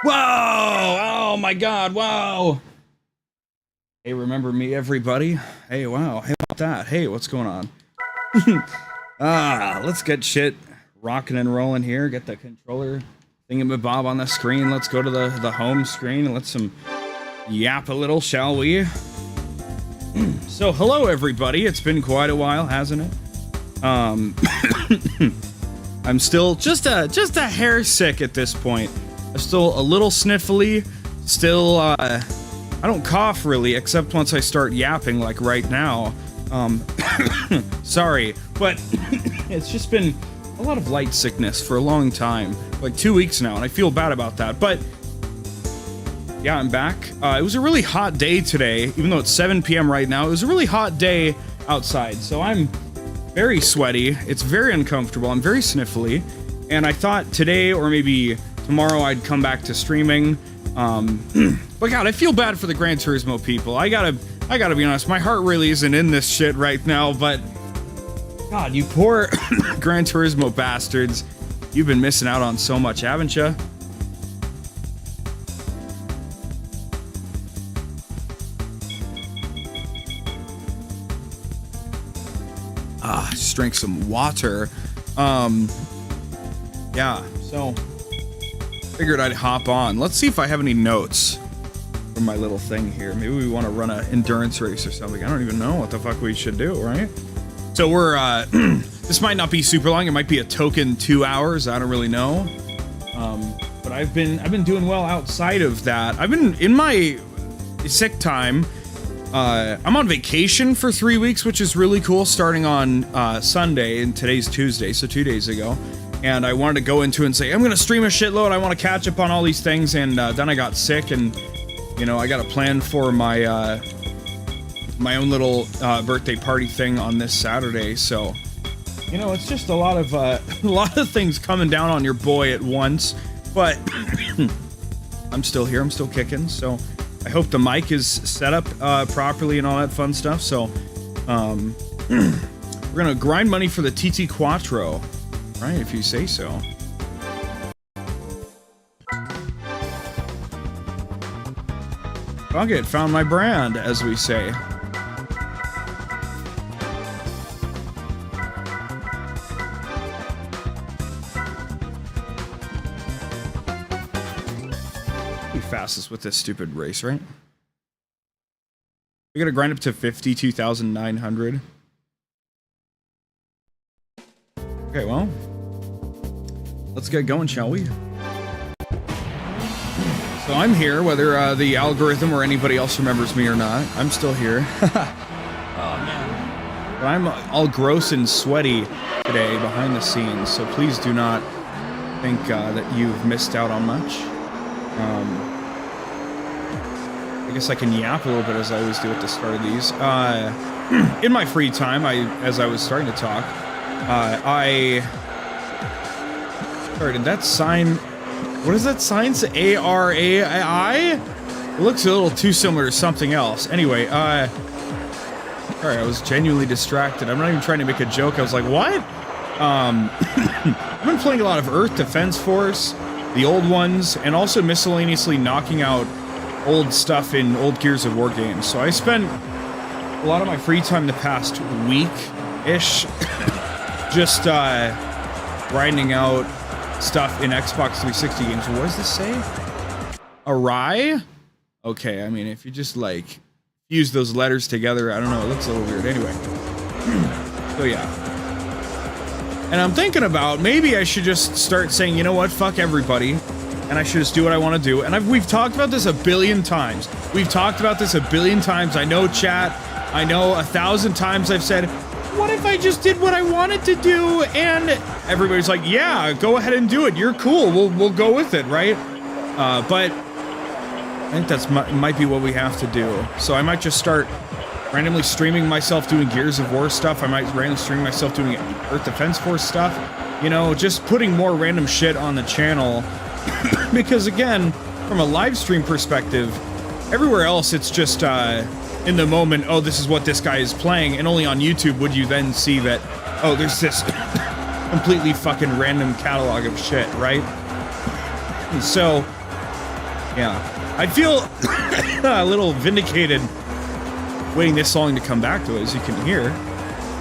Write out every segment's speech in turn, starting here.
Whoa! Oh my god, wow! Hey, remember me, everybody? Hey, wow, hey, about that? Hey, what's going on? Let's get shit rocking and rolling here. Get the controller thingamabob on the screen. Let's go to the home screen and let's yap a little, shall we? So, hello everybody. It's been quite a while, hasn't it? I'm still just a hair sick at this point. I'm still a little sniffly. Still, I don't cough really, except once I start yapping, like right now. Sorry, but it's just been a lot of light sickness for a long time, like 2 weeks now, and I feel bad about that. But yeah, I'm back. It was a really hot day today, even though it's 7 p.m. right now. It was a really hot day outside, so I'm very sweaty. It's very uncomfortable. I'm very sniffly, and I thought today or maybe tomorrow I'd come back to streaming. But God, I feel bad for the Gran Turismo people. I gotta be honest. My heart really isn't in this shit right now. But God, you poor Gran Turismo bastards, you've been missing out on so much, haven't you? Just drank some water. Yeah, so figured I'd hop on. Let's see if I have any notes from my little thing here. Maybe we want to run an endurance race or something. I don't even know what the fuck we should do, right? So we're, this might not be super long. It might be a token 2 hours. I don't really know. But I've been doing well outside of that. I've been in my sick time. I'm on vacation for 3 weeks, which is really cool, starting on Sunday, and today's Tuesday, so 2 days ago. And I wanted to go into and say, I'm going to stream a shitload, I want to catch up on all these things, and then I got sick, and, you know, I got a plan for my, my own little birthday party thing on this Saturday, so, you know, it's just a lot of things coming down on your boy at once, but I'm still here, I'm still kicking, so I hope the mic is set up properly and all that fun stuff. So we're gonna grind money for the TT Quattro, right? If you say so. Fuck it, found my brand, as we say. Fastest with this stupid race, right? We gotta grind up to 52,900. Okay, well, let's get going, shall we? So I'm here, whether the algorithm or anybody else remembers me or not. I'm still here. Oh man, but I'm all gross and sweaty today behind the scenes, so please do not think that you've missed out on much. I guess I can yap a little bit, as I always do at the start of these. In my free time, as I was starting to talk, sorry, did that sign... What does that sign say? A-R-A-I? It looks a little too similar to something else. Anyway, sorry, I was genuinely distracted. I'm not even trying to make a joke. I was like, what? I've been playing a lot of Earth Defense Force, the old ones, and also miscellaneously knocking out old stuff in old Gears of War games. So I spent a lot of my free time the past week-ish just grinding out stuff in Xbox 360 games. What does this say? Awry? Okay, I mean, if you just, like, use those letters together, I don't know, it looks a little weird. Anyway. So, yeah. And I'm thinking about, maybe I should just start saying, you know what, fuck everybody. And I should just do what I want to do. And we've talked about this a billion times. We've talked about this a billion times. I know, chat. I know 1,000 times I've said, what if I just did what I wanted to do? And everybody's like, yeah, go ahead and do it. You're cool. We'll go with it, right? But I think that's might be what we have to do. So I might just start randomly streaming myself doing Gears of War stuff. I might randomly stream myself doing Earth Defense Force stuff. You know, just putting more random shit on the channel. Because again, from a live stream perspective, everywhere else it's just in the moment, oh, this is what this guy is playing, and only on YouTube would you then see that, oh, there's this completely fucking random catalog of shit, right? And so Yeah. I feel a little vindicated waiting this long to come back to it, as you can hear.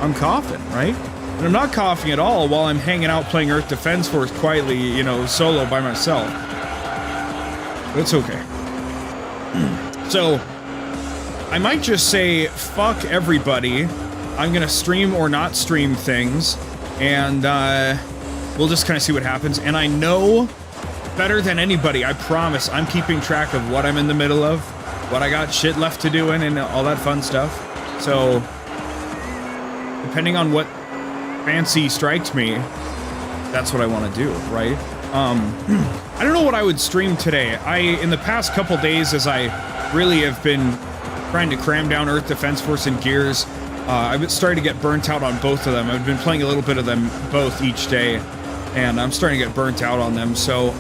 I'm coughing, right? And I'm not coughing at all while I'm hanging out playing Earth Defense Force quietly, you know, solo by myself. But it's okay. So, I might just say, fuck everybody. I'm gonna stream or not stream things, and we'll just kind of see what happens. And I know better than anybody, I promise, I'm keeping track of what I'm in the middle of, what I got shit left to do in, and all that fun stuff. So, depending on what fancy strikes me, that's what I want to do, right? I don't know what I would stream today. In the past couple days, as I really have been trying to cram down Earth Defense Force and Gears, I've started to get burnt out on both of them. I've been playing a little bit of them both each day, and I'm starting to get burnt out on them. So,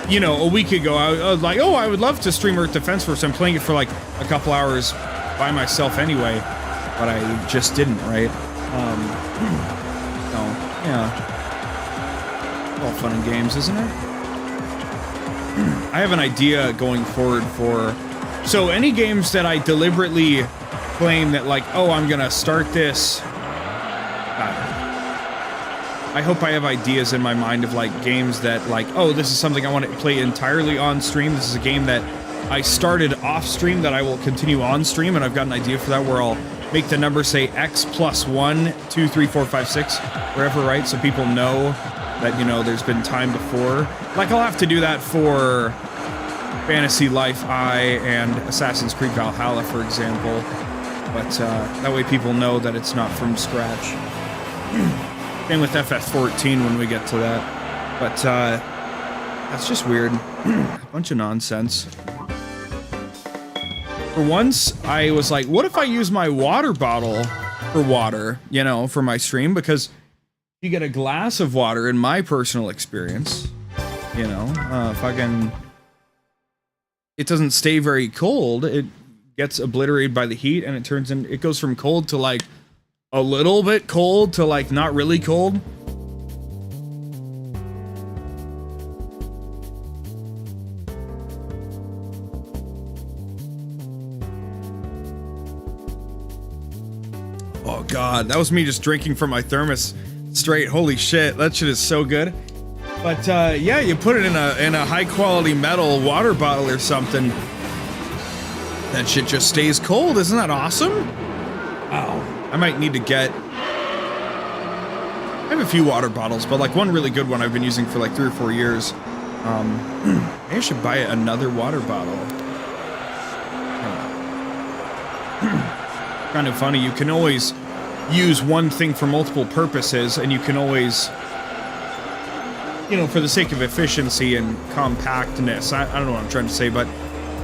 you know, a week ago, I was like, oh, I would love to stream Earth Defense Force. I'm playing it for like a couple hours by myself anyway, but I just didn't, right? So, yeah. All fun and games, isn't it? I have an idea going forward for... So, any games that I deliberately claim that, like, oh, I'm gonna start this... I hope I have ideas in my mind of, like, games that, like, oh, this is something I want to play entirely on stream. This is a game that I started off stream that I will continue on stream, and I've got an idea for that where I'll make the number say X plus 1, 2, 3, 4, 5, 6, wherever, right? So people know that, you know, there's been time before. Like, I'll have to do that for Fantasy Life I and Assassin's Creed Valhalla, for example. But that way people know that it's not from scratch. Same with FF14 when we get to that. But that's just weird. A bunch of nonsense. For once, I was like, what if I use my water bottle for water, you know, for my stream? Because you get a glass of water, in my personal experience, you know, fucking... It doesn't stay very cold. It gets obliterated by the heat, and it goes from cold to, like, a little bit cold to, like, not really cold. Oh god, that was me just drinking from my thermos straight. Holy shit, that shit is so good. But yeah, you put it in a high quality metal water bottle or something, that shit just stays cold. Isn't that awesome? Wow. I might need to get... I have a few water bottles, but like one really good one I've been using for like 3 or 4 years. Maybe I should buy another water bottle. Kind of funny, you can always use one thing for multiple purposes, and you can always, you know, for the sake of efficiency and compactness, I don't know what I'm trying to say, but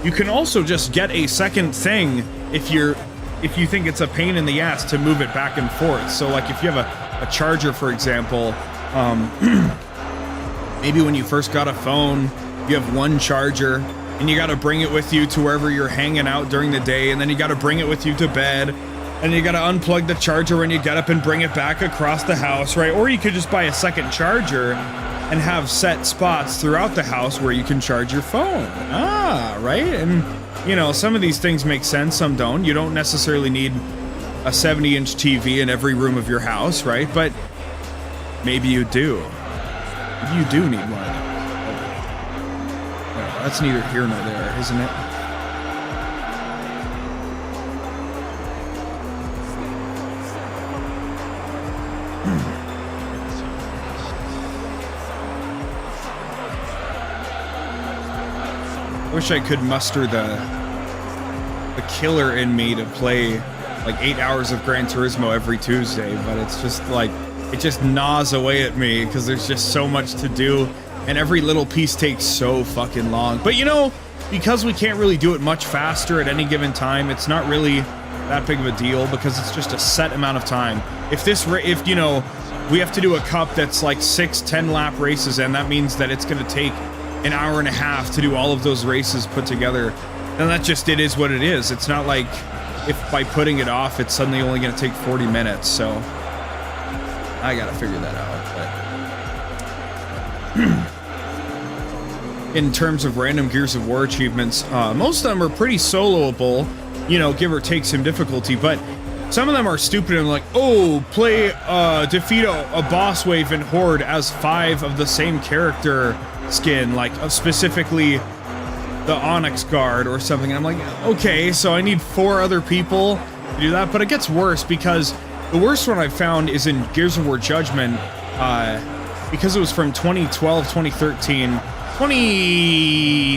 you can also just get a second thing if you think it's a pain in the ass to move it back and forth. So like if you have a charger, for example, maybe when you first got a phone, you have one charger and you got to bring it with you to wherever you're hanging out during the day, and then you got to bring it with you to bed, and you got to unplug the charger when you get up and bring it back across the house, right? Or you could just buy a second charger and have set spots throughout the house where you can charge your phone. Right? And, you know, some of these things make sense, some don't. You don't necessarily need a 70-inch TV in every room of your house, right? But maybe you do. Maybe you do need one of them. Well, that's neither here nor there, isn't it? I wish I could muster the killer in me to play like 8 hours of Gran Turismo every Tuesday, but it's just like, it just gnaws away at me because there's just so much to do, and every little piece takes so fucking long. But you know, because we can't really do it much faster at any given time, it's not really that big of a deal because it's just a set amount of time. If you know, we have to do a cup that's like 6-10 lap races, and that means that it's going to take an hour and a half to do all of those races put together, then that just, it is what it is. It's not like if by putting it off it's suddenly only going to take 40 minutes, so I gotta figure that out. But in terms of random Gears of War achievements. Most of them are pretty soloable, you know, give or take some difficulty, but some of them are stupid and like, oh, defeat a boss wave in Horde as 5 of the same character skin, like specifically the Onyx Guard or something. And I'm like, okay, so I need 4 other people to do that, but it gets worse because the worst one I found is in Gears of War Judgment, because it was from 2012, 2013,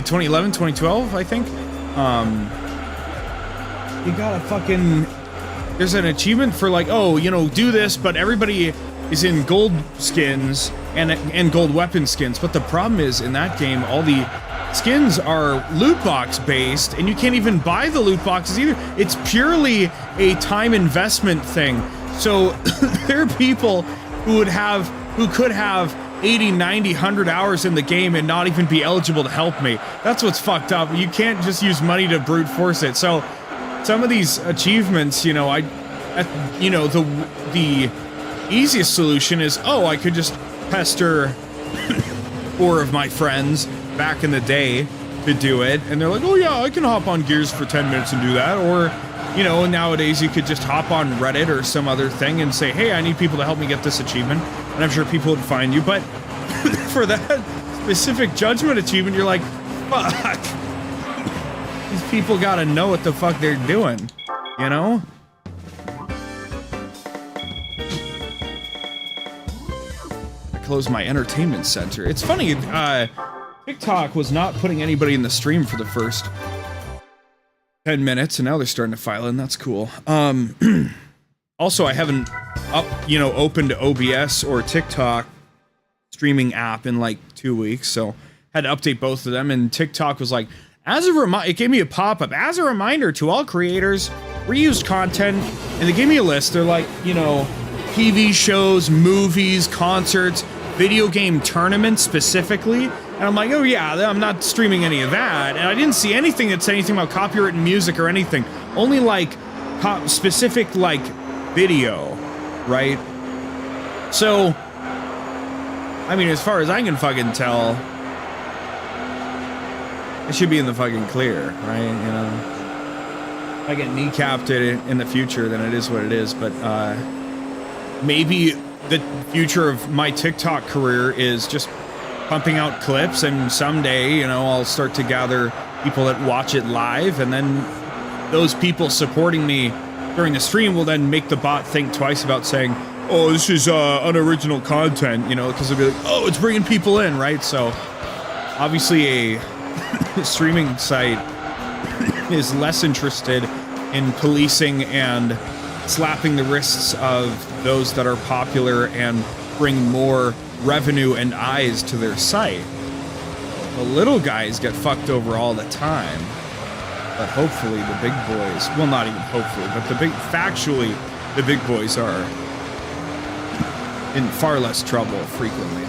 2011, 2012, I think. You gotta fucking... There's an achievement for like, oh, you know, do this, but everybody is in gold skins and gold weapon skins. But the problem is, in that game, all the skins are loot box based, and you can't even buy the loot boxes either. It's purely a time investment thing. So there are people who could have 80, 90, 100 hours in the game and not even be eligible to help me. That's what's fucked up. You can't just use money to brute force it. So some of these achievements, you know, the easiest solution is, oh, I could just pester 4 of my friends back in the day to do it, and they're like, oh yeah, I can hop on Gears for 10 minutes and do that. Or, you know, nowadays you could just hop on Reddit or some other thing and say, hey, I need people to help me get this achievement, and I'm sure people would find you. But for that specific Judgment achievement, you're like, fuck, these people gotta know what the fuck they're doing, you know? I closed my entertainment center. It's funny, TikTok was not putting anybody in the stream for the first 10 minutes, and now they're starting to file in. That's cool. Also, I haven't opened OBS or TikTok streaming app in like 2 weeks, so had to update both of them. And TikTok was like, it gave me a pop-up as a reminder to all creators, reused content, and they gave me a list. They're like, you know, TV shows, movies, concerts, video game tournaments specifically. And I'm like, oh yeah, I'm not streaming any of that. And I didn't see anything that said anything about copyrighted music or anything. Only like specific like video, right? So, I mean, as far as I can fucking tell, it should be in the fucking clear, right? You know, if I get kneecapped in the future, then it is what it is. But maybe the future of my TikTok career is just pumping out clips, and someday, you know, I'll start to gather people that watch it live, and then those people supporting me during the stream will then make the bot think twice about saying, oh, this is unoriginal content, you know, because they'll be like, oh, it's bringing people in, right? So obviously a streaming site is less interested in policing and slapping the wrists of those that are popular and bring more revenue and eyes to their site. The little guys get fucked over all the time, but hopefully the big boys, well, not even hopefully, but factually, the big boys are in far less trouble frequently.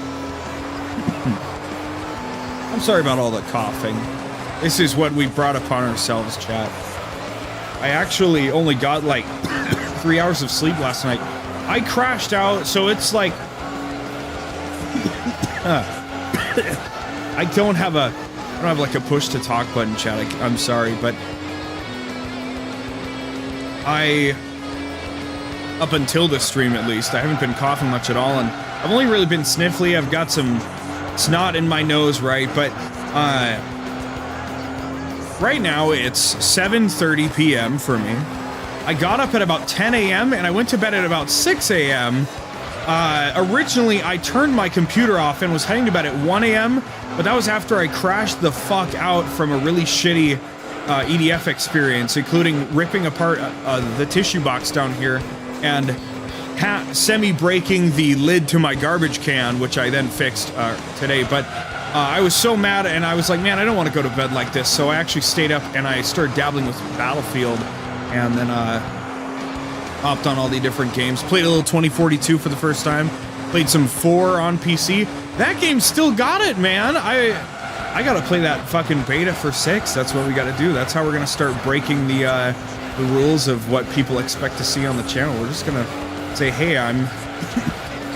I'm sorry about all the coughing. This is what we brought upon ourselves, chat. I actually only got like 3 hours of sleep last night. I crashed out, so it's like I don't have like a push to talk button, chat. I'm sorry, but up until this stream at least, I haven't been coughing much at all, and I've only really been sniffly. I've got some snot in my nose, right? But right now it's 7:30 p.m. for me. I got up at about 10 a.m. and I went to bed at about 6 a.m. Originally, I turned my computer off and was heading to bed at 1 a.m., but that was after I crashed the fuck out from a really shitty EDF experience, including ripping apart the tissue box down here and semi-breaking the lid to my garbage can, which I then fixed today. But I was so mad, and I was like, man, I don't want to go to bed like this, so I actually stayed up and I started dabbling with Battlefield, and then hopped on all the different games. Played a little 2042 for the first time. Played some 4 on PC. That game still got it, man. I gotta play that fucking beta for 6. That's what we gotta do. That's how we're gonna start breaking the rules of what people expect to see on the channel. We're just gonna say, hey,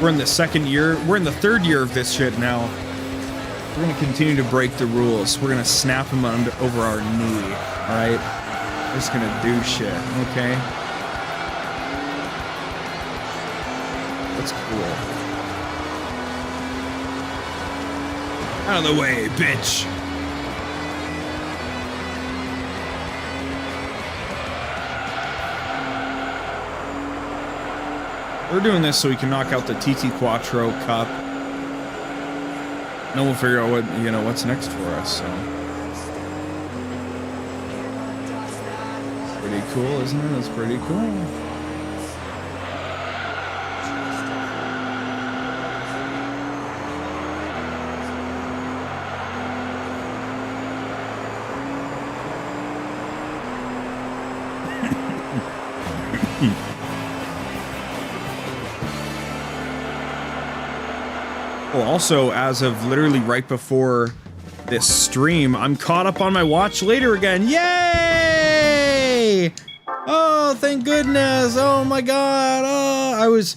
we're in the 2nd year. We're in the 3rd year of this shit now. We're gonna continue to break the rules. We're gonna snap him over our knee, alright? We're just gonna do shit, okay? That's cool. Out of the way, bitch! We're doing this so we can knock out the TT Quattro Cup. And then we'll figure out what, you know, what's next for us, so. Pretty cool, isn't it? That's pretty cool. Oh, also, as of literally right before this stream, I'm caught up on my watch later again. Yay! Oh, thank goodness. Oh my god. Oh, I was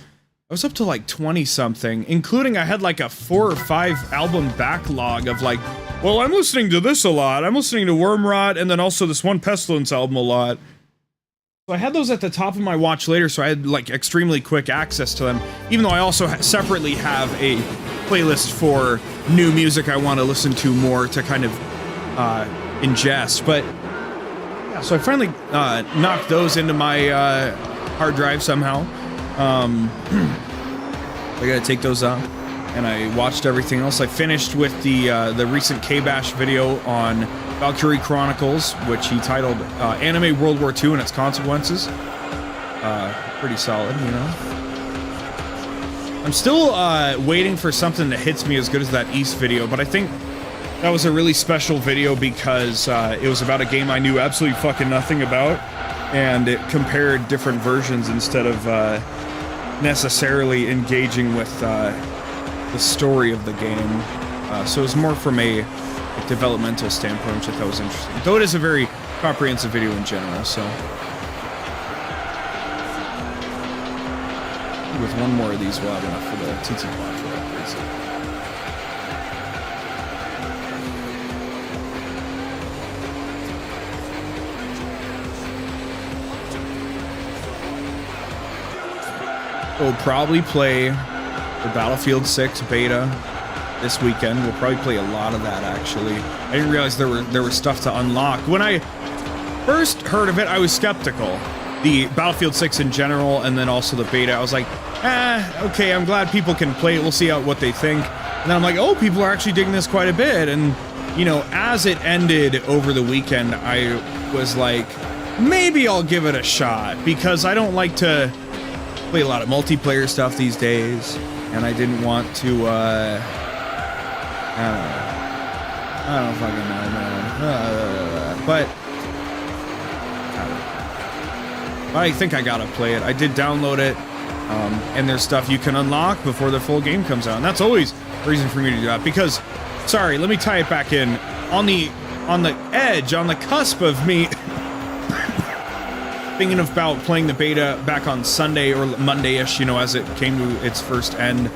up to like 20 something, including I had like a 4 or 5 album backlog of like, well, I'm listening to this a lot. I'm listening to Wormrot and then also this one Pestilence album a lot. So I had those at the top of my watch later, so I had like extremely quick access to them, even though I also separately have a playlist for new music I want to listen to more to kind of ingest. But yeah, so I finally knocked those into my hard drive somehow. I gotta take those out, and I watched everything else. I finished with the recent K-Bash video on Valkyrie Chronicles, which he titled Anime World War II and Its Consequences. Pretty solid, you know. I'm still waiting for something that hits me as good as that East video, but I think that was a really special video because it was about a game I knew absolutely fucking nothing about, and it compared different versions instead of necessarily engaging with the story of the game. So it was more from a developmental standpoint, which I thought was interesting. Though it is a very comprehensive video in general, so. With one more of these, we'll have enough for the TT Quattro upgrades. We'll probably play the Battlefield 6 beta this weekend. We'll probably play a lot of that, actually. I didn't realize there was stuff to unlock. When I first heard of it, I was skeptical. The Battlefield 6 in general, and then also the beta. I was like, okay, I'm glad people can play it. We'll see what they think. And then I'm like, oh, people are actually digging this quite a bit. And, you know, as it ended over the weekend, I was like, maybe I'll give it a shot, because I don't like to play a lot of multiplayer stuff these days, and I didn't want to, I don't fucking know, man. But I think I gotta play it. I did download it, and there's stuff you can unlock before the full game comes out, and that's always a reason for me to do that, because, sorry, let me tie it back in, on the edge, on the cusp of me thinking about playing the beta back on Sunday or Monday-ish, you know, as it came to its first end,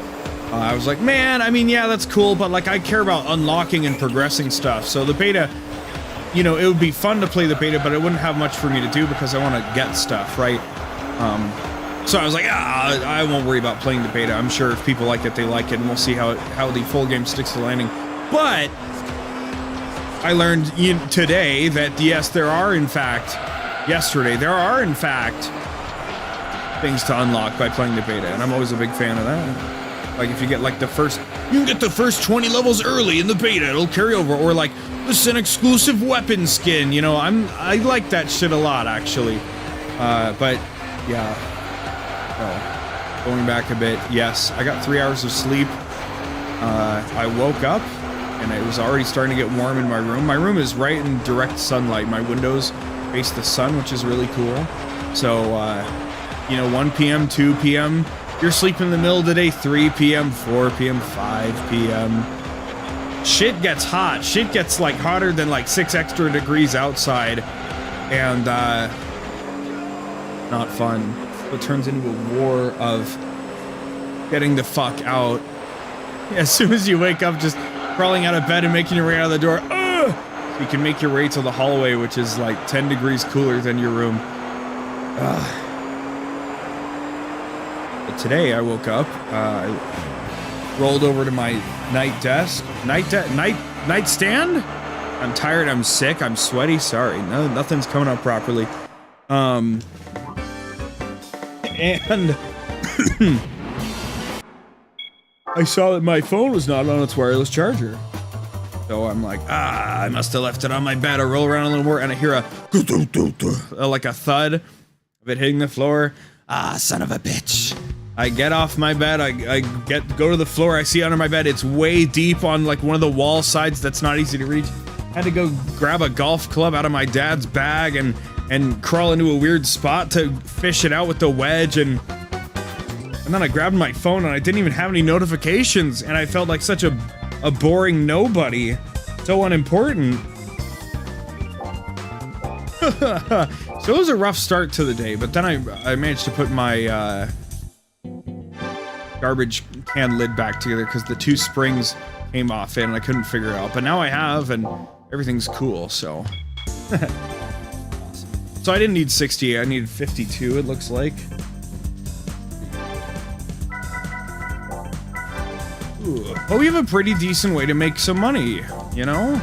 I was like, man, I mean, yeah, that's cool, but, like, I care about unlocking and progressing stuff, so the beta, you know, it would be fun to play the beta, but it wouldn't have much for me to do because I want to get stuff, right? So I was like, I won't worry about playing the beta. I'm sure if people like it, they like it, and we'll see how the full game sticks to the landing. But I learned today that, yes, there are, in fact, things to unlock by playing the beta, and I'm always a big fan of that. Like, if you get, like, you can get the first 20 levels early in the beta, it'll carry over, or, like, this is an exclusive weapon skin, you know, I like that shit a lot, actually. But, yeah. Oh, going back a bit, yes, I got 3 hours of sleep. I woke up, and it was already starting to get warm in my room. My room is right in direct sunlight. My windows face the sun, which is really cool. So, you know, 1 p.m., 2 p.m., you're sleeping in the middle of the day, 3 p.m., 4 p.m., 5 p.m., shit gets hot. Shit gets, like, hotter than, like, 6 extra degrees outside. And, not fun. It turns into a war of getting the fuck out. As soon as you wake up, just crawling out of bed and making your way out of the door. So you can make your way to the hallway, which is like 10 degrees cooler than your room. But today I woke up, I rolled over to my nightstand. I'm tired, I'm sick, I'm sweaty, sorry. No, nothing's coming up properly. And I saw that my phone was not on its wireless charger. So I'm like, I must have left it on my bed. I roll around a little more and I hear like a thud of it hitting the floor. Son of a bitch. I get off my bed, I go to the floor, I see under my bed, it's way deep on like one of the wall sides that's not easy to reach. I had to go grab a golf club out of my dad's bag and crawl into a weird spot to fish it out with the wedge, and then I grabbed my phone and I didn't even have any notifications, and I felt like such a boring nobody, so unimportant. So it was a rough start to the day, but then I managed to put my garbage can lid back together because the two springs came off it and I couldn't figure it out, but now I have, and everything's cool, so. So I didn't need 60, I needed 52, it looks like. Ooh. But we have a pretty decent way to make some money, you know?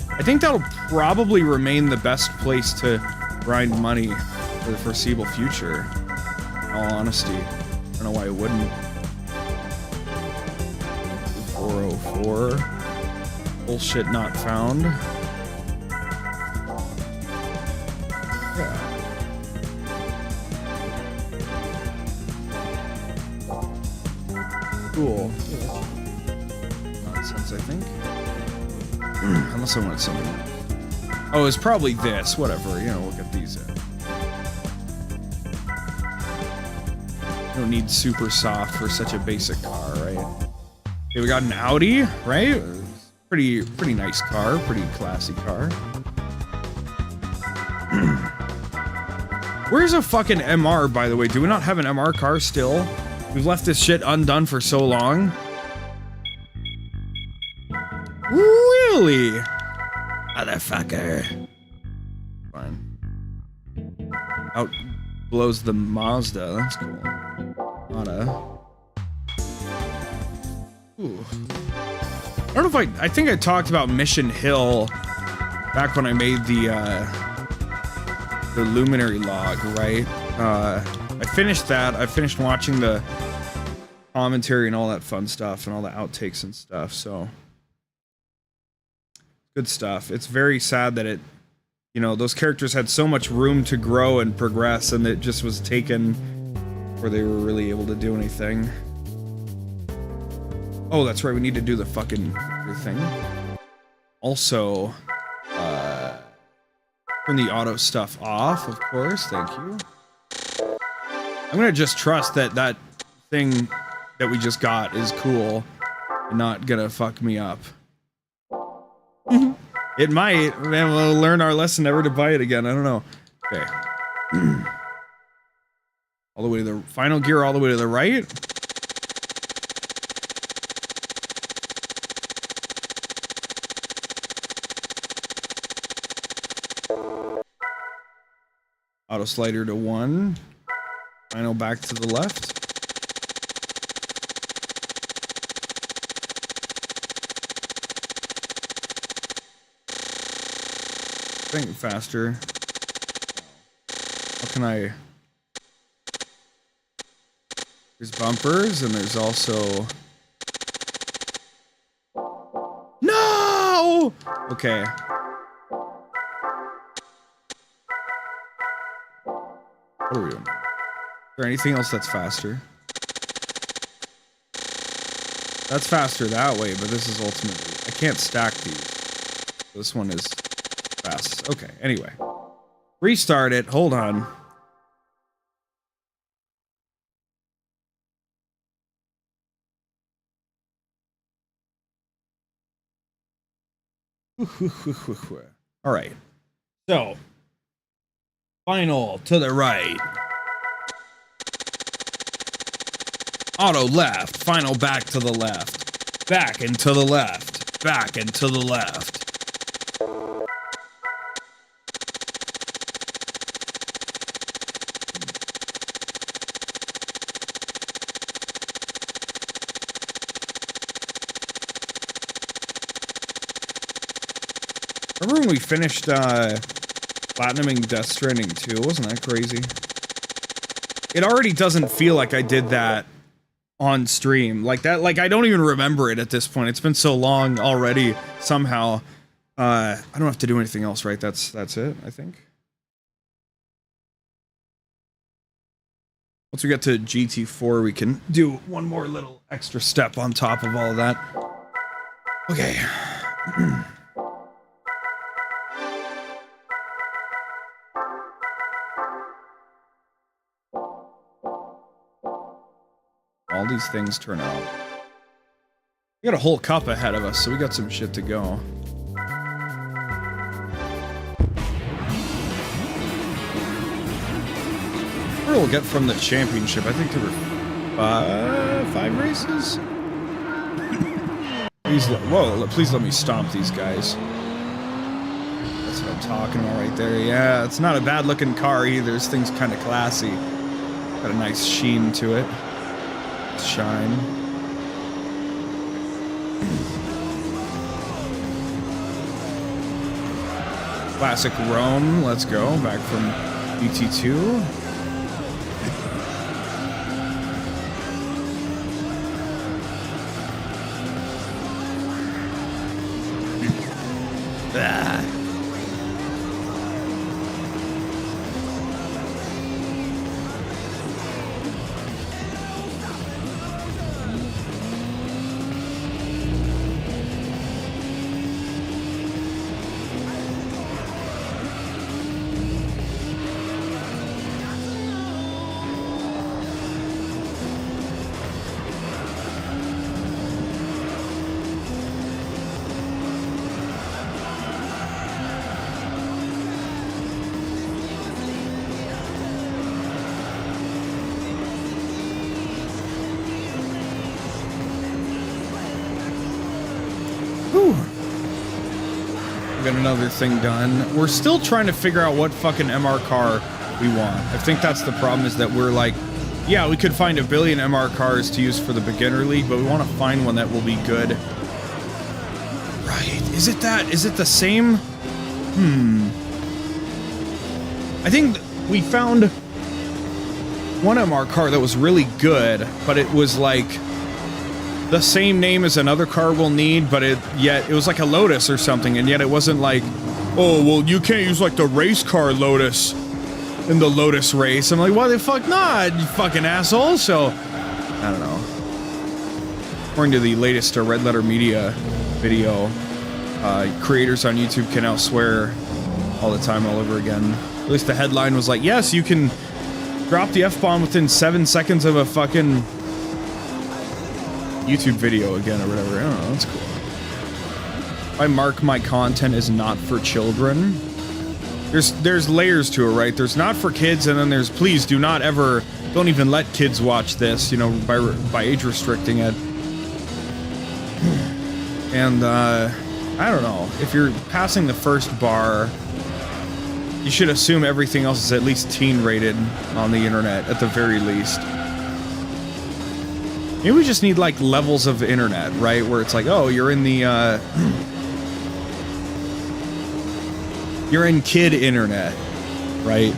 I think that'll probably remain the best place to grind money for the foreseeable future, in all honesty. I don't know why it wouldn't. 404. Bullshit not found. Yeah. Cool. Nonsense, I think. Unless I wanted something. Oh, it's probably this. Whatever. You know, we'll get these in. You don't need super soft for such a basic car, right? Okay, we got an Audi, right? Pretty nice car, pretty classy car. Where's a fucking MR, by the way? Do we not have an MR car still? We've left this shit undone for so long. Really? Motherfucker. Fine. Out blows the Mazda. That's cool. Ooh. I don't know if I think I talked about Mission Hill back when I made the Luminary log, right? I finished that. I finished watching the commentary and all that fun stuff and all the outtakes and stuff, so good stuff. It's very sad that you know, those characters had so much room to grow and progress, and it just was taken before they were really able to do anything. Oh, that's right, we need to do the fucking thing. Also, turn the auto stuff off, of course, thank you. I'm gonna just trust that that thing that we just got is cool and not gonna fuck me up. It might, man, we'll learn our lesson never to buy it again, I don't know. Okay. All the way to the final gear, all the way to the right. Auto slider to 1. Final back to the left. Think faster. How can I? There's bumpers and there's also. No! Okay. What are we doing? Is there anything else that's faster? That's faster that way, but this is ultimately... I can't stack these. This one is fast. Okay, anyway. Restart it. Hold on. All right. So... Final to the right. Auto left. Final back to the left. Back and to the left. back and to the left. Remember when we finished, platinuming Death Stranding 2? Wasn't that crazy? It already doesn't feel like I did that on stream. Like that, like I don't even remember it at this point. It's been so long already, somehow. I don't have to do anything else, right? That's it, I think. Once we get to GT4, we can do one more little extra step on top of all of that. Okay. All these things turn out. We got a whole cup ahead of us, so we got some shit to go. What we'll get from the championship? I think there were 5 races? Please let me stomp these guys. That's what I'm talking about right there. Yeah, it's not a bad looking car either. This thing's kind of classy. Got a nice sheen to it. Shine. Classic Rome, let's go. Back from BT2. Got another thing done. We're still trying to figure out what fucking MR car we want. I think that's the problem, is that we're like, yeah, we could find a billion MR cars to use for the beginner league, but we want to find one that will be good. Right. Is it that? Is it the same? I think we found one MR car that was really good, but it was like the same name as another car we'll need, but yet it was like a Lotus or something, and yet it wasn't like, oh, well, you can't use like the race car Lotus in the Lotus race. I'm like, why the fuck not, you fucking asshole? So, I don't know. According to the latest Red Letter Media video, creators on YouTube can now swear all the time, all over again. At least the headline was like, yes, you can drop the F-bomb within 7 seconds of a fucking YouTube video again or whatever. I don't know, that's cool. I mark my content as not for children. There's layers to it, right? There's not for kids, and then there's please do not ever, don't even let kids watch this, you know, by age restricting it. And I don't know, if you're passing the first bar, you should assume everything else is at least teen rated on the internet, at the very least. Maybe we just need, like, levels of internet, right? Where it's like, oh, you're in the, you're in kid internet, right?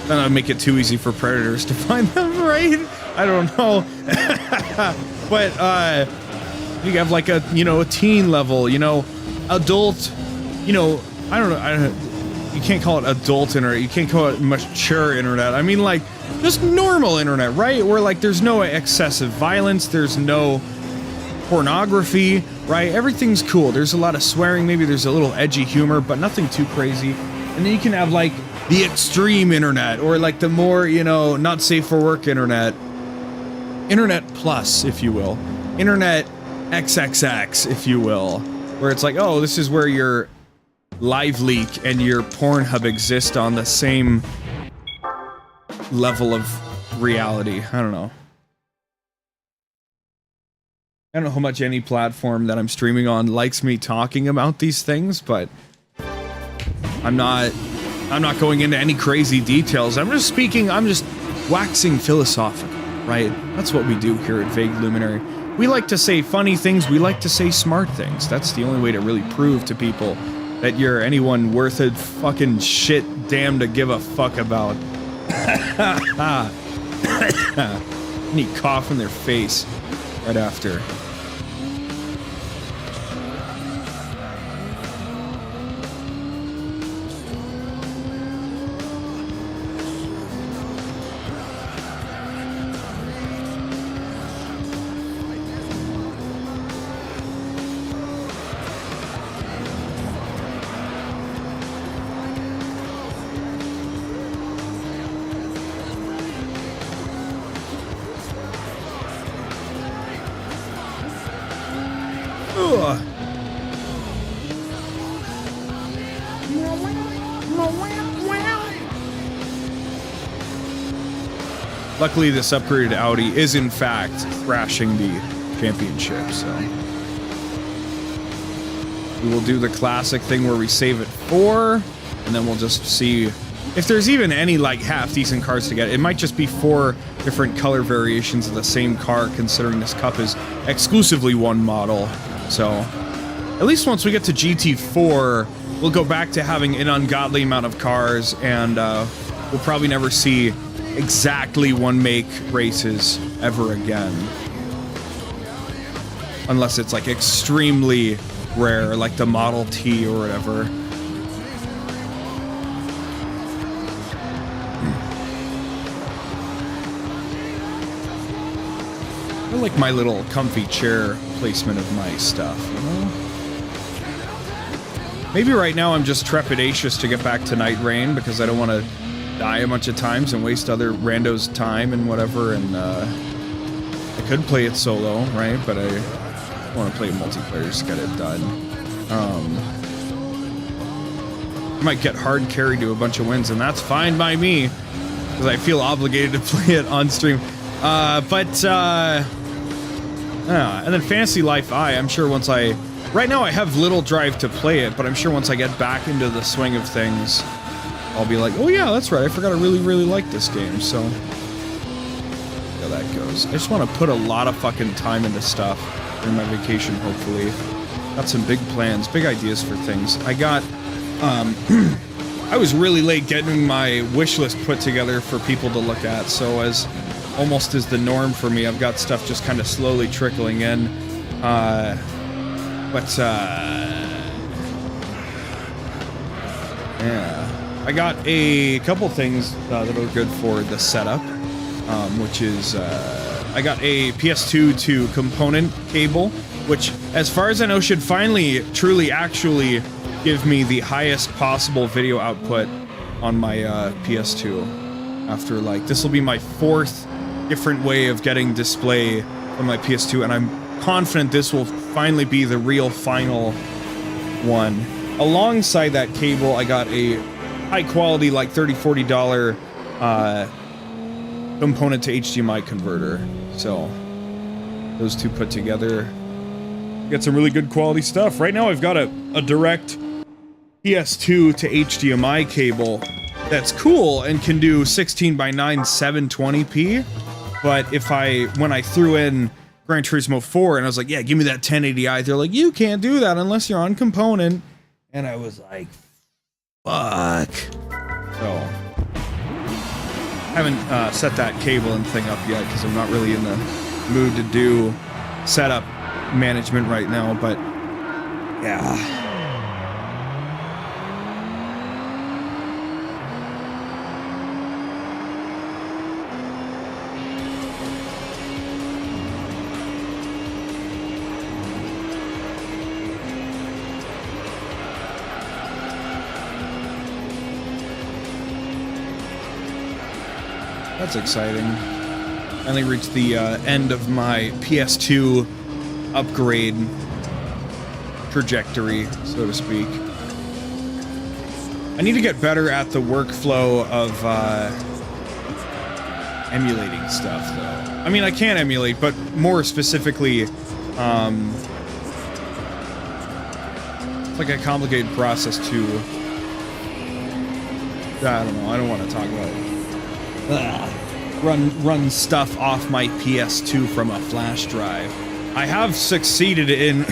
Then I'd make it too easy for predators to find them, right? I don't know. But, you have, like, a, you know, a teen level, you know, adult, you know, I don't know, you can't call it adult internet, you can't call it mature internet. I mean, like, just normal internet, right? Where, like, there's no excessive violence, there's no pornography, right? Everything's cool. There's a lot of swearing, maybe there's a little edgy humor, but nothing too crazy. And then you can have, like, the extreme internet, or, like, the more, you know, not safe for work internet. Internet plus, if you will. Internet XXX, if you will. Where it's like, oh, this is where your Live Leak and your Pornhub exist on the same level of reality. I don't know. I don't know how much any platform that I'm streaming on likes me talking about these things, but I'm not going into any crazy details. I'm just waxing philosophical, right? That's what we do here at Vague Luminary. We like to say funny things, we like to say smart things. That's the only way to really prove to people that you're anyone worth a fucking shit damn to give a fuck about. And he cough in their face right after. Luckily, this upgraded Audi is in fact thrashing the championship, so we will do the classic thing where we save at 4, and then we'll just see if there's even any like half decent cars to get. It might just be 4 different color variations of the same car, considering this cup is exclusively one model. So at least once we get to GT4, we'll go back to having an ungodly amount of cars, and we'll probably never see exactly one make races ever again. Unless it's like extremely rare, like the Model T or whatever. I like my little comfy chair placement of my stuff, you know? Maybe right now I'm just trepidatious to get back to Night Rain because I don't want to die a bunch of times and waste other randos' time and whatever, and I could play it solo, right? But I want to play multiplayer, just get it done. I might get hard carry to a bunch of wins, and that's fine by me, because I feel obligated to play it on stream. And then Fantasy Life I, I'm sure once I... Right now I have little drive to play it, but I'm sure once I get back into the swing of things, I'll be like, oh yeah, that's right, I forgot I really, really like this game, so... Yeah, that goes. I just want to put a lot of fucking time into stuff during my vacation, hopefully. Got some big plans, big ideas for things. I got, I was really late getting my wish list put together for people to look at, so as almost is the norm for me, I've got stuff just kind of slowly trickling in. Yeah. I got a couple things that are good for the setup, which is, I got a PS2 to component cable, which, as far as I know, should finally, truly, actually give me the highest possible video output on my PS2. After, like, this will be my 4th different way of getting display on my PS2, and I'm confident this will finally be the real final one. Alongside that cable, I got a high quality, like $30–40 component to HDMI converter. So those two put together, get some really good quality stuff. Right now I've got a direct PS2 to HDMI cable that's cool and can do 16:9 720p. But when I threw in Gran Turismo 4 and I was like, yeah, give me that 1080i, they're like, you can't do that unless you're on component. And I was like, fuck. So, haven't set that cable and thing up yet because I'm not really in the mood to do setup management right now, but yeah. That's exciting. Finally reached the end of my PS2 upgrade trajectory, so to speak. I need to get better at the workflow of emulating stuff, though. I mean, I can emulate, but more specifically, It's like a complicated process to, I don't know, I don't want to talk about it. Run stuff off my PS2 from a flash drive. I have succeeded in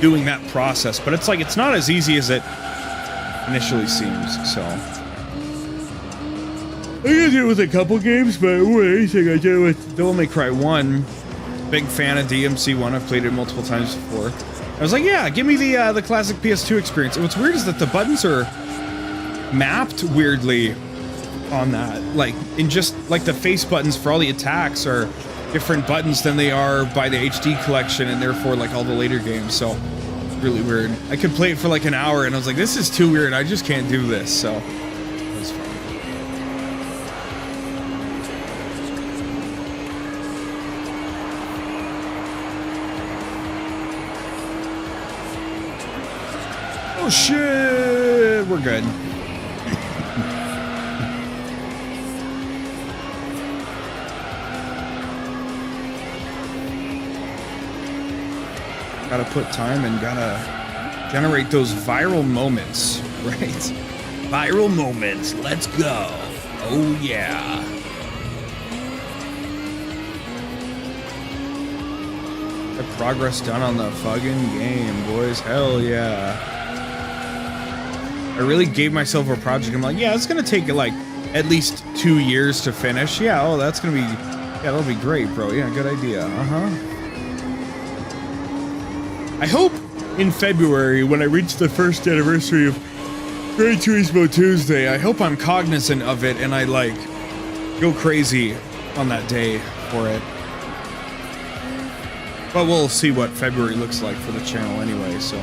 doing that process, but it's like, it's not as easy as it initially seems, so. I did it with a couple games, but anything I did it with Devil May Cry 1. Big fan of DMC1, I've played it multiple times before. I was like, yeah, give me the classic PS2 experience. And what's weird is that the buttons are mapped weirdly on that. Like, in just, like, the face buttons for all the attacks are different buttons than they are by the HD collection, and therefore, like, all the later games, so really weird. I could play it for like an hour, and I was like, this is too weird, I just can't do this, so it was fun. Oh shit, we're good. Gotta put time and gotta generate those viral moments, right? Viral moments, let's go. Oh yeah. Got progress done on the fucking game, boys. Hell yeah. I really gave myself a project. I'm like, yeah, it's gonna take like at least 2 years to finish. Yeah, oh, that's gonna be, yeah, that'll be great, bro. Yeah, good idea. I hope in February, when I reach the first anniversary of Gran Turismo Tuesday, I hope I'm cognizant of it and I, like, go crazy on that day for it. But we'll see what February looks like for the channel anyway, so.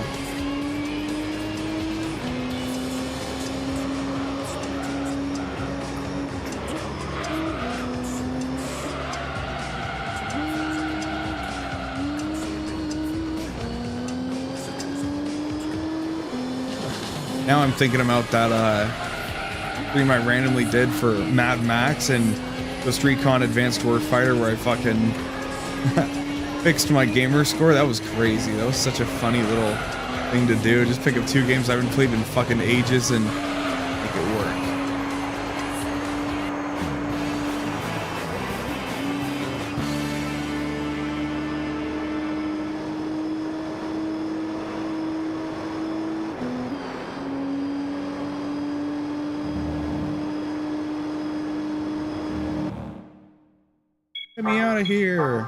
Now I'm thinking about that stream I randomly did for Mad Max and Ghost Recon Advanced Warfighter, where I fucking fixed my gamer score. That was crazy. That was such a funny little thing to do. Just pick up 2 games I haven't played in fucking ages and make it work. Get me out of here.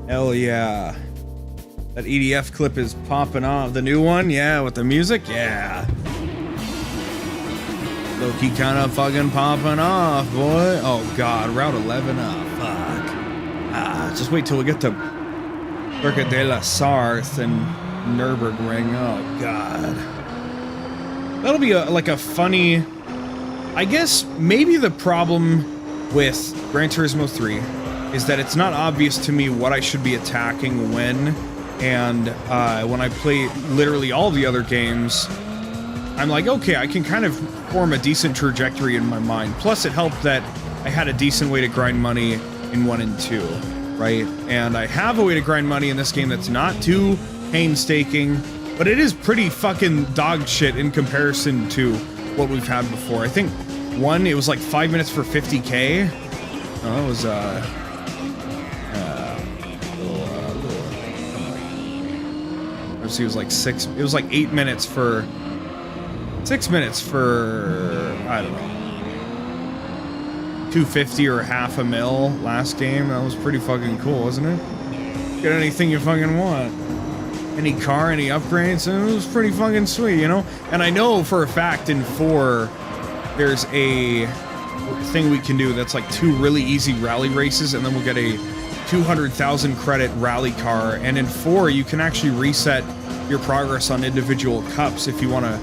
Hell yeah. That EDF clip is popping off. The new one? Yeah, with the music? Yeah. Low-key kind of fucking popping off, boy. Oh god, Route 11 up. Fuck. Just wait till we get to Circuit de la Sarthe and Nürburgring. Oh god. That'll be like a funny... I guess maybe the problem with Gran Turismo 3 is that it's not obvious to me what I should be attacking when, and when I play literally all the other games, I'm like, okay, I can kind of form a decent trajectory in my mind. Plus, it helped that I had a decent way to grind money in 1 and 2, right? And I have a way to grind money in this game that's not too painstaking, but it is pretty fucking dog shit in comparison to what we've had before. I think 1, it was like 5 minutes for 50k. Oh, it was, It was like 8 minutes for 6 minutes for, I don't know, 250 or half a mil last game. That was pretty fucking cool, wasn't it? Get anything you fucking want. Any car, any upgrades, and it was pretty fucking sweet, you know? And I know for a fact in 4, there's a thing we can do that's like 2 really easy rally races, and then we'll get a 200,000 credit rally car. And in 4, you can actually reset your progress on individual cups if you want to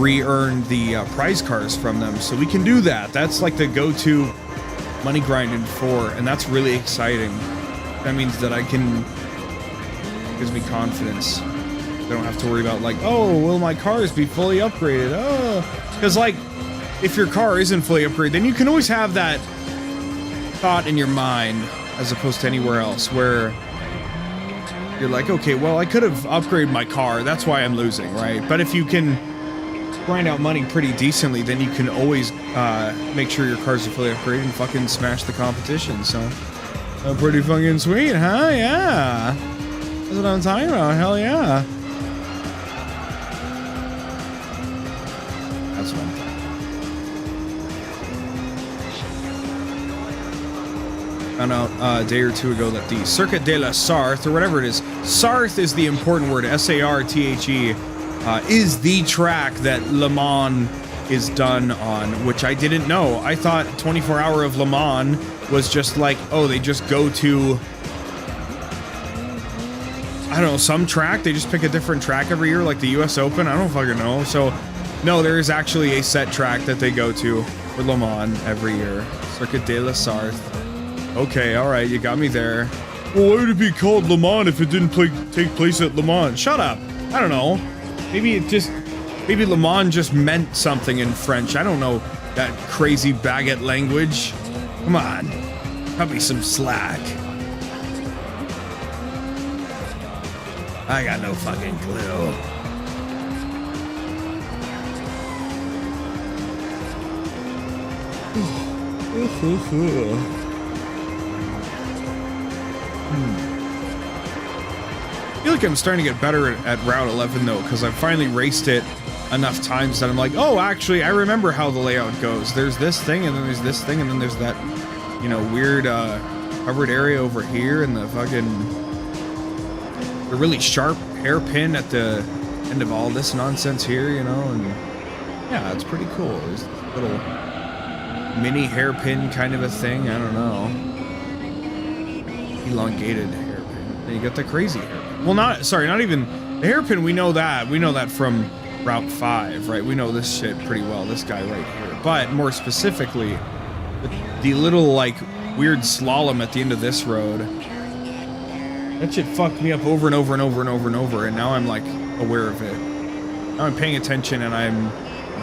re-earn the prize cars from them. So we can do that. That's like the go-to money grind in 4, and that's really exciting. That means that I can... gives me confidence. I don't have to worry about like, oh, will my cars be fully upgraded? Oh, because like, if your car isn't fully upgraded, then you can always have that thought in your mind, as opposed to anywhere else, where you're like, okay, well, I could have upgraded my car, that's why I'm losing, right? But if you can grind out money pretty decently, then you can always make sure your cars are fully upgraded and fucking smash the competition. So, pretty fucking sweet, huh? Yeah. That's what I'm talking about. Hell yeah. That's what I'm talking about. Found out a day or two ago that the Circuit de la Sarthe, or whatever it is, Sarthe is the important word, S-A-R-T-H-E, is the track that Le Mans is done on, which I didn't know. I thought 24 Hour of Le Mans was just like, oh, they just go to, I don't know, some track. They just pick a different track every year, like the US Open. I don't fucking know. So, no, there is actually a set track that they go to for Le Mans every year. Circuit de la Sarthe. Okay, alright, you got me there. Well, why would it be called Le Mans if it didn't take place at Le Mans? Shut up. I don't know. Maybe Le Mans just meant something in French. I don't know that crazy baguette language. Come on. Cut me some slack. I got no fucking clue. I feel like I'm starting to get better at Route 11 though, because I've finally raced it enough times that I'm like, oh, actually, I remember how the layout goes. There's this thing, and then there's this thing, and then there's that, you know, weird covered area over here, and the really sharp hairpin at the end of all this nonsense here, you know, and yeah, it's pretty cool. There's a little mini hairpin kind of a thing. I don't know. Elongated hairpin. Then you got the crazy hairpin. Well, not even the hairpin. We know that from Route 5, right? We know this shit pretty well. This guy right here. But more specifically, the little like weird slalom at the end of this road. That shit fucked me up over and over and over and over and over, and now I'm like aware of it. Now I'm paying attention, and I'm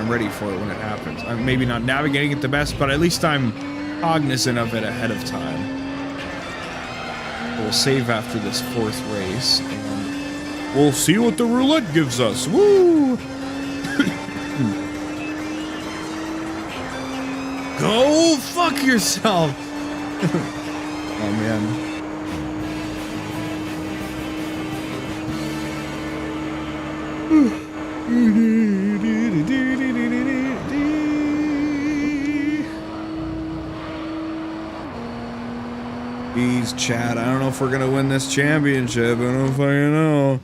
ready for it when it happens. I'm maybe not navigating it the best, but at least I'm cognizant of it ahead of time. We'll save after this 4th race, and we'll see what the roulette gives us. Woo! Go fuck yourself! Oh man. Jeez, Chad, I don't know if we're gonna win this championship. I don't fucking know.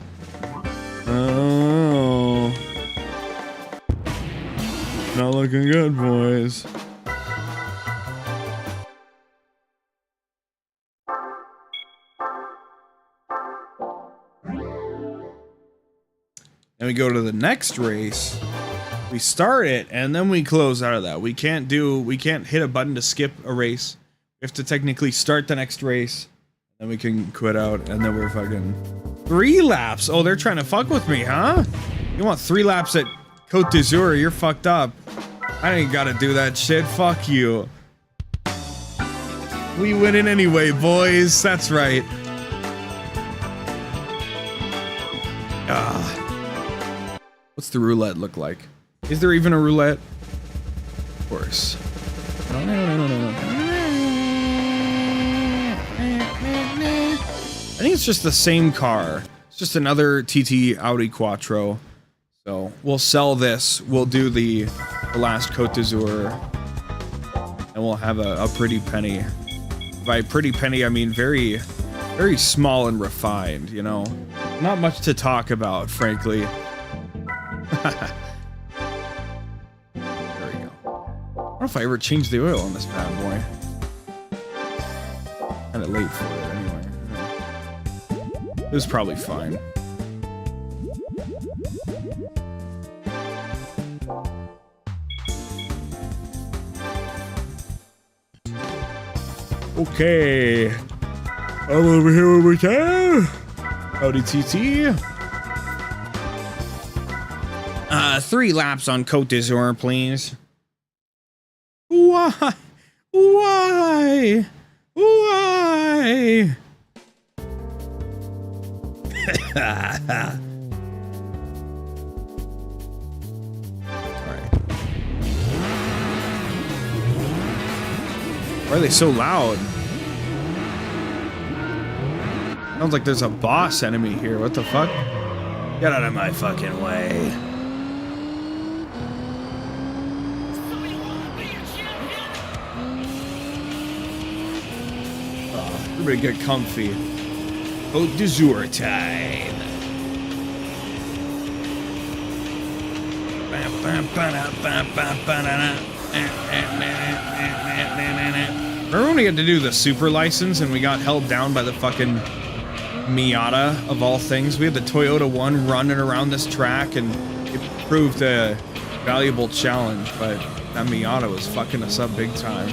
I don't know. Not looking good, boys. Then we go to the next race. We start it, and then we close out of that. We can't hit a button to skip a race. We have to technically start the next race, then we can quit out, and then we're fucking 3 laps. Oh, they're trying to fuck with me, huh? You want 3 laps at Côte d'Azur? You're fucked up. I ain't gotta do that shit. Fuck you. We win it anyway, boys. That's right. What's the roulette look like? Is there even a roulette? Of course. I think it's just the same car. just another TT Audi Quattro. So we'll sell this. We'll do the last Côte d'Azur, and we'll have a pretty penny. By pretty penny, I mean very, very small and refined. You know, not much to talk about, frankly. There we go. I don't know if I ever changed the oil on this bad boy. Kind of late for it anyway. It was probably fine. Okay. I'm over here when we can. Howdy, TT. 3 laps on Côte d'Azur, please. Why? Why? Why? Alright. Why are they so loud? Sounds like there's a boss enemy here. What the fuck? Get out of my fucking way. Everybody get comfy. Côte d'Azur time. Remember when we had to do the super license and we got held down by the fucking Miata of all things? We had the Toyota 1 running around this track and it proved a valuable challenge, but that Miata was fucking us up big time.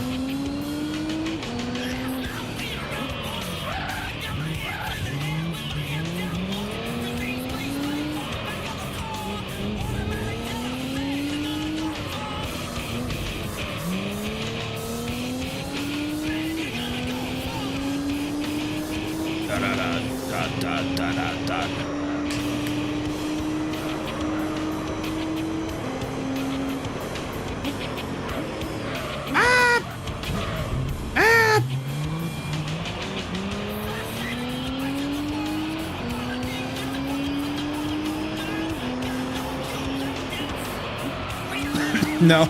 No,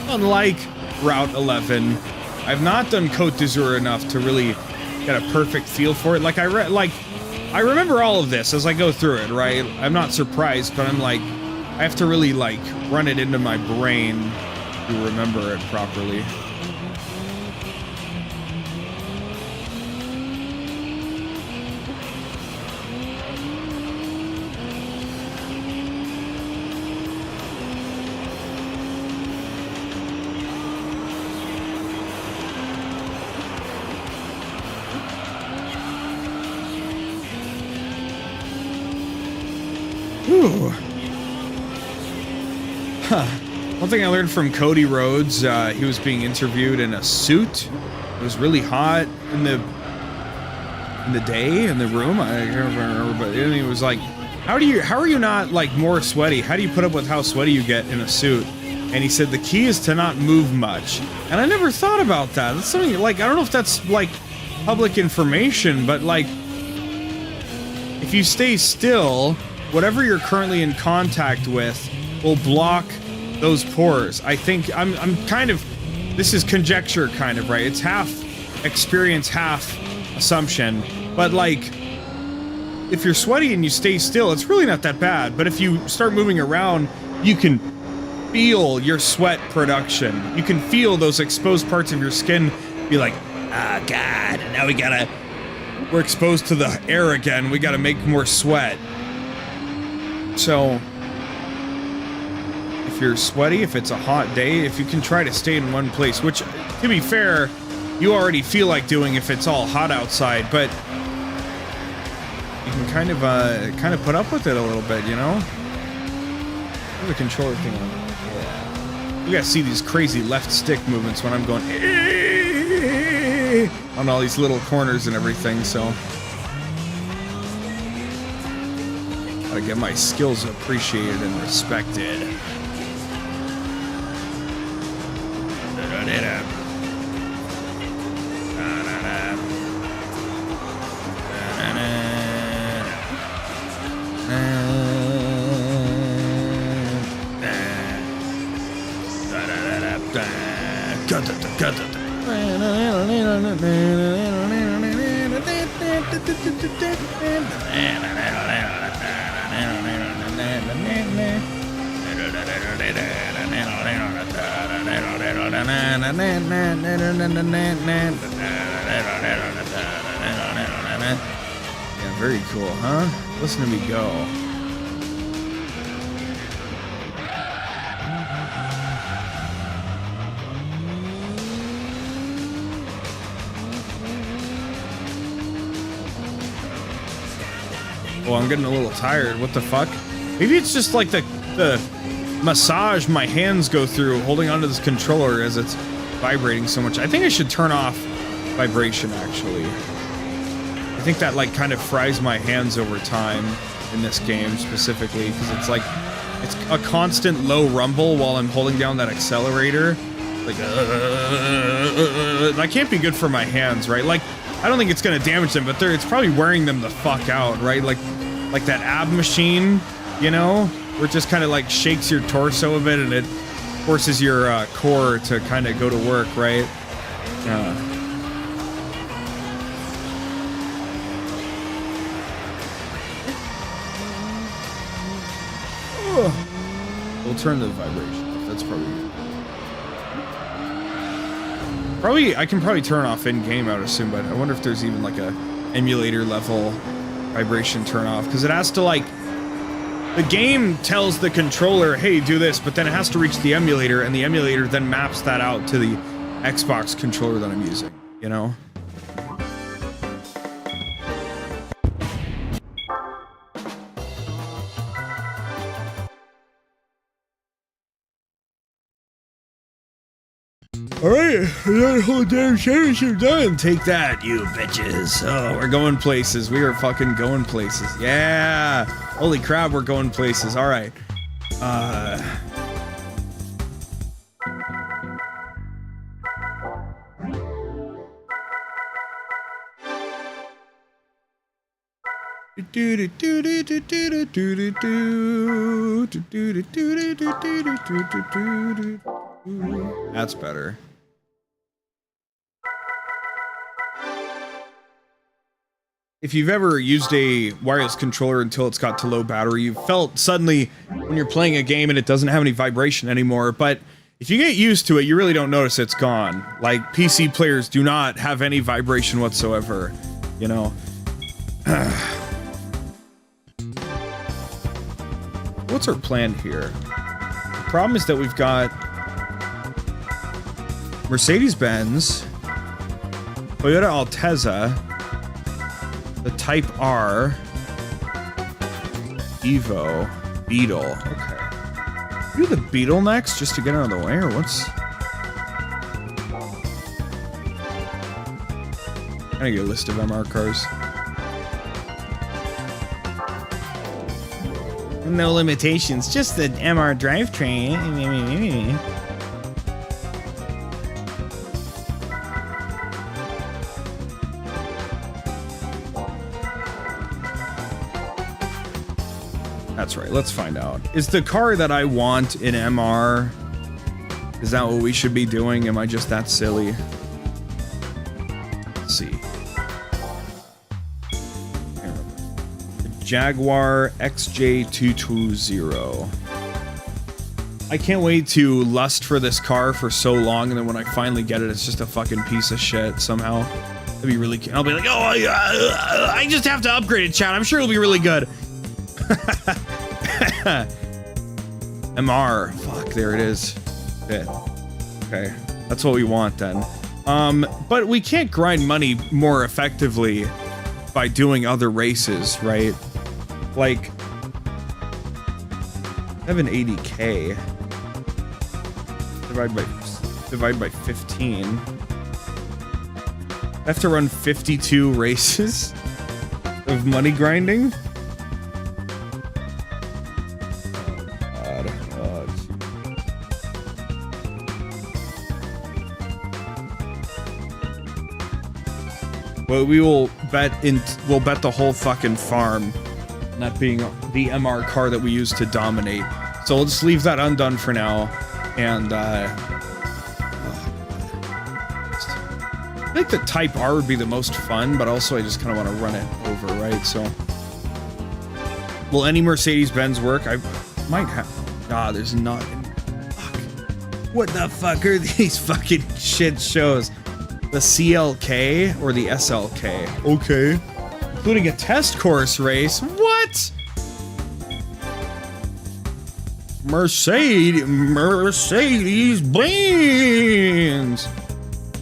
unlike Route 11, I've not done Côte d'Azur enough to really get a perfect feel for it. Like I remember all of this as I go through it, right? I'm not surprised, but I'm like, I have to really like run it into my brain to remember it properly. Ooh. Huh. One thing I learned from Cody Rhodes, he was being interviewed in a suit. It was really hot in the day in the room. I can't remember, but he was like, how are you not like more sweaty? How do you put up with how sweaty you get in a suit? And he said the key is to not move much. And I never thought about that. That's something like, I don't know if that's like public information, but like if you stay still, whatever you're currently in contact with will block those pores. I think I'm kind of, this is conjecture kind of, right? It's half experience, half assumption. But like, if you're sweaty and you stay still, it's really not that bad. But if you start moving around, you can feel your sweat production. You can feel those exposed parts of your skin be like, ah, oh, God, now we're exposed to the air again. We gotta make more sweat. So, if you're sweaty, if it's a hot day, if you can try to stay in one place, which, to be fair, you already feel like doing if it's all hot outside, but you can kind of put up with it a little bit, you know? There's a controller thing on. Yeah. You guys see these crazy left stick movements when I'm going on all these little corners and everything, so gotta get my skills appreciated and respected. Yeah, very cool, huh? Listen to me go. Oh, I'm getting a little tired. What the fuck? Maybe it's just like the massage my hands go through holding onto this controller as it's vibrating so much. I think I should turn off vibration, actually. I think that, like, kind of fries my hands over time in this game specifically, because it's like, it's a constant low rumble while I'm holding down that accelerator. Like, that can't be good for my hands, right? Like, I don't think it's gonna damage them, but it's probably wearing them the fuck out, right? Like that ab machine, you know, where it just kind of like shakes your torso a bit and it forces your core to kind of go to work, right? We'll turn the vibration off. That's probably good. I can probably turn off in-game, I would assume, but I wonder if there's even like a emulator level vibration turn off, because it has to, like, the game tells the controller, hey, do this, but then it has to reach the emulator, and the emulator then maps that out to the Xbox controller that I'm using, you know? Alright, that whole damn championship done. Take that, you bitches. Oh, we're going places. We are fucking going places. Yeah! Holy crap, we're going places. Alright. That's better. If you've ever used a wireless controller until it's got to low battery, you've felt suddenly when you're playing a game and it doesn't have any vibration anymore, but if you get used to it, you really don't notice it's gone. Like, PC players do not have any vibration whatsoever, you know? What's our plan here? The problem is that we've got Mercedes-Benz, Toyota Altezza, the Type R, Evo, Beetle. Okay. Do the Beetle next just to get out of the way, or what's... Can I get a list of MR cars? No limitations, just the MR drivetrain. That's right, let's find out. Is the car that I want in MR, is that what we should be doing? Am I just that silly? Let's see. The Jaguar XJ220. I can't wait to lust for this car for so long, and then when I finally get it, it's just a fucking piece of shit somehow. That'd be really... I'll be like, oh, I just have to upgrade it, chat. I'm sure it'll be really good. MR. Fuck, there it is. Shit. Okay. That's what we want then. But we can't grind money more effectively by doing other races, right? Like, 780K. Divide by 15. I have to run 52 races of money grinding? Well, we'll bet the whole fucking farm, that being the MR car that we use to dominate. So let's leave that undone for now, and think the Type R would be the most fun, but also I just kind of want to run it over, right? So, will any Mercedes-Benz work? I might have. Ah, there's not. Fuck. What the fuck are these fucking shit shows? The CLK or the SLK? Okay. Including a test course race. What? Mercedes-Benz.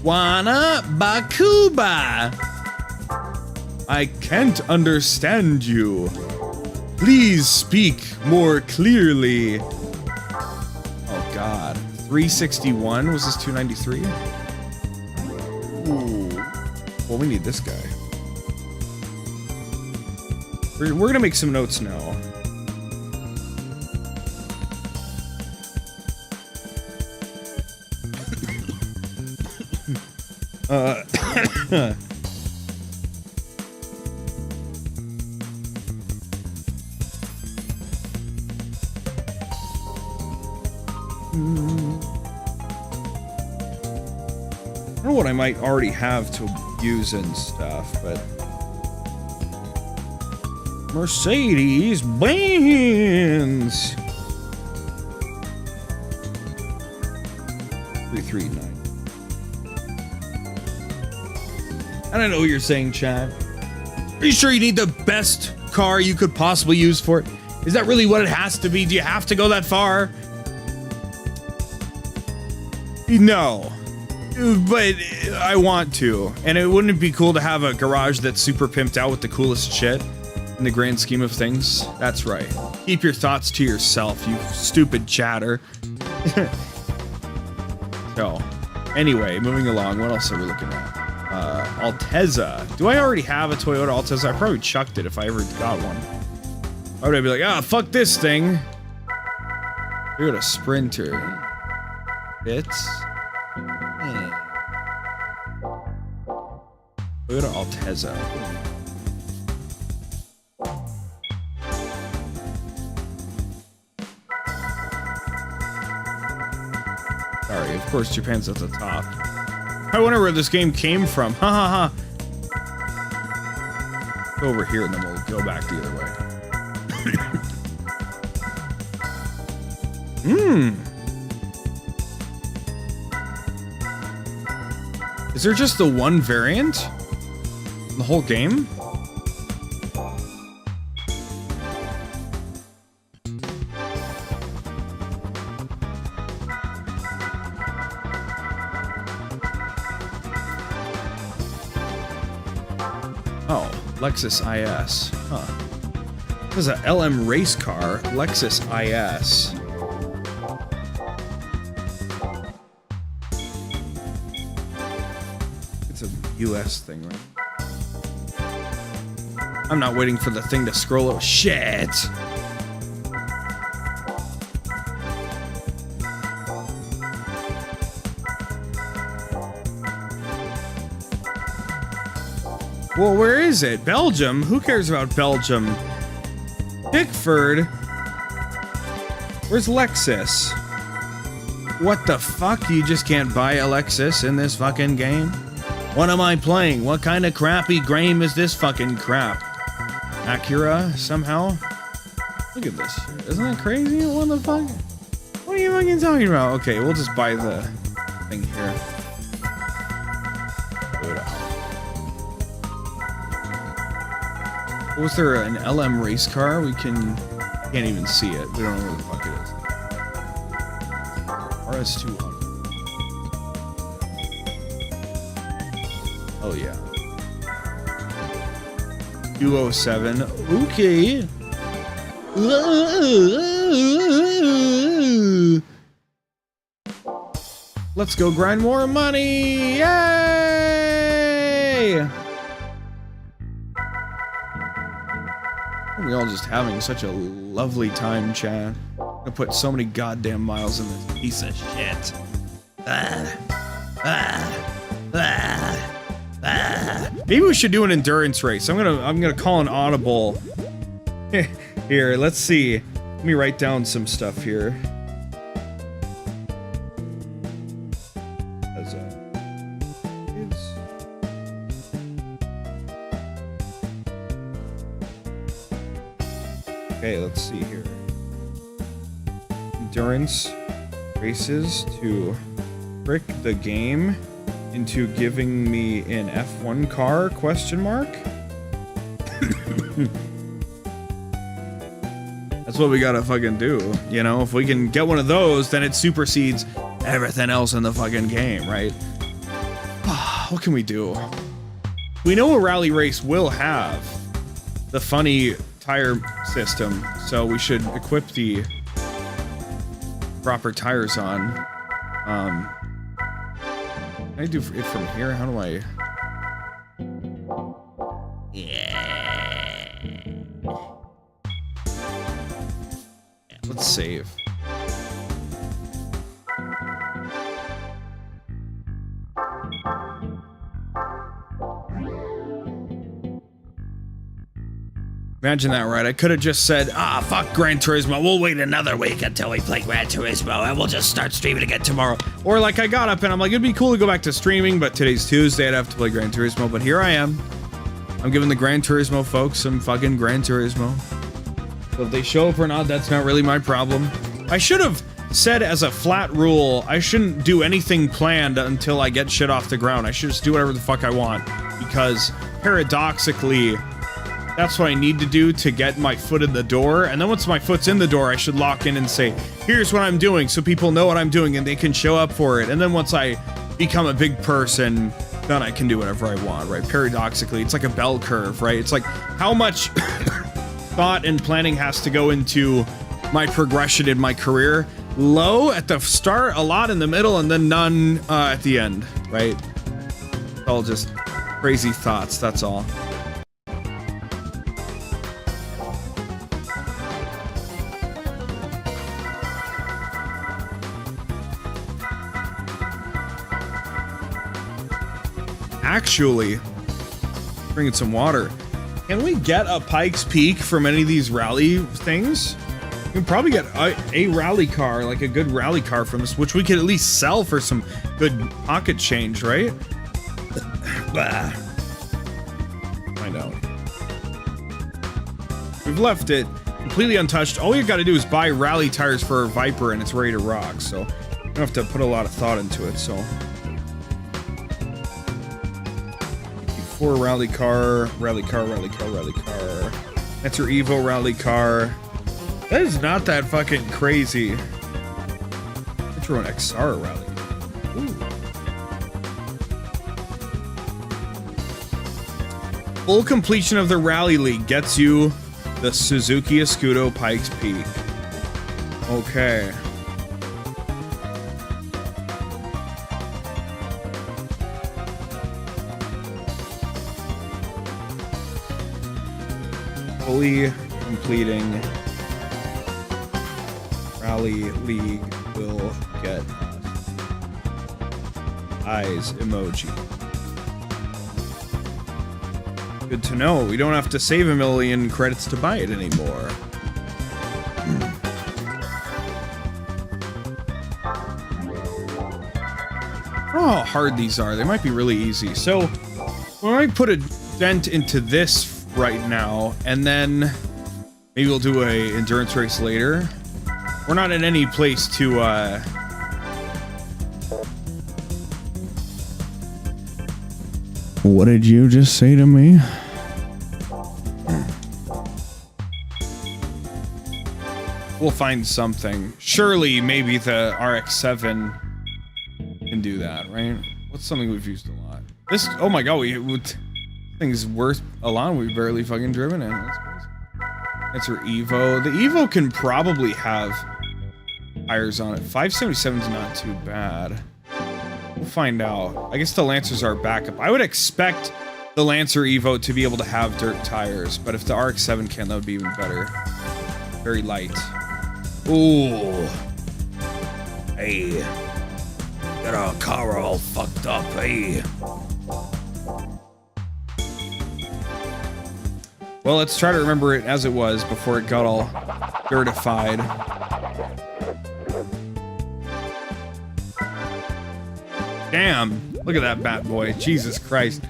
Wanna Bakuba. I can't understand you. Please speak more clearly. Oh God. 361? Was this 293? Ooh. Well, we need this guy. We're gonna make some notes now. I don't know what I might already have to use and stuff, but Mercedes-Benz 339. I don't know what you're saying, Chad. Are you sure you need the best car you could possibly use for it? Is that really what it has to be? Do you have to go that far? No. But I want to. And it wouldn't be cool to have a garage that's super pimped out with the coolest shit in the grand scheme of things? That's right. Keep your thoughts to yourself, you stupid chatter. So, anyway, moving along. What else are we looking at? Altezza. Do I already have a Toyota Altezza? I probably chucked it if I ever got one. Why would I be like, ah, fuck this thing? Toyota Sprinter. It's... Toyota Altezza. Sorry, of course Japan's at the top. I wonder where this game came from. Ha ha ha. Go over here and then we'll go back the other way. Is there just the one variant in the whole game? Oh, Lexus IS. Huh. This is a LM race car, Lexus IS. It's a US thing, right? I'm not waiting for the thing to scroll over. Shit! Well, where is it? Belgium? Who cares about Belgium? Pickford? Where's Lexus? What the fuck? You just can't buy a Lexus in this fucking game? What am I playing? What kind of crappy game is this fucking crap? Acura, somehow? Look at this. Isn't that crazy? What the fuck? What are you fucking talking about? Okay, we'll just buy the thing here. Was there an LM race car? We can't even see it. We don't know where the fuck it is. RS200. Oh yeah. 207. Okay. Let's go grind more money. Yay! We're all just having such a lovely time, Chad. I'm gonna put so many goddamn miles in this piece of shit. Maybe we should do an endurance race. I'm gonna call an audible. Here, let's see. Let me write down some stuff here. Okay, let's see here. Endurance races to trick the game into giving me an F1 car, question mark? That's what we gotta fucking do, you know? If we can get one of those, then it supersedes everything else in the fucking game, right? What can we do? We know a rally race will have the funny tire system, so we should equip the proper tires on. Can I do it from here? How do I? Yeah. Let's save. Imagine that, right? I could have just said, fuck Gran Turismo. We'll wait another week until we play Gran Turismo and we'll just start streaming again tomorrow. Or like I got up and I'm like, it'd be cool to go back to streaming, but today's Tuesday, I'd have to play Gran Turismo. But here I am. I'm giving the Gran Turismo folks some fucking Gran Turismo. So if they show up or not, that's not really my problem. I should have said as a flat rule, I shouldn't do anything planned until I get shit off the ground. I should just do whatever the fuck I want. Because paradoxically, that's what I need to do to get my foot in the door. And then once my foot's in the door, I should lock in and say, here's what I'm doing, so people know what I'm doing and they can show up for it. And then once I become a big person, then I can do whatever I want, right? Paradoxically, it's like a bell curve, right? It's like how much thought and planning has to go into my progression in my career. Low at the start, a lot in the middle, and then none at the end, right? It's all just crazy thoughts, that's all. Actually, bringing some water. Can we get a Pikes Peak from any of these rally things? We can probably get a rally car, like a good rally car from this, which we could at least sell for some good pocket change, right? Find out. We've left it completely untouched. All we've got to do is buy rally tires for a Viper and it's ready to rock. So we don't have to put a lot of thought into it. So. Rally car. That's your Evo rally car. That is not that fucking crazy. Metro and XR rally. Ooh. Full completion of the Rally League gets you the Suzuki Escudo Pikes Peak. Okay. Fully completing Rally League will get eyes emoji. Good to know. We don't have to save 1,000,000 credits to buy it anymore. Oh, how hard these are. They might be really easy. So, when I put a dent into this right now, and then maybe we'll do a endurance race later. We're not in any place to What did you just say to me? We'll find something. Surely maybe the RX-7 can do that, right? What's something we've used a lot? This, oh my god, thing's worth a lot. We've barely fucking driven it. That's crazy. That's our Evo. The Evo can probably have tires on it. 577 is not too bad. We'll find out. I guess the Lancers are backup. I would expect the Lancer Evo to be able to have dirt tires, but if the RX-7 can, that would be even better. Very light. Ooh. Hey. Got our car all fucked up, hey. Well, let's try to remember it as it was before it got all dirtified. Damn, look at that bat boy. Jesus Christ.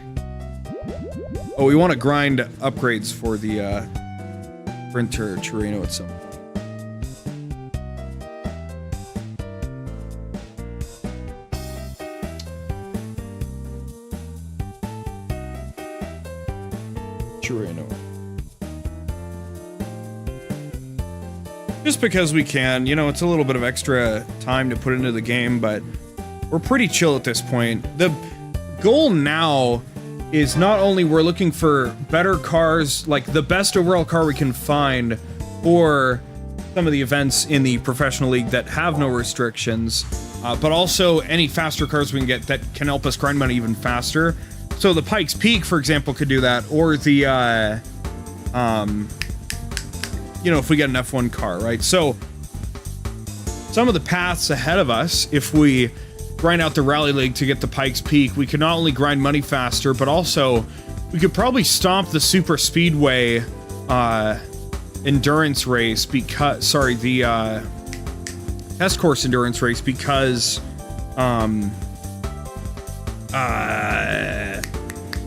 Oh, we want to grind upgrades for the Sprinter Turismo at some point. Just because we can, you know, it's a little bit of extra time to put into the game, but we're pretty chill at this point. The goal now is not only we're looking for better cars, like the best overall car we can find for some of the events in the professional league that have no restrictions, but also any faster cars we can get that can help us grind money even faster. So the Pikes Peak, for example, could do that, or the, you know, if we get an F1 car, right? So some of the paths ahead of us, if we grind out the Rally League to get the Pikes Peak, we can not only grind money faster, but also we could probably stomp the Super Speedway endurance race because, sorry, the test course endurance race because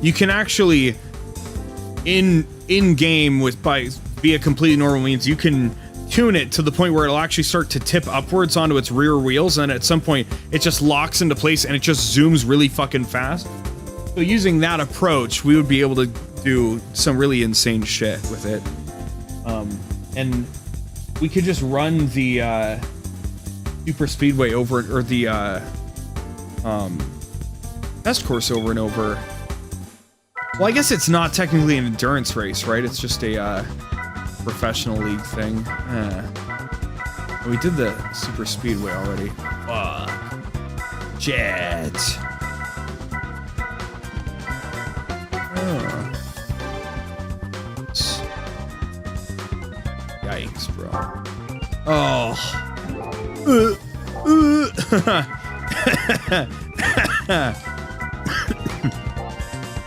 you can actually in game with via completely normal means, you can tune it to the point where it'll actually start to tip upwards onto its rear wheels, and at some point it just locks into place and it just zooms really fucking fast. So using that approach, we would be able to do some really insane shit with it. And we could just run the Super Speedway over, or the test course over and over. Well, I guess it's not technically an endurance race, right? It's just a professional league thing. We did the Super Speedway already. Jet. Yikes, bro. Oh.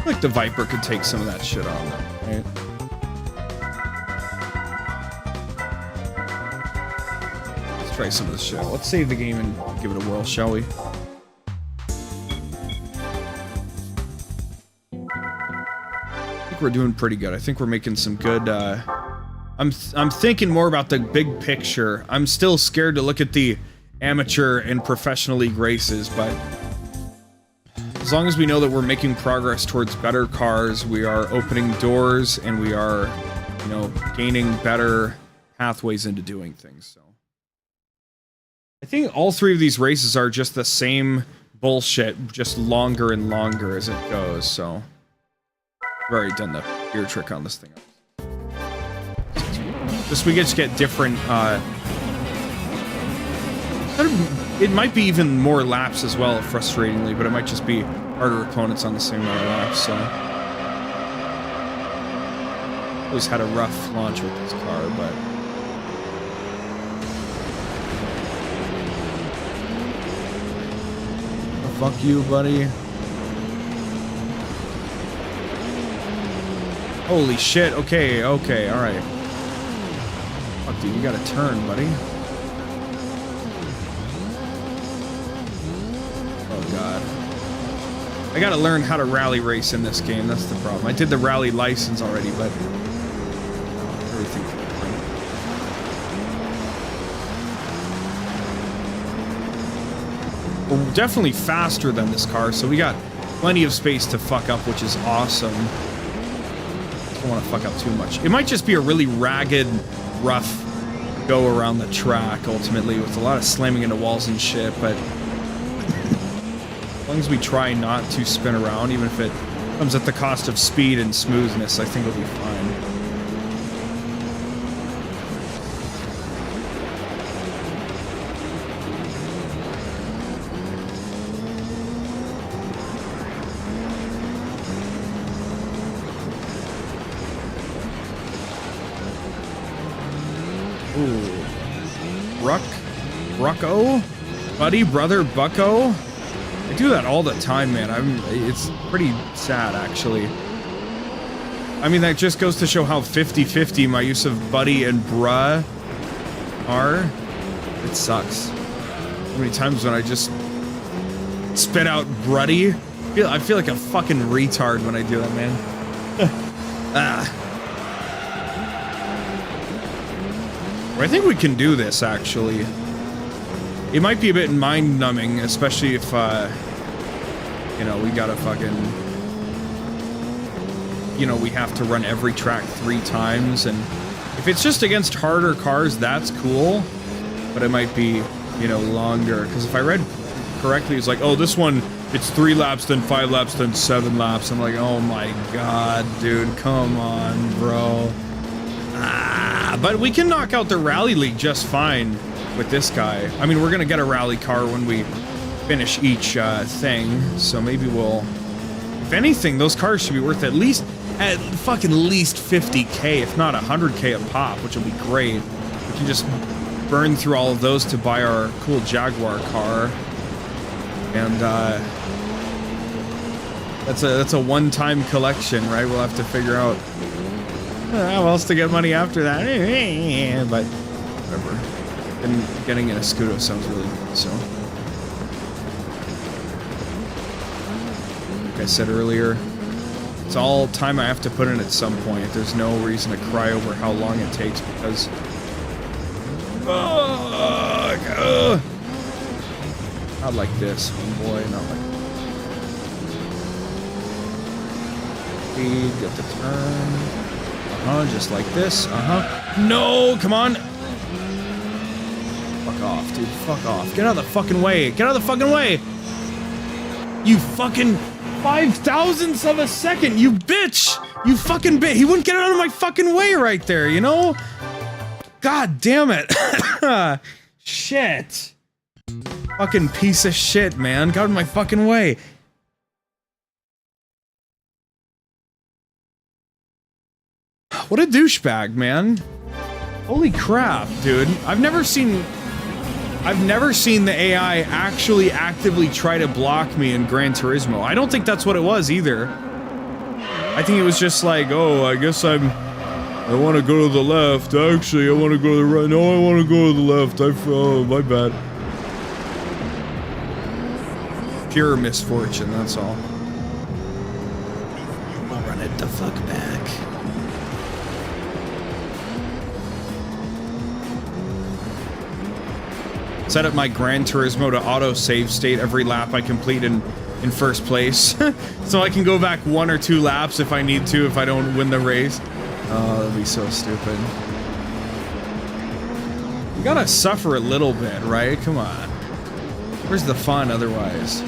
Like the Viper could take some of that shit on them, right? Let's try some of this shit. Let's save the game and give it a whirl, shall we? I think we're doing pretty good. I think we're making some good, I'm thinking more about the big picture. I'm still scared to look at the amateur and professional league races, but as long as we know that we're making progress towards better cars, we are opening doors, and we are, you know, gaining better pathways into doing things. So I think all three of these races are just the same bullshit, just longer and longer as it goes. So I've already done the ear trick on this thing. Just we just get different, it might be even more laps as well, frustratingly, but it might just be harder opponents on the same amount of laps, so. Always had a rough launch with this car, but. Oh, fuck you, buddy. Holy shit, okay, alright. Fuck, dude, you gotta turn, buddy. God. I gotta learn how to rally race in this game, that's the problem. I did the rally license already, but everything. We're definitely faster than this car, so we got plenty of space to fuck up, which is awesome. Don't want to fuck up too much. It might just be a really ragged, rough go around the track, ultimately, with a lot of slamming into walls and shit, but as long as we try not to spin around, even if it comes at the cost of speed and smoothness, I think it'll be fine. Ooh. Rucko? Buddy, brother, bucko? I do that all the time, man. It's pretty sad, actually. I mean, that just goes to show how 50-50 my use of buddy and bruh are. It sucks. How many times when I just spit out bruddy? I feel like a fucking retard when I do that, man. I think we can do this, actually. It might be a bit mind-numbing, especially if, you know, we gotta fucking... You know, we have to run every track 3 times, and if it's just against harder cars, that's cool. But it might be, you know, longer. Because if I read correctly, it's like, oh, this one, it's 3 laps, then 5 laps, then 7 laps. I'm like, oh my god, dude, come on, bro. But we can knock out the Rally League just fine with this guy. I mean, we're gonna get a rally car when we finish each thing, so maybe we'll... If anything, those cars should be worth at fucking least 50k, if not 100k a pop, which will be great. We can just burn through all of those to buy our cool Jaguar car. And, that's a one-time collection, right? We'll have to figure out how else to get money after that. But, whatever. And getting in a Scudo sounds really good, so. Like I said earlier, it's all time I have to put in at some point. There's no reason to cry over how long it takes because... Not like this, homeboy, not like... Speed, get the turn. Just like this, No, come on! Fuck off, dude, fuck off. Get out of the fucking way, get out of the fucking way! You fucking 5,000ths of a second, you bitch! You fucking bitch! He wouldn't get out of my fucking way right there, you know? God damn it! Shit! Fucking piece of shit, man. Got out of my fucking way. What a douchebag, man. Holy crap, dude. I've never seen the AI actually actively try to block me in Gran Turismo. I don't think that's what it was either. I think it was just like, oh, I guess I want to go to the left. Actually, I want to go to the right. No, I want to go to the left. Oh, my bad. Pure misfortune, that's all. I'll run it the fuck back. Set up my Gran Turismo to auto save state every lap I complete in first place. So I can go back 1 or 2 laps if I need to, if I don't win the race. Oh, that'd be so stupid. You gotta suffer a little bit, right? Come on. Where's the fun otherwise?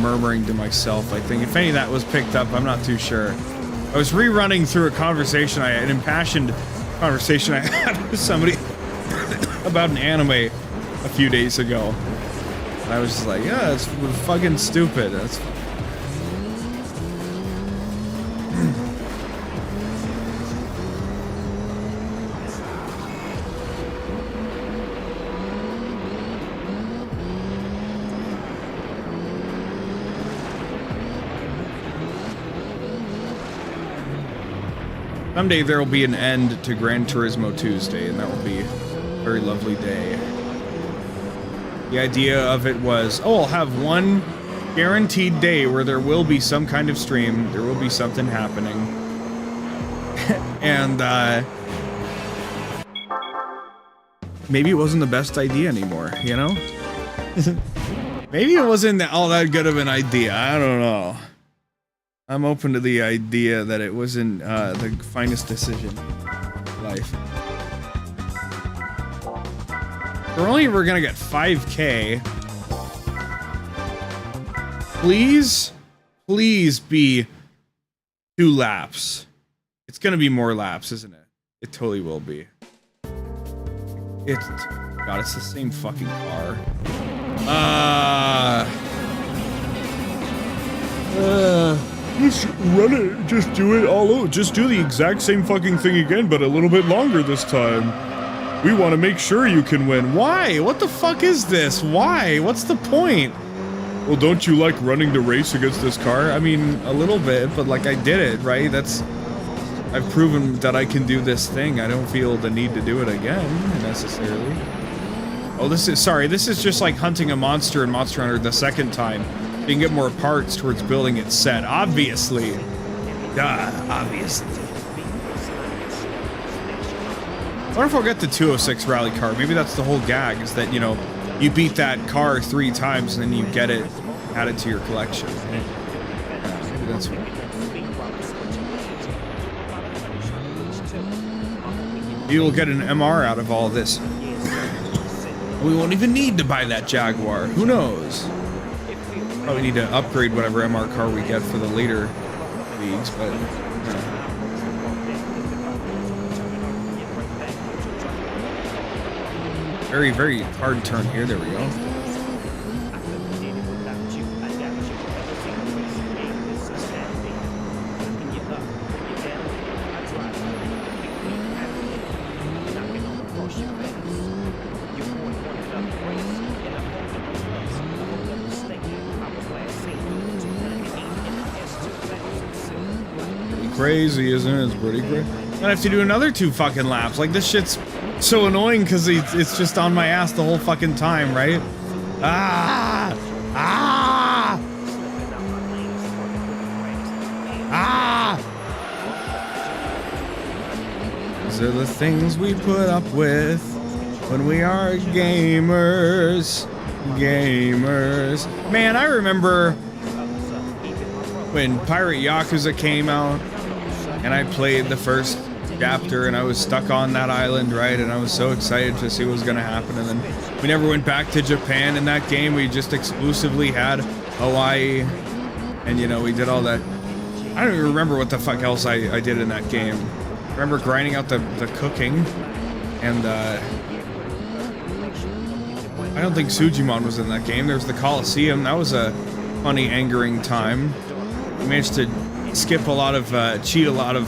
Murmuring to myself, I think. If any of that was picked up, I'm not too sure. I was rerunning through a conversation, an impassioned conversation I had with somebody about an anime a few days ago. And I was just like, yeah, it's fucking stupid. That's Someday there will be an end to Gran Turismo Tuesday, and that will be a very lovely day. The idea of it was, oh, I'll have one guaranteed day where there will be some kind of stream, there will be something happening. And, maybe it wasn't the best idea anymore, you know? Maybe it wasn't all that good of an idea, I don't know. I'm open to the idea that it wasn't the finest decision in life. We're only ever gonna get 5K. Please, please be 2 laps. It's gonna be more laps, isn't it? It totally will be. God, it's the same fucking car. Just run it, just do it all over. Just do the exact same fucking thing again, but a little bit longer this time. We want to make sure you can win. Why? What the fuck is this? Why? What's the point? Well, don't you like running the race against this car? I mean, a little bit, but like I did it, right? I've proven that I can do this thing. I don't feel the need to do it again, necessarily. Oh, this is just like hunting a monster in Monster Hunter the second time. You can get more parts towards building its set, obviously. Duh, obviously. I wonder if I'll get the 206 rally car. Maybe that's the whole gag, is that, you know, you beat that car 3 times and then you get it, add it to your collection. Maybe that's what. You will get an MR out of all this. We won't even need to buy that Jaguar. Who knows? Probably need to upgrade whatever MR car we get for the later leagues, but very, very hard turn here. There we go. Crazy, isn't it? It's pretty crazy. I have to do another 2 fucking laps. Like, this shit's so annoying because it's just on my ass the whole fucking time, right? Ah! Ah! Ah! These are the things we put up with when we are gamers. Gamers. Man, I remember when Pirate Yakuza came out. And I played the first chapter and I was stuck on that island, right? And I was so excited to see what was gonna happen. And then we never went back to Japan in that game. We just exclusively had Hawaii. And you know, we did all that. I don't even remember what the fuck else I did in that game. I remember grinding out the cooking. And I don't think Sujimon was in that game. There was the Coliseum. That was a funny, angering time. We managed to skip a lot of, cheat a lot of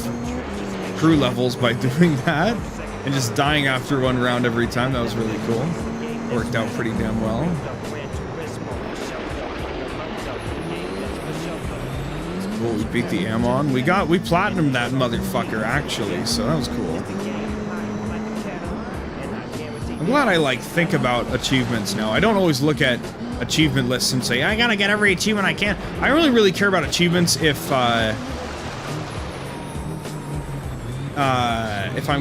crew levels by doing that, and just dying after 1 round every time. That was really cool. Worked out pretty damn well. It's cool, we beat the Amon. We platinumed that motherfucker, actually, so that was cool. I'm glad I, like, think about achievements now. I don't always look at achievement lists and say, I gotta get every achievement I can. I only really care about achievements if I'm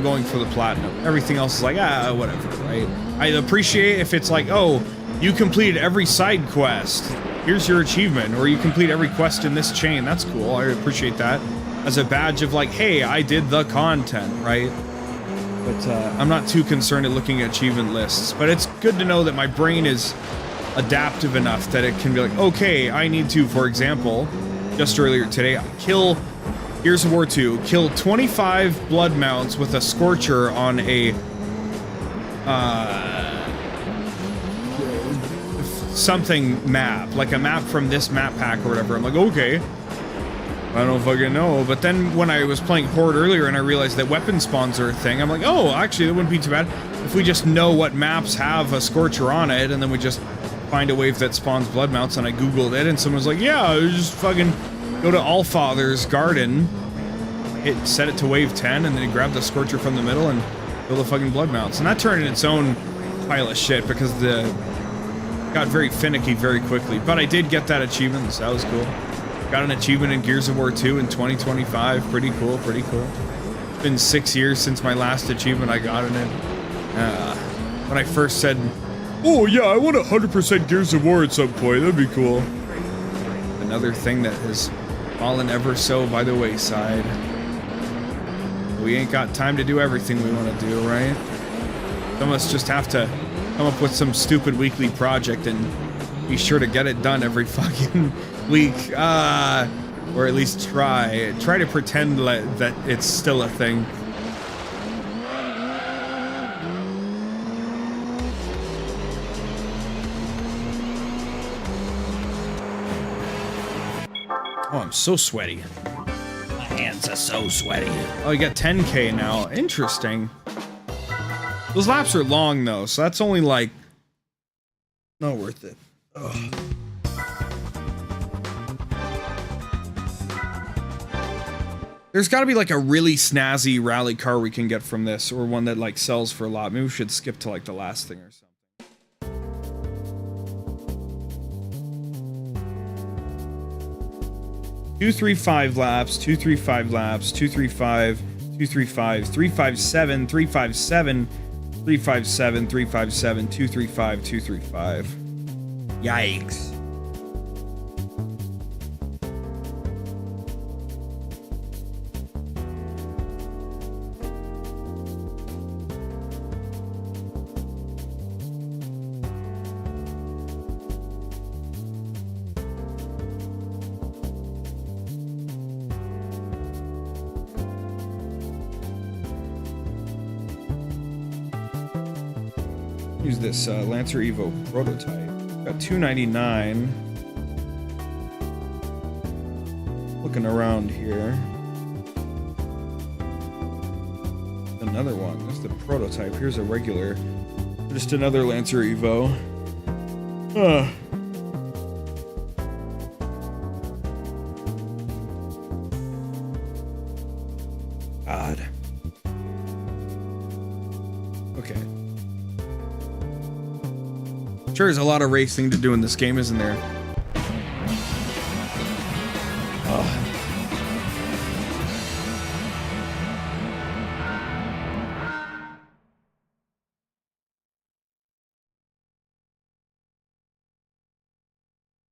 going for the platinum. Everything else is like, whatever, right? I appreciate if it's like, oh, you completed every side quest. Here's your achievement. Or you complete every quest in this chain. That's cool. I appreciate that as a badge of like, hey, I did the content, right? But I'm not too concerned at looking at achievement lists. But it's good to know that my brain is adaptive enough that it can be like, okay, I need to, for example, just earlier today, kill Gears of War 2, kill 25 blood mounts with a scorcher on a something map, like a map from this map pack or whatever. I'm like, okay, I don't fucking know. But then when I was playing Horde earlier and I realized that weapon spawns are a thing, I'm like, oh, actually, that wouldn't be too bad if we just know what maps have a scorcher on it, and then we just find a wave that spawns blood mounts. And I googled it, and someone was like, yeah, just fucking go to Allfather's garden set it to wave 10, and then he grabbed the Scorcher from the middle and built the fucking blood mounts. And that turned in its own pile of shit because the got very finicky very quickly. But I did get that achievement, so that was cool. Got an achievement in Gears of War 2 in 2025. Pretty cool, pretty cool. It's been 6 years since my last achievement I got in it. When I first said, oh yeah, I want 100% Gears of War at some point, that'd be cool. Another thing that has fallen ever so by the wayside. We ain't got time to do everything we want to do, right? Some of us just have to come up with some stupid weekly project and be sure to get it done every fucking week. Or at least try to pretend that it's still a thing. Oh, I'm so sweaty. My hands are so sweaty. Oh, you got 10K now. Interesting. Those laps are long, though, so that's only, like, not worth it. Ugh. There's got to be, like, a really snazzy rally car we can get from this, or one that, like, sells for a lot. Maybe we should skip to, like, the last thing or something. 235 laps, 235 laps, 235, 235, 357, 357, 357, 357, 235, 235. Yikes. Use this Lancer Evo prototype. Got 299. Looking around here. Another one. That's the prototype. Here's a regular. Just another Lancer Evo. God. Okay. Sure, there's a lot of racing to do in this game, isn't there?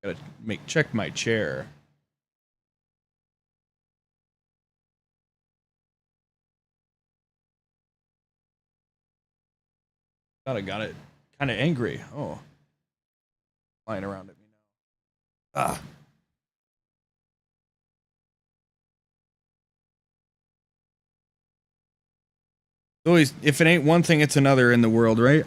Gotta check my chair. Thought I got it kind of angry. Oh. Flying around at me now. Ah. Always, if it ain't one thing, it's another in the world, right?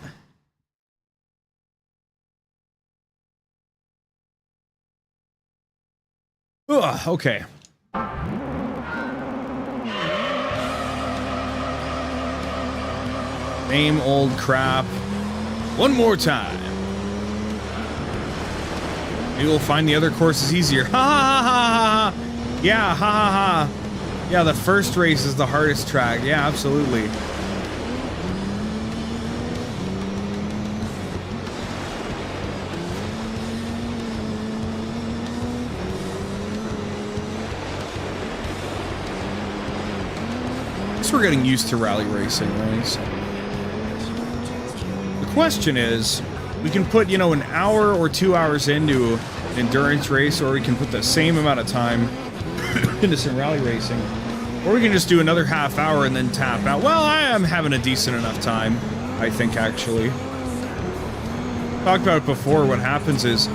Ugh, okay. Same old crap. One more time. Maybe we'll find the other courses easier. Ha ha ha ha! Yeah, ha ha ha! Yeah, the first race is the hardest track. Yeah, absolutely. I guess we're getting used to rally racing, right? So the question is, we can put, you know, an hour or 2 hours into an endurance race, or we can put the same amount of time into some rally racing. Or we can just do another half hour and then tap out. Well, I am having a decent enough time, I think, actually. Talked about it before. What happens is,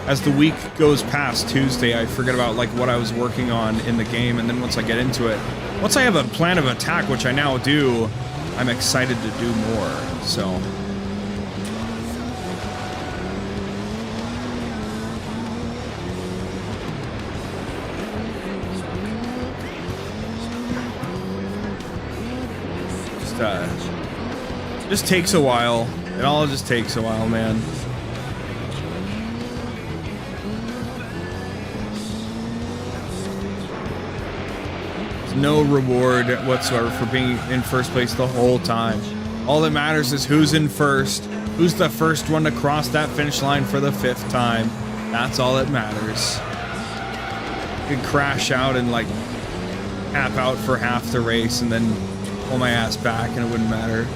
as the week goes past Tuesday, I forget about, like, what I was working on in the game, and then once I get into it, once I have a plan of attack, which I now do, I'm excited to do more, so... just takes a while. It all just takes a while, man. There's no reward whatsoever for being in first place the whole time. All that matters is who's in first, who's the first one to cross that finish line for the 5th time. That's all that matters. You could crash out and like tap out for half the race and then pull my ass back and it wouldn't matter.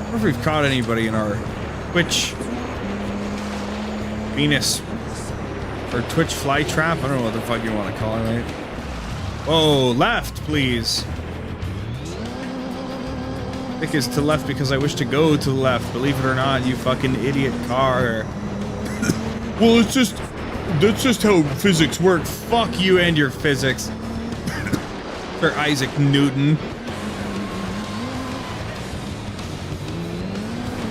I wonder if we've caught anybody in our Twitch Venus or Twitch fly trap. I don't know what the fuck you want to call it, right? Whoa, left, please. Pick is to left because I wish to go to the left. Believe it or not, you fucking idiot car. Well, that's just how physics work. Fuck you and your physics. For Isaac Newton.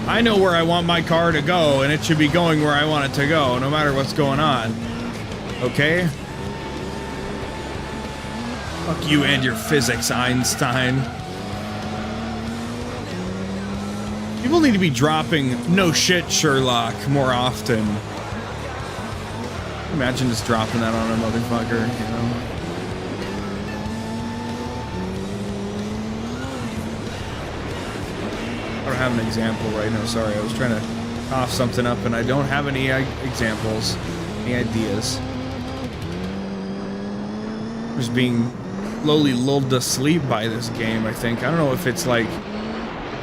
I know where I want my car to go, and it should be going where I want it to go, no matter what's going on. Okay? Fuck you and your physics, Einstein. People need to be dropping "no shit, Sherlock" more often. Imagine just dropping that on a motherfucker, you know? I don't have an example right now, sorry. I was trying to cough something up and I don't have any examples, any ideas. I'm just being slowly lulled to sleep by this game, I think. I don't know if it's like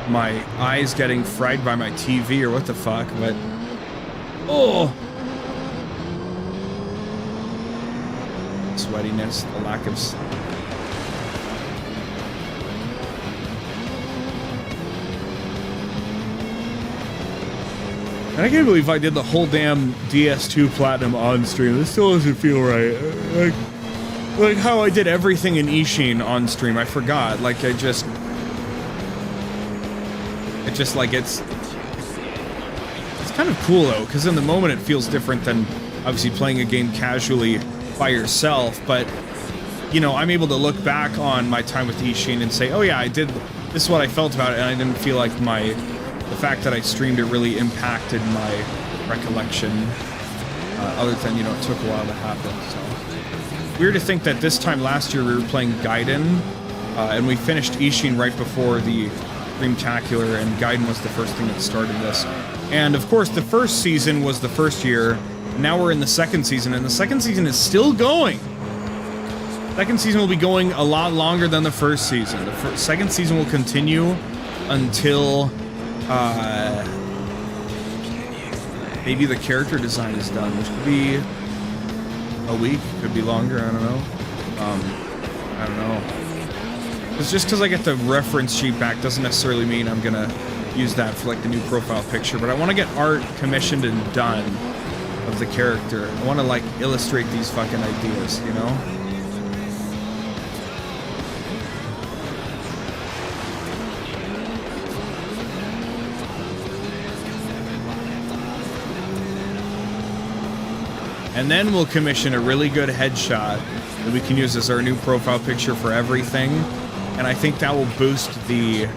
my eyes getting fried by my TV or what the fuck, but... Oh! Sweatiness, the lack of... And I can't believe I did the whole damn DS2 Platinum on stream. This still doesn't feel right. Like how I did everything in 𝑰𝑵𝑗 on stream. I forgot. Like it's kind of cool though, because in the moment it feels different than obviously playing a game casually by yourself. But you know, I'm able to look back on my time with 𝑰𝑵𝑗 and say, oh yeah, I did. This is what I felt about it, and I didn't feel like the fact that I streamed it really impacted my recollection, other than, you know, it took a while to happen, so. Weird to think that this time last year we were playing Gaiden, and we finished 𝑰𝑵𝑗 right before the Dreamtacular, and Gaiden was the first thing that started this. And of course, the first season was the first year, and now we're in the second season, and the second season is still going! Second season will be going a lot longer than the first season. The second season will continue until... maybe the character design is done, which could be a week, could be longer, I don't know. I don't know. It's just because I get the reference sheet back doesn't necessarily mean I'm gonna use that for like the new profile picture, but I want to get art commissioned and done of the character. I want to like illustrate these fucking ideas, you know? And then we'll commission a really good headshot that we can use as our new profile picture for everything. And I think that will boost the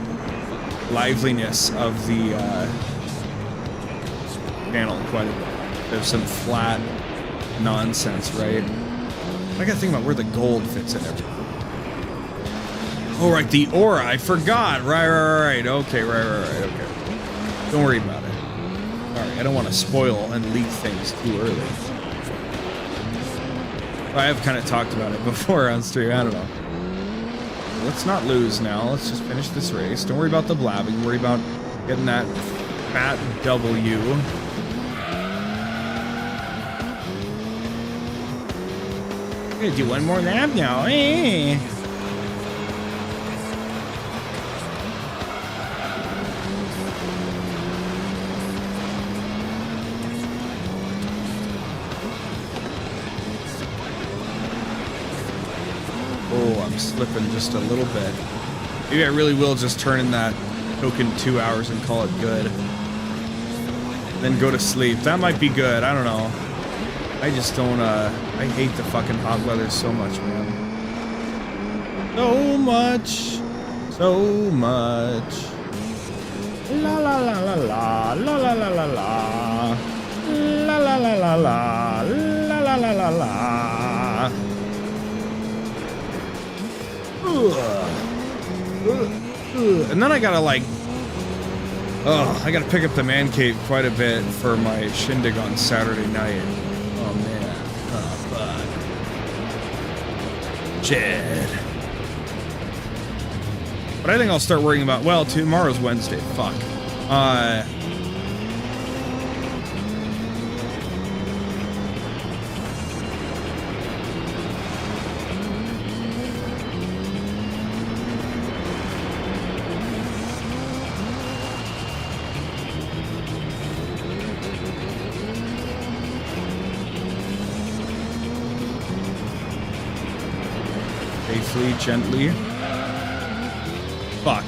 liveliness of the channel quite a bit. There's some flat nonsense, right? I gotta think about where the gold fits in everything. Oh, right, the aura. I forgot. Right. Okay, right. Okay. Don't worry about it. All right, I don't want to spoil and leak things too early. I have kind of talked about it before on stream, I don't know. Let's not lose now, let's just finish this race. Don't worry about the blabbing, worry about getting that fat W. I'm gonna do one more lap now, eh? slipping just a little bit. Maybe I really will just turn in that token 2 hours and call it good. Then go to sleep. That might be good. I don't know. I just don't, I hate the fucking hot weather so much, man. So much. So much. La la la la la. La la la la la. La la la la la. La la la la la. And then I gotta like, I gotta pick up the man cave quite a bit for my shindig on Saturday night. Oh man, oh fuck. Jed. But I think I'll start worrying about, well, tomorrow's Wednesday, fuck. Safely, gently. Fuck.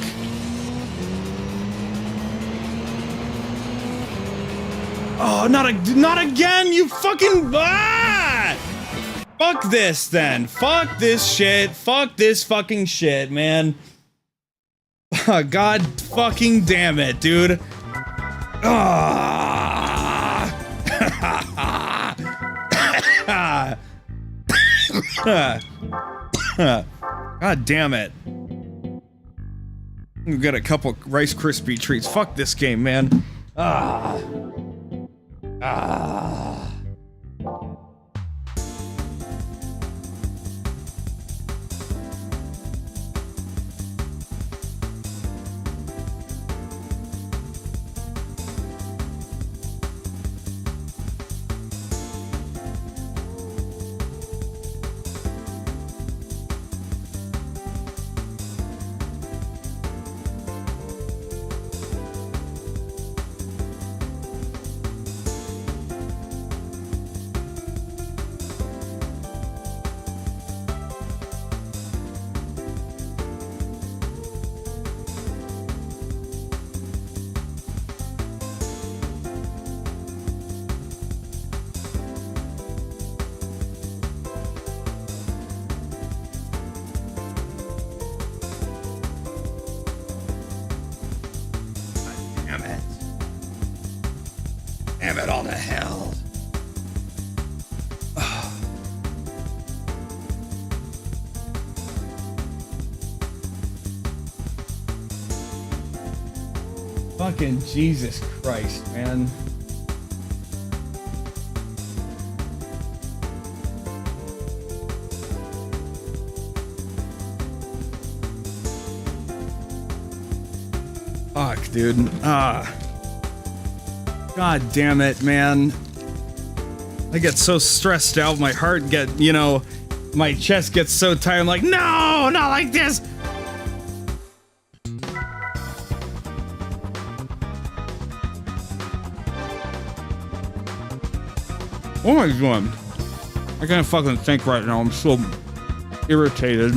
Oh, not again, you fucking fuck this then. Fuck this shit. Fuck this fucking shit, man. God fucking damn it, dude. God damn it. We've got a couple Rice Krispie treats. Fuck this game, man. Damn it all to hell. Fucking Jesus Christ, man. Fuck, dude. God damn it, man. I get so stressed out, my heart my chest gets so tired. I'm like, no, not like this. What am I doing? I can't fucking think right now. I'm so irritated.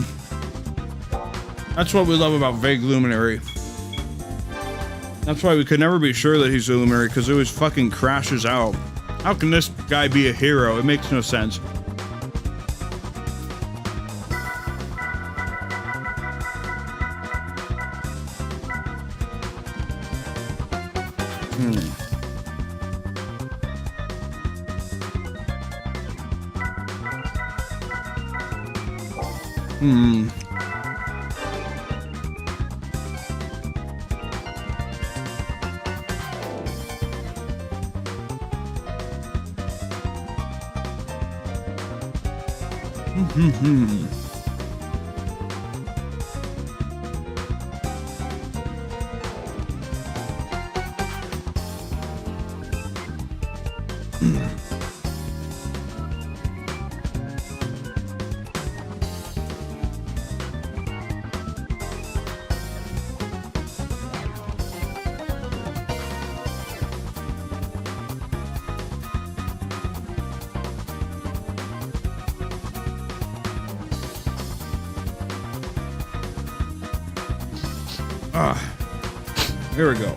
That's what we love about Vague Luminary. That's why we could never be sure that he's a Luminary, because it always fucking crashes out. How can this guy be a hero? It makes no sense. Here we go.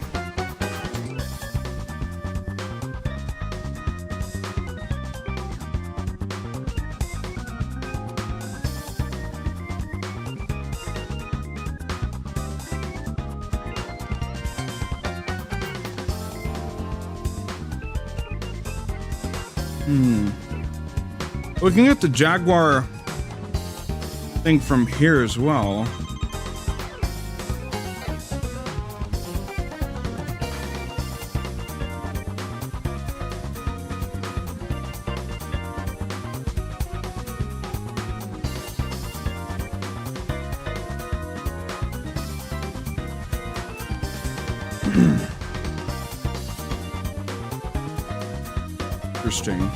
Looking at the Jaguar thing from here as well. Interesting.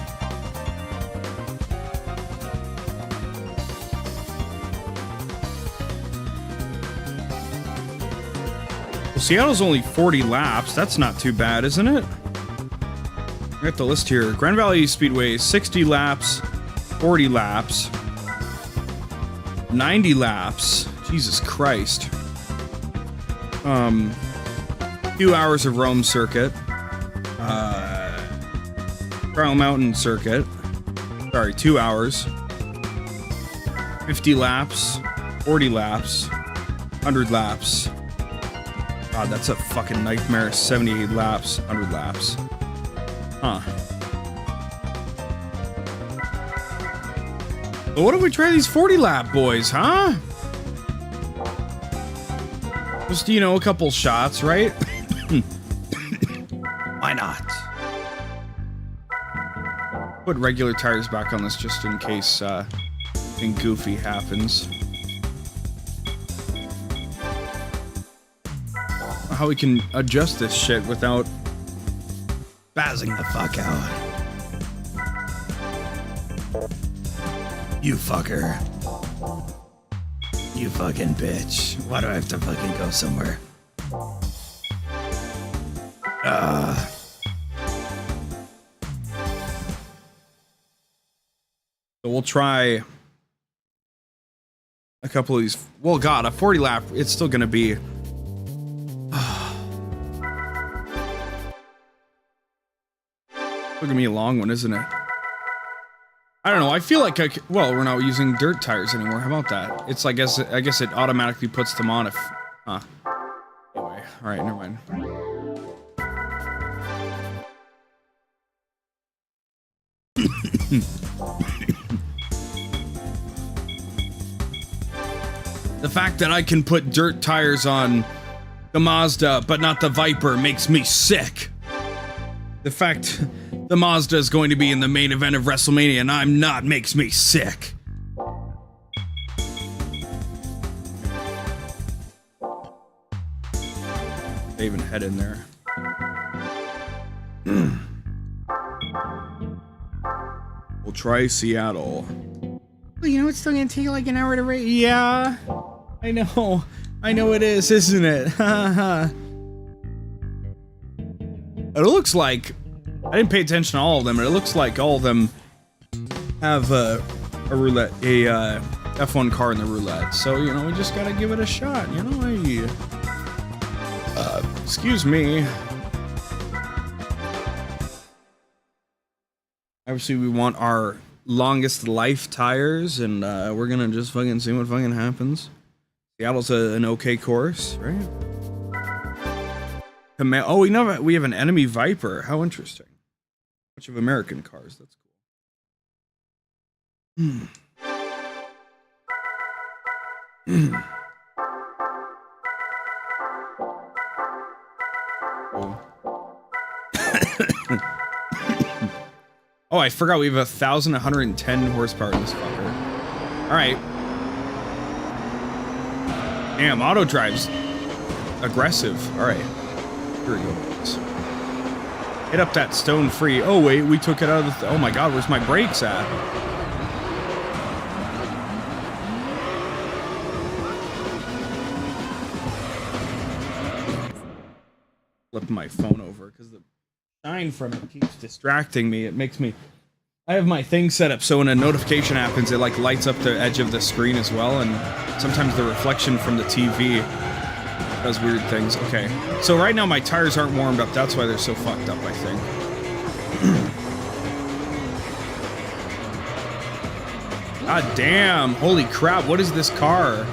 Seattle's only 40 laps. That's not too bad, isn't it? I got the list here. Grand Valley Speedway, 60 laps, 40 laps, 90 laps. Jesus Christ. 2 hours of Rome circuit. Trial Mountain circuit. Sorry, 2 hours. 50 laps, 40 laps, 100 laps. God, that's a fucking nightmare. 78 laps, 100 laps. Huh. But what if we try these 40 lap boys, huh? Just, you know, a couple shots, right? Why not? Put regular tires back on this just in case anything goofy happens. How we can adjust this shit without spazzing the fuck out. You fucker. You fucking bitch. Why do I have to fucking go somewhere? So we'll try a couple of these. Well, God, a 40 lap, it's still gonna be look at me, a long one, isn't it? I don't know. I feel like well, we're not using dirt tires anymore. How about that? It's I guess it automatically puts them on if. Anyway, all right, never mind. The fact that I can put dirt tires on the Mazda, but not the Viper, makes me sick. The fact the Mazda is going to be in the main event of WrestleMania and I'm not makes me sick. They even head in there. We'll try Seattle. Well, you know, it's still gonna take like an hour to race. Yeah, I know. I know it is, isn't it? It looks like, I didn't pay attention to all of them, but it looks like all of them have a roulette, a F1 car in the roulette. So, you know, we just gotta give it a shot, you know? Excuse me. Obviously, we want our longest life tires, and we're gonna just fucking see what fucking happens. Seattle's an okay course, right? Oh, we have an enemy Viper. How interesting. Bunch of American cars. That's cool. Oh, I forgot we have 1,110 horsepower in this fucker. All right. Damn, auto drive's aggressive. All right. Here we go. Hit up that stone free. Oh, wait, we took it out of the... Oh, my God, where's my brakes at? Flip my phone over because the shine from it keeps distracting me. It makes me... I have my thing set up so when a notification happens, it, like, lights up the edge of the screen as well, and sometimes the reflection from the TV Does weird things. Okay. So right now my tires aren't warmed up. That's why they're so fucked up, I think. God damn. Holy crap. What is this car?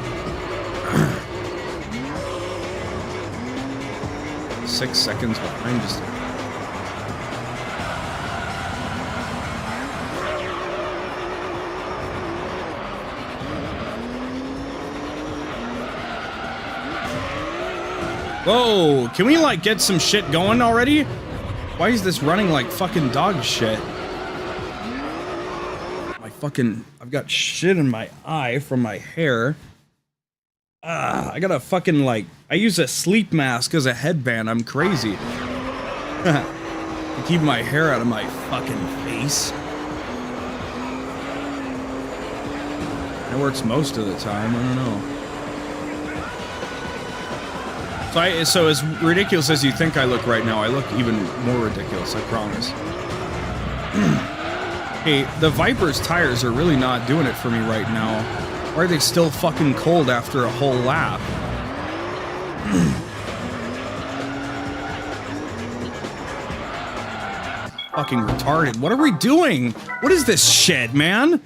6 seconds behind. Just... Whoa, can we like get some shit going already? Why is this running like fucking dog shit? I've got shit in my eye from my hair. I gotta fucking like, I use a sleep mask as a headband. I'm crazy. To keep my hair out of my fucking face. It works most of the time, I don't know. So as ridiculous as you think I look right now, I look even more ridiculous, I promise. Hey, the Viper's tires are really not doing it for me right now. Why are they still fucking cold after a whole lap? Fucking retarded. What are we doing? What is this shit, man?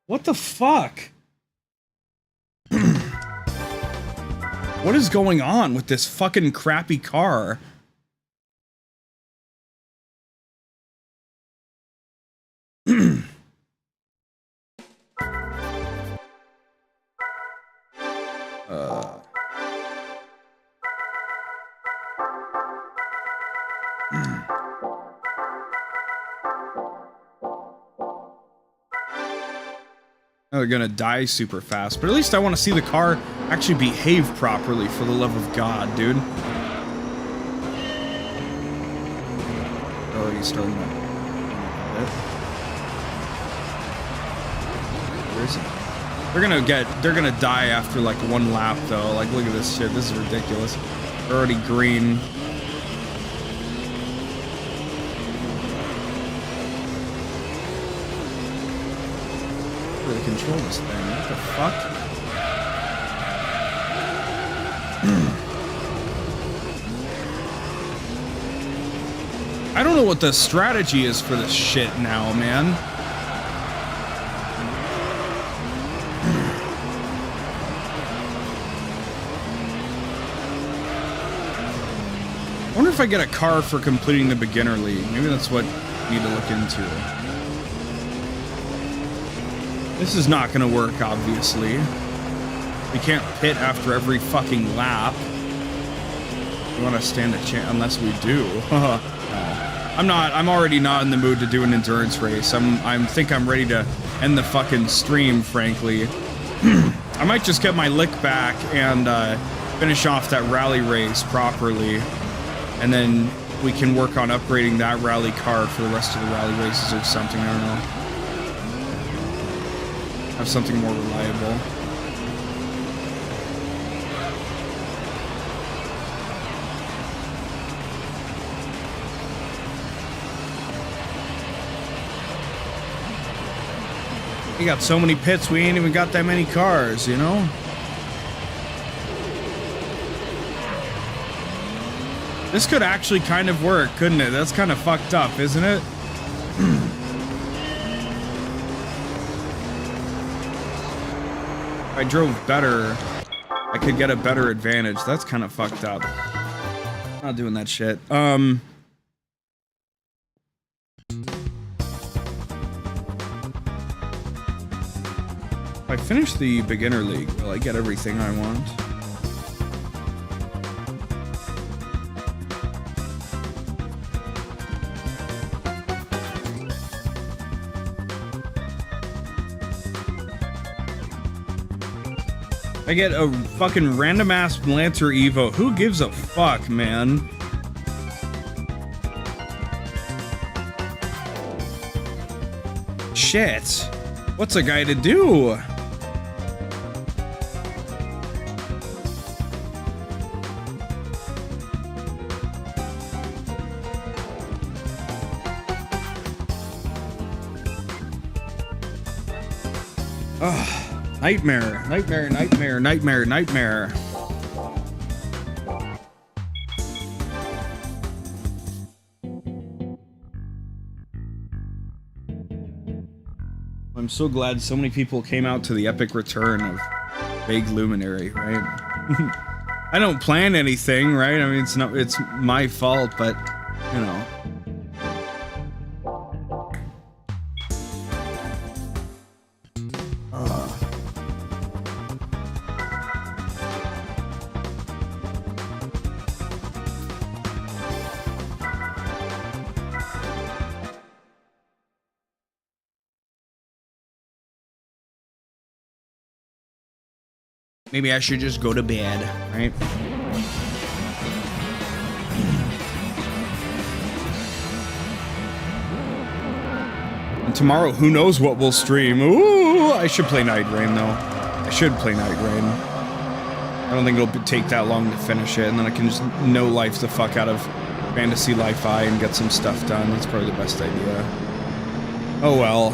What the fuck? What is going on with this fucking crappy car? They're gonna die super fast, but at least I want to see the car actually behave properly, for the love of God, dude. Already starting that. Where is it? They're gonna die after like one lap though. Like, look at this shit. This is ridiculous. They're already green. Really control this thing. What the fuck? I don't know what the strategy is for this shit now, man. I wonder if I get a car for completing the beginner league. Maybe that's what I need to look into. This is not gonna work, obviously. We can't pit after every fucking lap. We want to stand a chance, unless we do. I'm already not in the mood to do an endurance race. I think I'm ready to end the fucking stream, frankly. I might just get my lick back and finish off that rally race properly. And then we can work on upgrading that rally car for the rest of the rally races or something, I don't know. Have something more reliable. We got so many pits, we ain't even got that many cars, you know? This could actually kind of work, couldn't it? That's kind of fucked up, isn't it? If I drove better, I could get a better advantage. That's kind of fucked up. Not doing that shit. If I finish the beginner league, will I get everything I want? I get a fucking random ass Lancer Evo. Who gives a fuck, man? Shit. What's a guy to do? Ugh. Nightmare, nightmare, nightmare, nightmare, nightmare. I'm so glad so many people came out to the epic return of Vague Luminary, right? I don't plan anything, right? I mean, it's my fault, but, you know. Maybe I should just go to bed, right? And tomorrow, who knows what we'll stream. Ooh, I should play Night Rain, though. I should play Night Rain. I don't think it'll take that long to finish it, and then I can just no-life the fuck out of Fantasy Life-I and get some stuff done. That's probably the best idea. Oh well.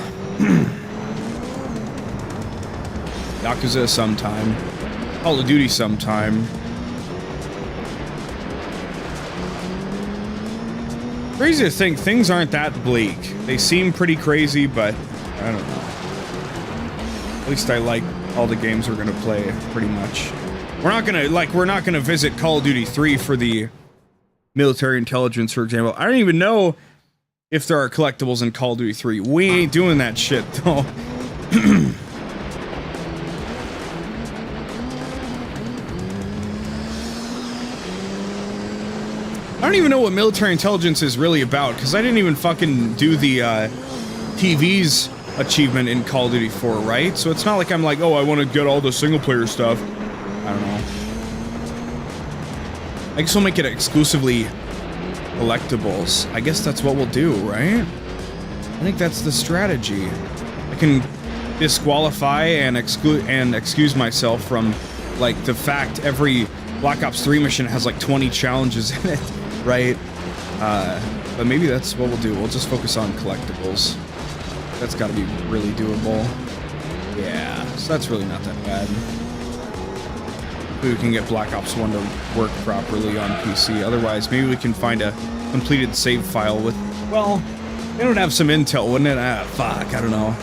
Yakuza sometime. Call of Duty sometime. Crazy to think things aren't that bleak. They seem pretty crazy, but I don't know. At least I like all the games we're gonna play, pretty much. We're not gonna visit Call of Duty 3 for the military intelligence, for example. I don't even know if there are collectibles in Call of Duty 3. We ain't doing that shit, though. I don't even know what military intelligence is really about, because I didn't even fucking do the TV's achievement in Call of Duty 4, right? So it's not like I'm like, oh, I want to get all the single-player stuff. I don't know. I guess we'll make it exclusively collectibles. I guess that's what we'll do, right? I think that's the strategy. I can disqualify and excuse myself from, like, the fact every Black Ops 3 mission has, like, 20 challenges in it. Right? But maybe that's what we'll do. We'll just focus on collectibles. That's gotta be really doable. Yeah, so that's really not that bad. Maybe we can get Black Ops 1 to work properly on PC. Otherwise, maybe we can find a completed save file with... Well, they would have some intel, wouldn't it? Ah, fuck, I don't know.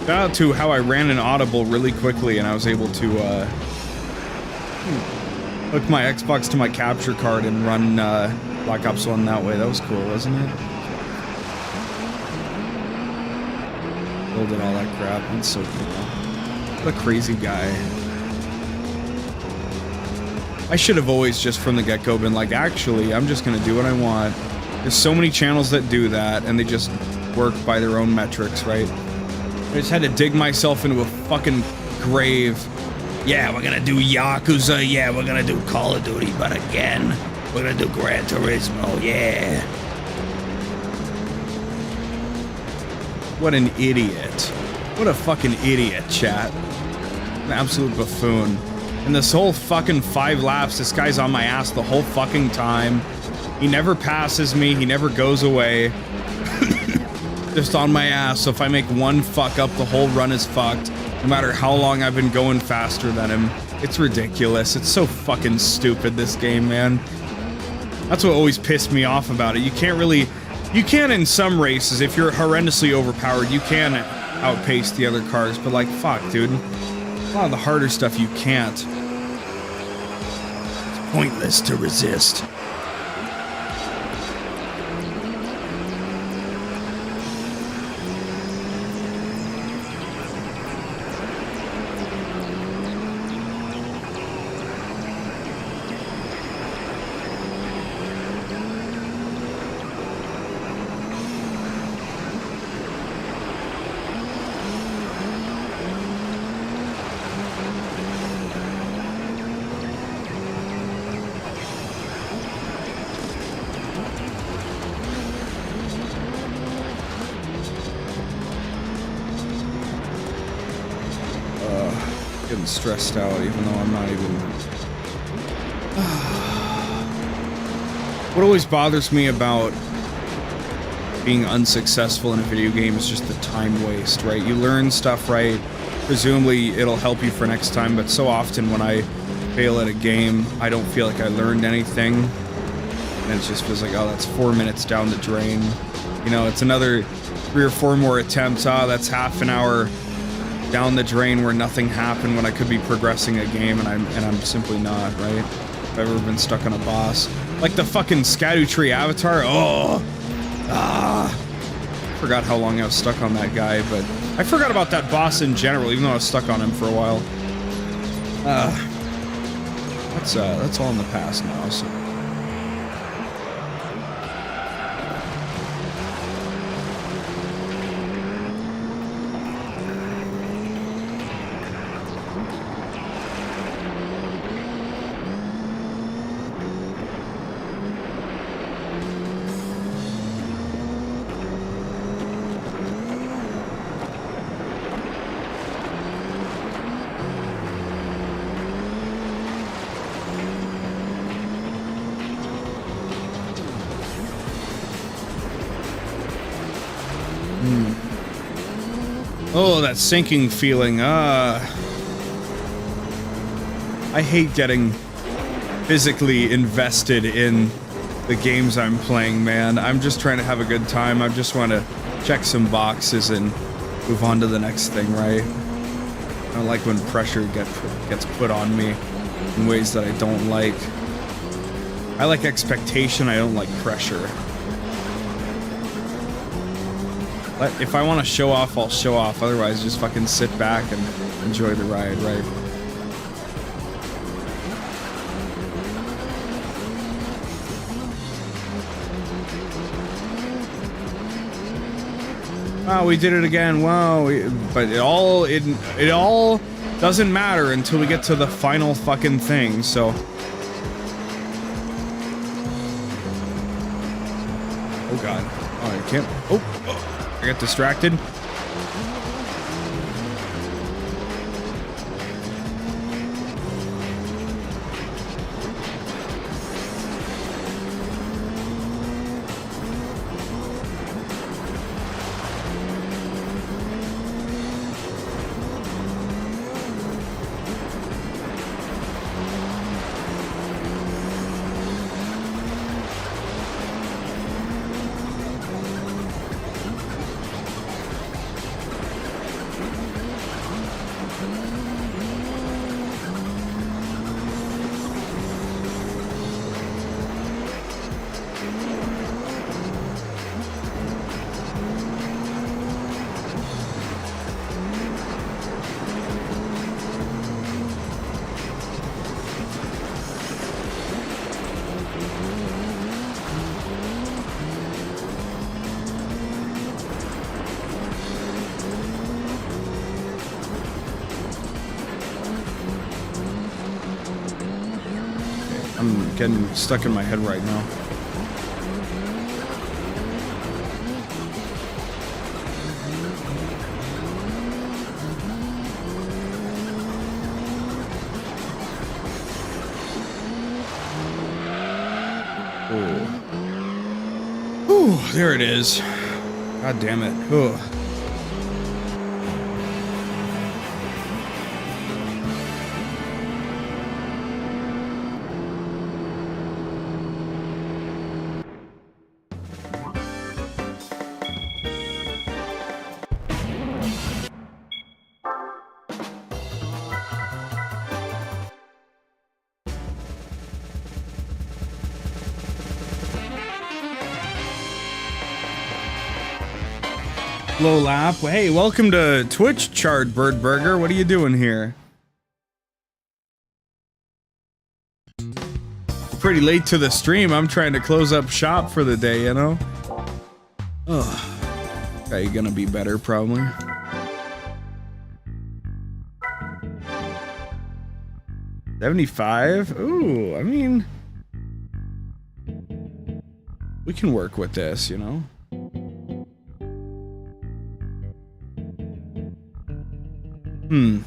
Shout out to how I ran an audible really quickly and I was able to hook my Xbox to my capture card and run Black Ops 1 that way. That was cool, wasn't it? Building all that crap. That's so cool. What a crazy guy. I should have always just from the get-go been like, actually, I'm just gonna do what I want. There's so many channels that do that and they just work by their own metrics, right? I just had to dig myself into a fucking grave. Yeah, we're gonna do Yakuza. Yeah, we're gonna do Call of Duty, but again, we're gonna do Gran Turismo. Yeah. What an idiot. What a fucking idiot, chat. An absolute buffoon. And this whole fucking 5 laps, this guy's on my ass the whole fucking time. He never passes me. He never goes away. Just on my ass, so if I make one fuck up, the whole run is fucked, no matter how long I've been going faster than him. It's ridiculous. It's so fucking stupid, this game, man. That's what always pissed me off about it. You can't really... You can in some races, if you're horrendously overpowered, you can outpace the other cars, but like, fuck, dude. A lot of the harder stuff you can't. It's pointless to resist. Stressed out, even though I'm not even... What always bothers me about being unsuccessful in a video game is just the time waste, right? You learn stuff, right? presumably it'll help you for next time, but so often when I fail at a game, I don't feel like I learned anything. And it just feels like, oh, that's 4 minutes down the drain. You know, it's another 3 or 4 more attempts. Ah, that's half an hour down the drain where nothing happened when I could be progressing a game, and I'm simply not, right? I've ever been stuck on a boss. Like the fucking 𝒀𝑶𝑼𝑹 avatar. Oh! Ah! I forgot how long I was stuck on that guy, but I forgot about that boss in general, even though I was stuck on him for a while. That's all in the past now, so. Oh, that sinking feeling. I hate getting physically invested in the games I'm playing, man. I'm just trying to have a good time. I just want to check some boxes and move on to the next thing, right? I don't like when pressure gets put on me in ways that I don't like. I like expectation, I don't like pressure. But if I want to show off, I'll show off. Otherwise, just fucking sit back and enjoy the ride, right? Wow, we did it again. Wow, but it all doesn't matter until we get to the final fucking thing. So, oh god, oh I can't. Oh, I got distracted. I'm getting stuck in my head right now. Oh. Ooh, there it is. God damn it. Ooh. Low lap. Hey, welcome to Twitch, Charred Bird Burger. What are you doing here? Pretty late to the stream. I'm trying to close up shop for the day, you know? Ugh. Okay, gonna be better, probably. $75? Ooh, I mean... we can work with this, you know? Hmm.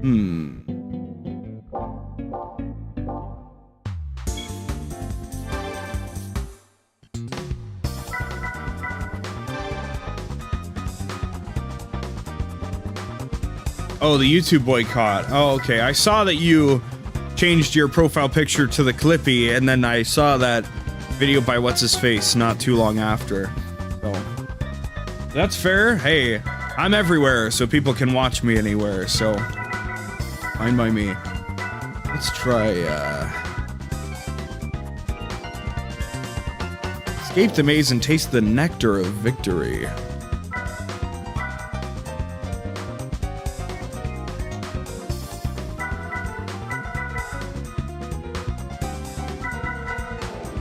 Hmm. Oh, the YouTube boycott. Oh, okay. I saw that you changed your profile picture to the Clippy, and then I saw that video by 𝑤𝑺𝑰𝑵𝑗𝑚 not too long after. So that's fair. Hey, I'm everywhere, so people can watch me anywhere, so fine by me. Let's try, escape the maze and taste the nectar of victory.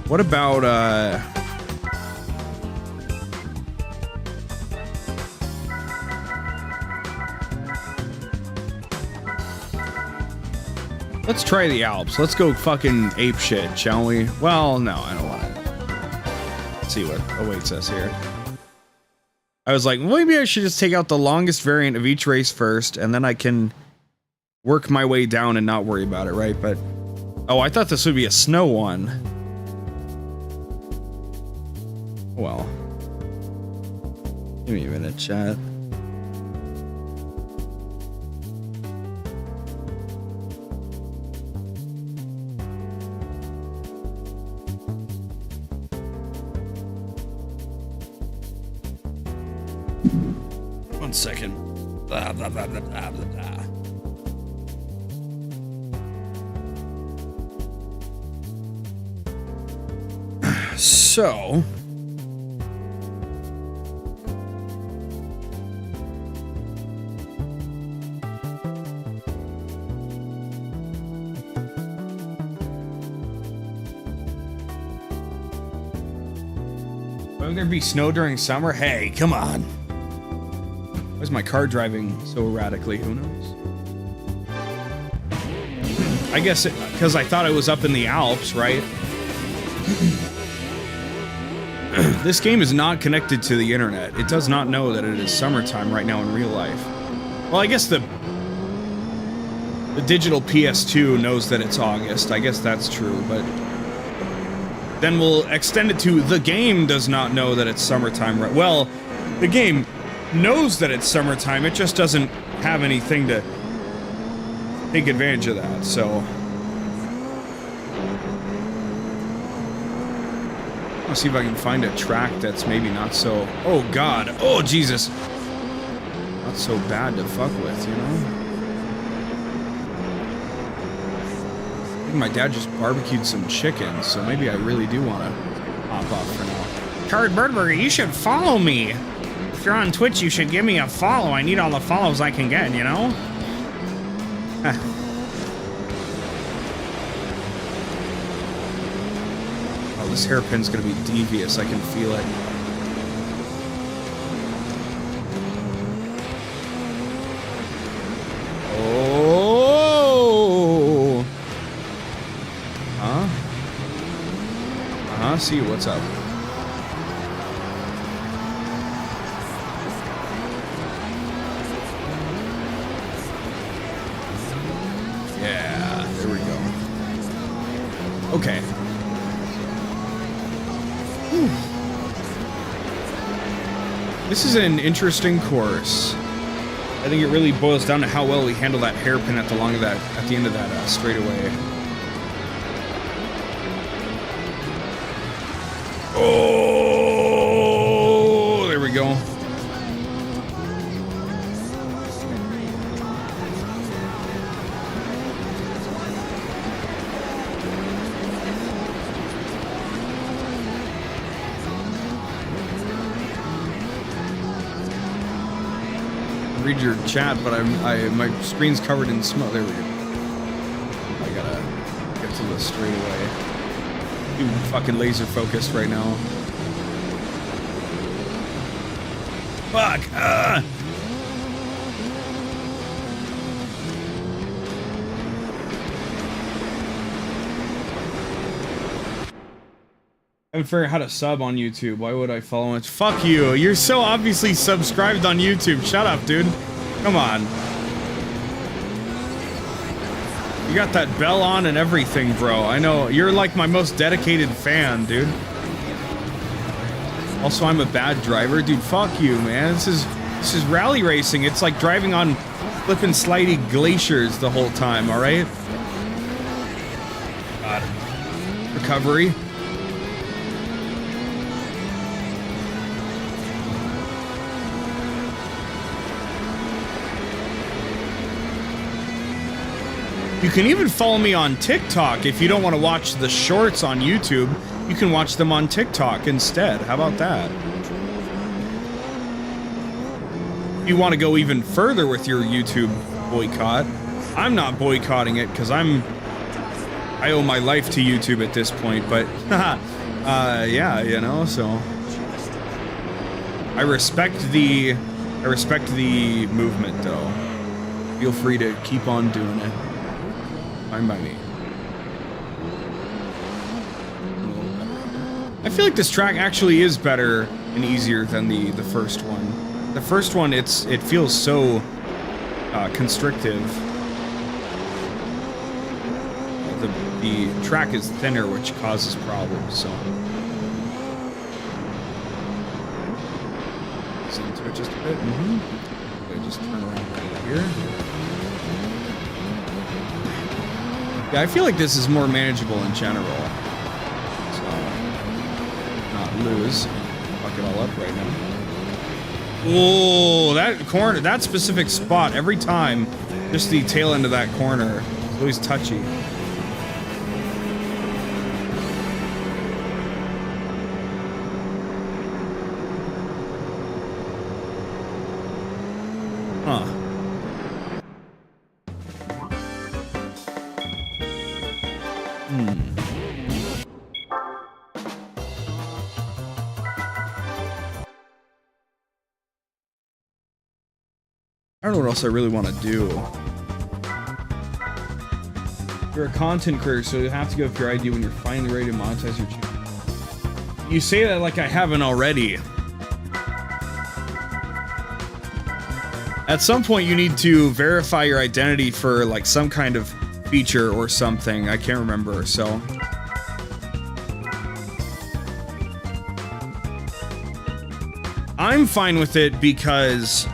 What about, let's try the Alps. Let's go fucking ape shit, shall we? Well, no, I don't want to. Let's see what awaits us here. I was like, maybe I should just take out the longest variant of each race first, and then I can work my way down and not worry about it, right? But, oh, I thought this would be a snow one. Well, give me a minute, chat. One second. Blah, blah, blah, blah, blah, blah, blah. So, will there be snow during summer? Hey, come on. Why is my car driving so erratically? Who knows? I guess because I thought it was up in the Alps, right? This game is not connected to the internet. It does not know that it is summertime right now in real life. Well, I guess the digital PS2 knows that it's August. I guess that's true, but then we'll extend it to the game does not know that it's summertime. Right? Well, the game knows that it's summertime. It just doesn't have anything to take advantage of that. So I'll see if I can find a track that's maybe not so... Oh, God. Oh, Jesus. Not so bad to fuck with, you know? I think my dad just barbecued some chicken, so maybe I really do want to hop off for now. Card Birdburger, you should follow me. If you're on Twitch, you should give me a follow. I need all the follows I can get, you know? This hairpin's gonna be devious, I can feel it. Oh! Huh? Uh-huh, see what's up. Yeah, there we go. Okay. This is an interesting course. I think it really boils down to how well we handle that hairpin at the end of that straightaway. Oh, there we go. Read your chat, but my screen's covered in smoke. There we go. I gotta get to the straightaway. Too fucking laser focused right now. Fuck! I haven't figured out how to sub on YouTube. Why would I follow it? Fuck you. You're so obviously subscribed on YouTube. Shut up, dude. Come on. You got that bell on and everything, bro. I know. You're like my most dedicated fan, dude. Also, I'm a bad driver. Dude, fuck you, man. This is rally racing. It's like driving on flipping slidey glaciers the whole time, all right? God. Recovery. You can even follow me on TikTok if you don't want to watch the shorts on YouTube. You can watch them on TikTok instead. How about that? If you want to go even further with your YouTube boycott, I'm not boycotting it because I owe my life to YouTube at this point, but yeah, you know, so I respect the movement though. Feel free to keep on doing it. Fine by me. I feel like this track actually is better and easier than the first one. The first one, it feels so constrictive. The track is thinner, which causes problems. So, zoom to it just a bit. Okay, just turn around right here. Yeah, I feel like this is more manageable in general. So, not lose. Fuck it all up right now. Whoa, that corner, that specific spot, every time, just the tail end of that corner, it's always touchy. Huh. I don't know what else I really want to do. You're a content creator, so you have to give up your ID when you're finally ready to monetize your channel. You say that like I haven't already. At some point, you need to verify your identity for like some kind of feature or something. I can't remember, so. I'm fine with it because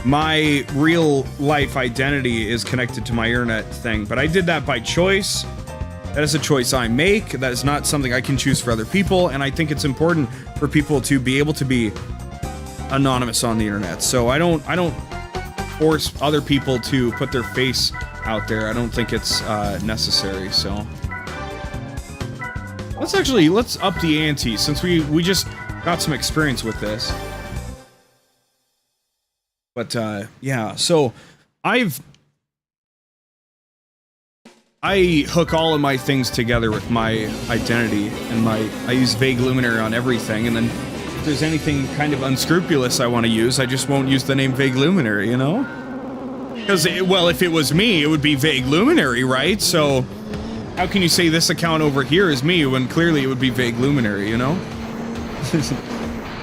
my real life identity is connected to my internet thing, but I did that by choice. That is a choice I make. That is not something I can choose for other people, and I think it's important for people to be able to be anonymous on the internet. So I don't force other people to put their face out there. I don't think it's necessary. So let's up the ante since we just got some experience with this. But yeah, so I hook all of my things together with my identity, and I use vague luminary on everything, and then if there's anything kind of unscrupulous I want to use, I just won't use the name vague luminary, you know? Because, well, if it was me, it would be vague luminary, right? So how can you say this account over here is me when clearly it would be vague luminary, you know?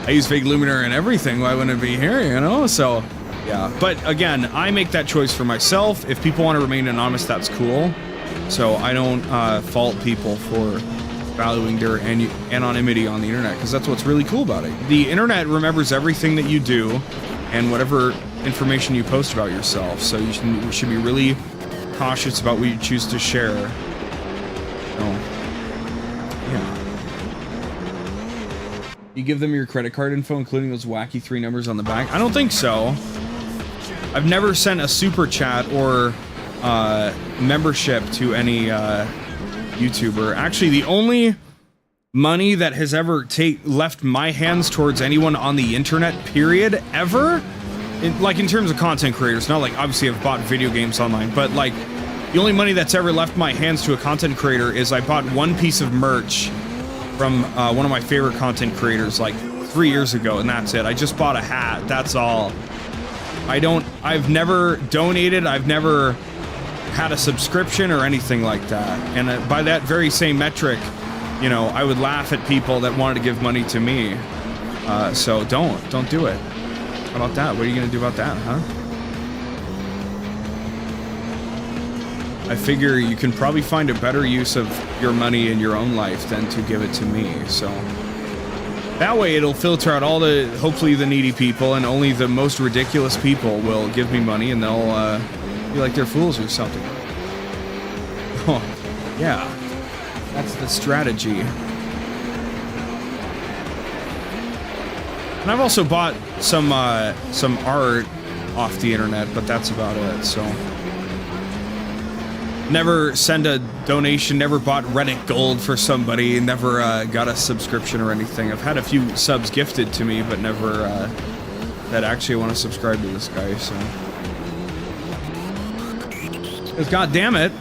I use vague luminary on everything, why wouldn't it be here, you know? So yeah, but again, I make that choice for myself. If people want to remain anonymous, that's cool. So I don't fault people for valuing their anonymity on the internet, because that's what's really cool about it. The internet remembers everything that you do and whatever information you post about yourself. So you should be really cautious about what you choose to share. So, yeah. You give them your credit card info, including those wacky 3 numbers on the back? I don't think so. I've never sent a super chat or membership to any YouTuber. Actually, the only money that has ever left my hands towards anyone on the internet, period, ever, like in terms of content creators, not like obviously I've bought video games online, but like the only money that's ever left my hands to a content creator is I bought one piece of merch from one of my favorite content creators like 3 years ago, and that's it. I just bought a hat, that's all. I've never donated, I've never had a subscription or anything like that. And by that very same metric, you know, I would laugh at people that wanted to give money to me. So don't do it. How about that? What are you gonna do about that, huh? I figure you can probably find a better use of your money in your own life than to give it to me, so. That way it'll filter out all the, hopefully the needy people, and only the most ridiculous people will give me money, and they'll be like they're fools or something. Oh, yeah. That's the strategy. And I've also bought some art off the internet, but that's about it, so. Never send a donation, never bought Reddit Gold for somebody, never got a subscription or anything. I've had a few subs gifted to me, but never that actually want to subscribe to this guy, so. Because god damn it,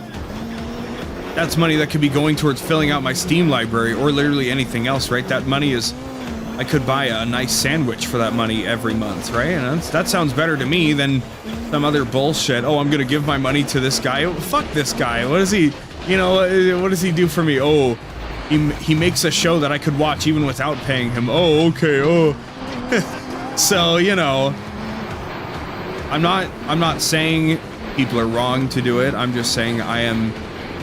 that's money that could be going towards filling out my Steam library or literally anything else, right? That money is, I could buy a nice sandwich for that money every month, right? And that sounds better to me than some other bullshit. Oh, I'm gonna give my money to this guy. Oh, fuck this guy. What does he, you know, what does he do for me? Oh, he makes a show that I could watch even without paying him. Oh, okay, oh. So, you know, I'm not saying people are wrong to do it. I'm just saying I am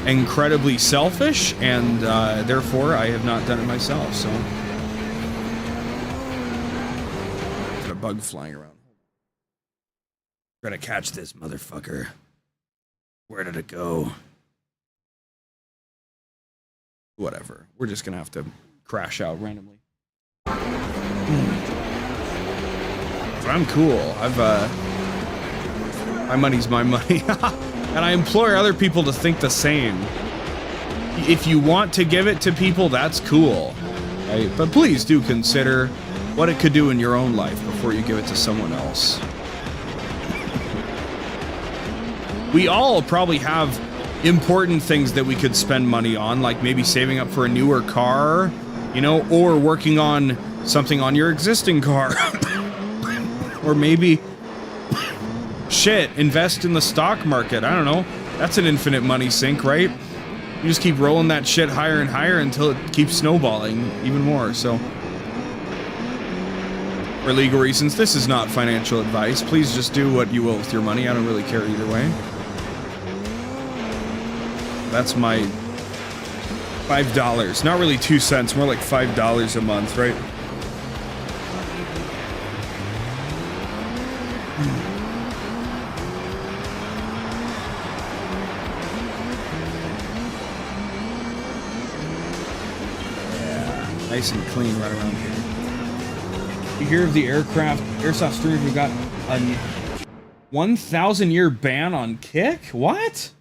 incredibly selfish, and therefore I have not done it myself, so. Got a bug flying around. Try to catch this motherfucker. Where did it go? Whatever. We're just gonna have to crash out randomly. So I'm cool. My money's my money. And I implore other people to think the same. If you want to give it to people, that's cool. Right? But please do consider what it could do in your own life before you give it to someone else. We all probably have important things that we could spend money on, like maybe saving up for a newer car, you know, or working on something on your existing car. Or maybe, shit, invest in the stock market. I don't know. That's an infinite money sink, right? You just keep rolling that shit higher and higher until it keeps snowballing even more, so. For legal reasons, this is not financial advice. Please just do what you will with your money. I don't really care either way. That's my $5. Not really 2 cents, more like $5 a month, right? Yeah, nice and clean right around here. You hear of the airsoft streamer who got a 1,000-year ban on Kick? What?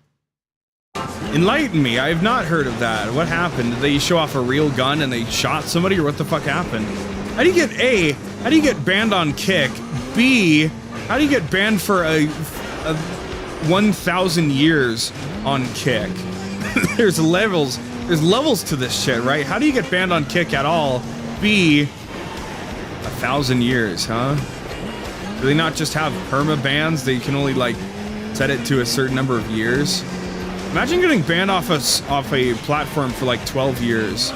Enlighten me, I have not heard of that. What happened? Did they show off a real gun and they shot somebody, or what the fuck happened? How do you get A, how do you get banned on Kick? B, how do you get banned for a 1,000 years on Kick? There's levels to this shit, right? How do you get banned on Kick at all? B, 1,000 years, huh? Do they not just have perma bans? They can only like set it to a certain number of years. Imagine getting banned off a platform for like 12 years.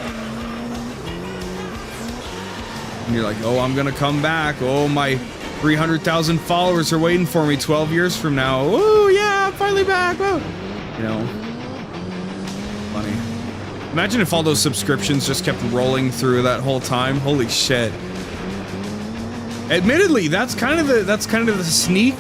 And you're like, oh, I'm gonna come back. Oh, my 300,000 followers are waiting for me 12 years from now. Oh, yeah, I'm finally back. Whoa. You know, funny. Imagine if all those subscriptions just kept rolling through that whole time. Holy shit. Admittedly, that's kind of the sneak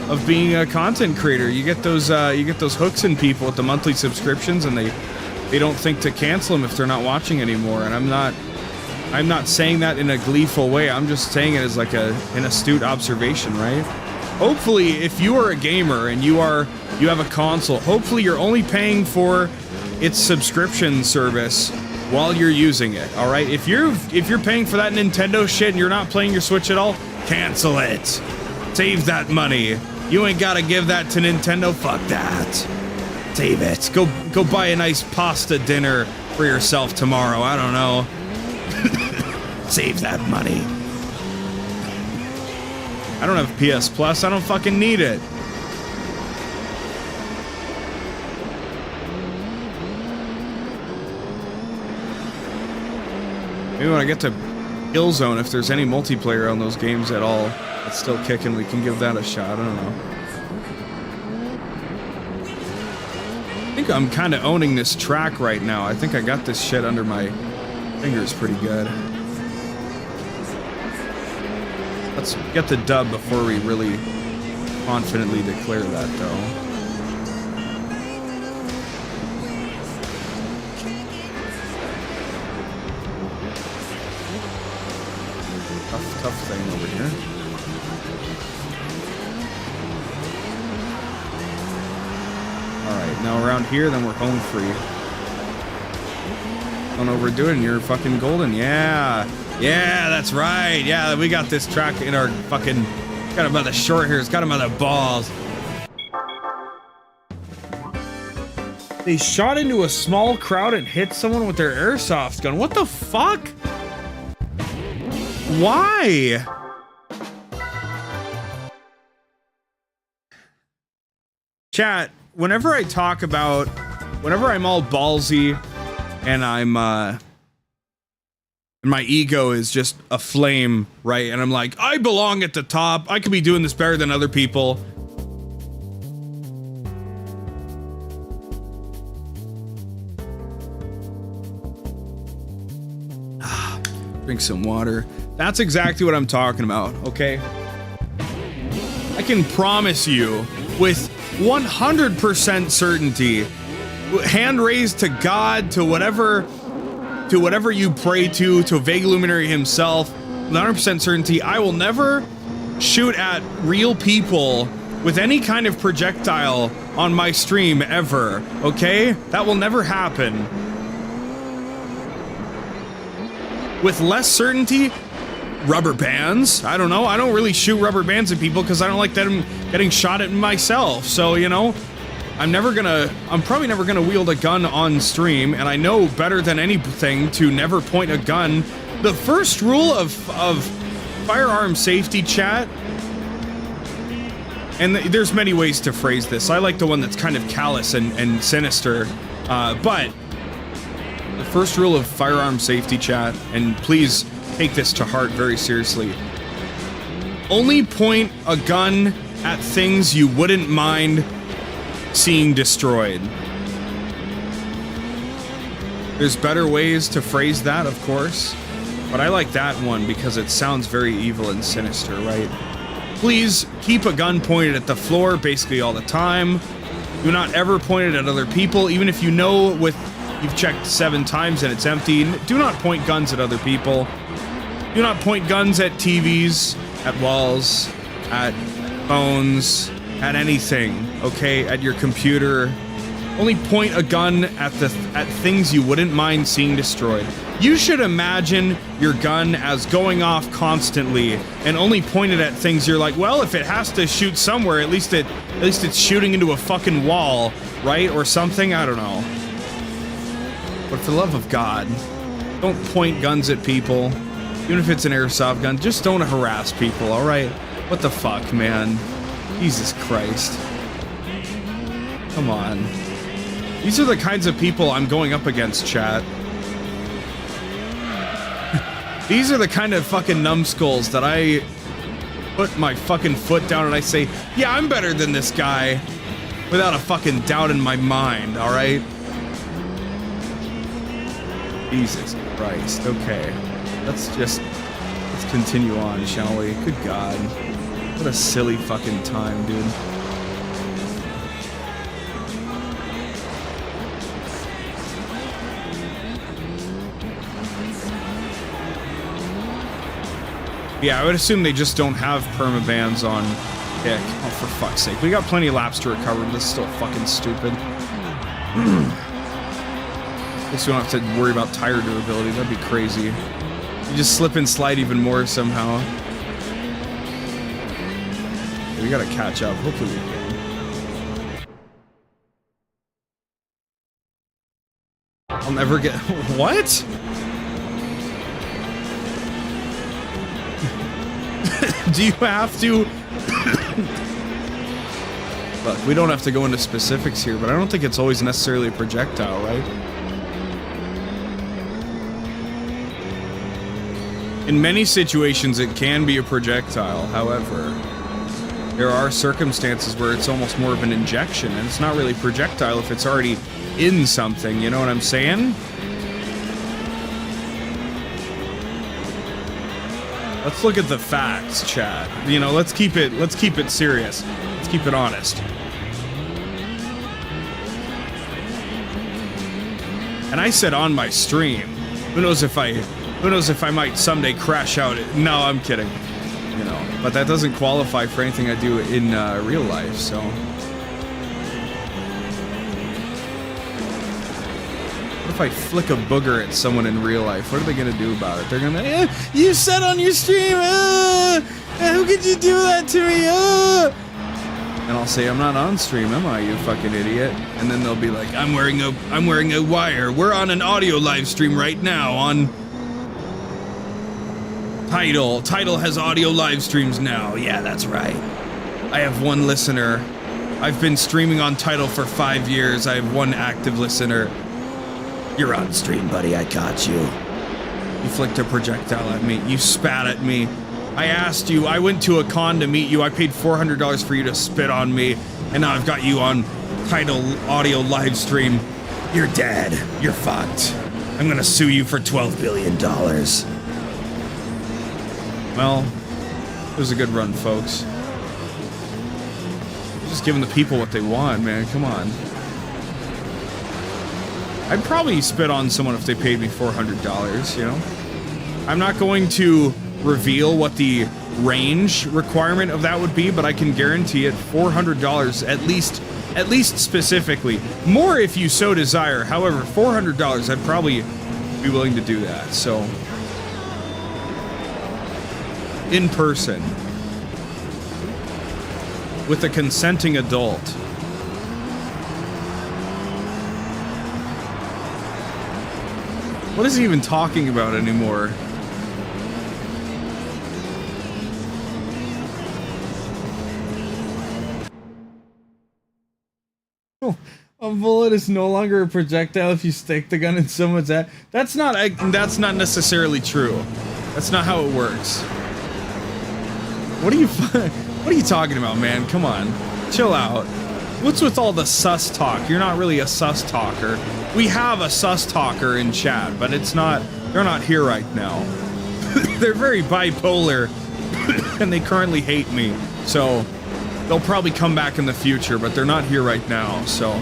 of being a content creator. You get those hooks in people with the monthly subscriptions, and they don't think to cancel them if they're not watching anymore. And I'm not saying that in a gleeful way. I'm just saying it as like an astute observation, right? Hopefully, if you are a gamer and you have a console, hopefully you're only paying for its subscription service while you're using it. All right, if you're paying for that Nintendo shit and you're not playing your Switch at all, cancel it. Save that money. You ain't gotta give that to Nintendo. Fuck that. Save it. Go buy a nice pasta dinner for yourself tomorrow. I don't know. Save that money. I don't have PS Plus. I don't fucking need it. Maybe when I get to Killzone, if there's any multiplayer on those games at all that's still kicking, we can give that a shot. I don't know. I think I'm kind of owning this track right now. I think I got this shit under my fingers pretty good. Let's get the dub before we really confidently declare that, though. Tough thing over here. Alright, now around here, then we're home free. Don't overdo it and you're fucking golden. Yeah. Yeah, that's right. Yeah, we got this track in our fucking... Got him by the short hairs, got him by the balls. They shot into a small crowd and hit someone with their airsoft gun. What the fuck? Why? Chat, whenever I talk about, whenever I'm all ballsy and I'm, and my ego is just aflame, right? And I'm like, I belong at the top. I could be doing this better than other people. Drink some water. That's exactly what I'm talking about, okay? I can promise you with 100% certainty, hand raised to God, to whatever you pray to vague luminary himself, with 100% certainty, I will never shoot at real people with any kind of projectile on my stream ever, okay? That will never happen. With less certainty, rubber bands. I don't know. I don't really shoot rubber bands at people because I don't like them getting shot at myself. So, you know, I'm probably never gonna wield a gun on stream, and I know better than anything to never point a gun. The first rule of firearm safety, chat, and there's many ways to phrase this. I like the one that's kind of callous and sinister, but the first rule of firearm safety, chat, and please take this to heart very seriously. Only point a gun at things you wouldn't mind seeing destroyed. There's better ways to phrase that, of course, but I like that one because it sounds very evil and sinister, right? Please keep a gun pointed at the floor basically all the time. Do not ever point it at other people, even if you know you've checked 7 times and it's empty. Do not point guns at other people. Do not point guns at TVs, at walls, at phones, at anything, okay? At your computer. Only point a gun at things you wouldn't mind seeing destroyed. You should imagine your gun as going off constantly and only point it at things you're like, well, if it has to shoot somewhere, at least it's shooting into a fucking wall, right? Or something, I don't know. But for the love of God, don't point guns at people. Even if it's an airsoft gun, just don't harass people, alright? What the fuck, man? Jesus Christ. Come on. These are the kinds of people I'm going up against, chat. These are the kind of fucking numbskulls that I put my fucking foot down and I say, yeah, I'm better than this guy. Without a fucking doubt in my mind, alright? Jesus Christ, okay. Let's continue on, shall we? Good God. What a silly fucking time, dude. Yeah, I would assume they just don't have permabans on kick. Oh, for fuck's sake. We got plenty of laps to recover, but this is still fucking stupid. At least we don't have to worry about tire durability. That'd be crazy. You just slip and slide even more somehow. We gotta catch up. Hopefully we can. I'll never get... What? Do you have to... Look, we don't have to go into specifics here, but I don't think it's always necessarily a projectile, right? In many situations, it can be a projectile. However, there are circumstances where it's almost more of an injection, and it's not really projectile if it's already in something, you know what I'm saying? Let's look at the facts, chat. You know, let's keep it serious. Let's keep it honest. And I said on my stream. Who knows if I might someday crash out. No, I'm kidding. You know, but that doesn't qualify for anything I do in real life, so. What if I flick a booger at someone in real life? What are they gonna do about it? They're gonna, you said on your stream, how could you do that to me? And I'll say, I'm not on stream, am I, you fucking idiot? And then they'll be like, I'm wearing a wire. We're on an audio live stream right now on Tidal. Tidal has audio live streams now. Yeah, that's right. I have one listener. I've been streaming on Tidal for 5 years. I have one active listener. You're on stream, buddy. I caught you. You flicked a projectile at me. You spat at me. I asked you. I went to a con to meet you. I paid $400 for you to spit on me. And now I've got you on Tidal audio live stream. You're dead. You're fucked. I'm gonna sue you for $12 billion. Well, it was a good run, folks. Just giving the people what they want, man. Come on. I'd probably spit on someone if they paid me $400, you know? I'm not going to reveal what the range requirement of that would be, but I can guarantee it $400 at least specifically. More if you so desire. However, $400, I'd probably be willing to do that, so. In person. With a consenting adult. What is he even talking about anymore? Oh, a bullet is no longer a projectile if you stick the gun in someone's head. That's not necessarily true. That's not how it works. What are you talking about, man? Come on. Chill out. What's with all the sus talk? You're not really a sus talker. We have a sus talker in chat, but they're not here right now. They're very bipolar, and they currently hate me, so they'll probably come back in the future, but they're not here right now, so.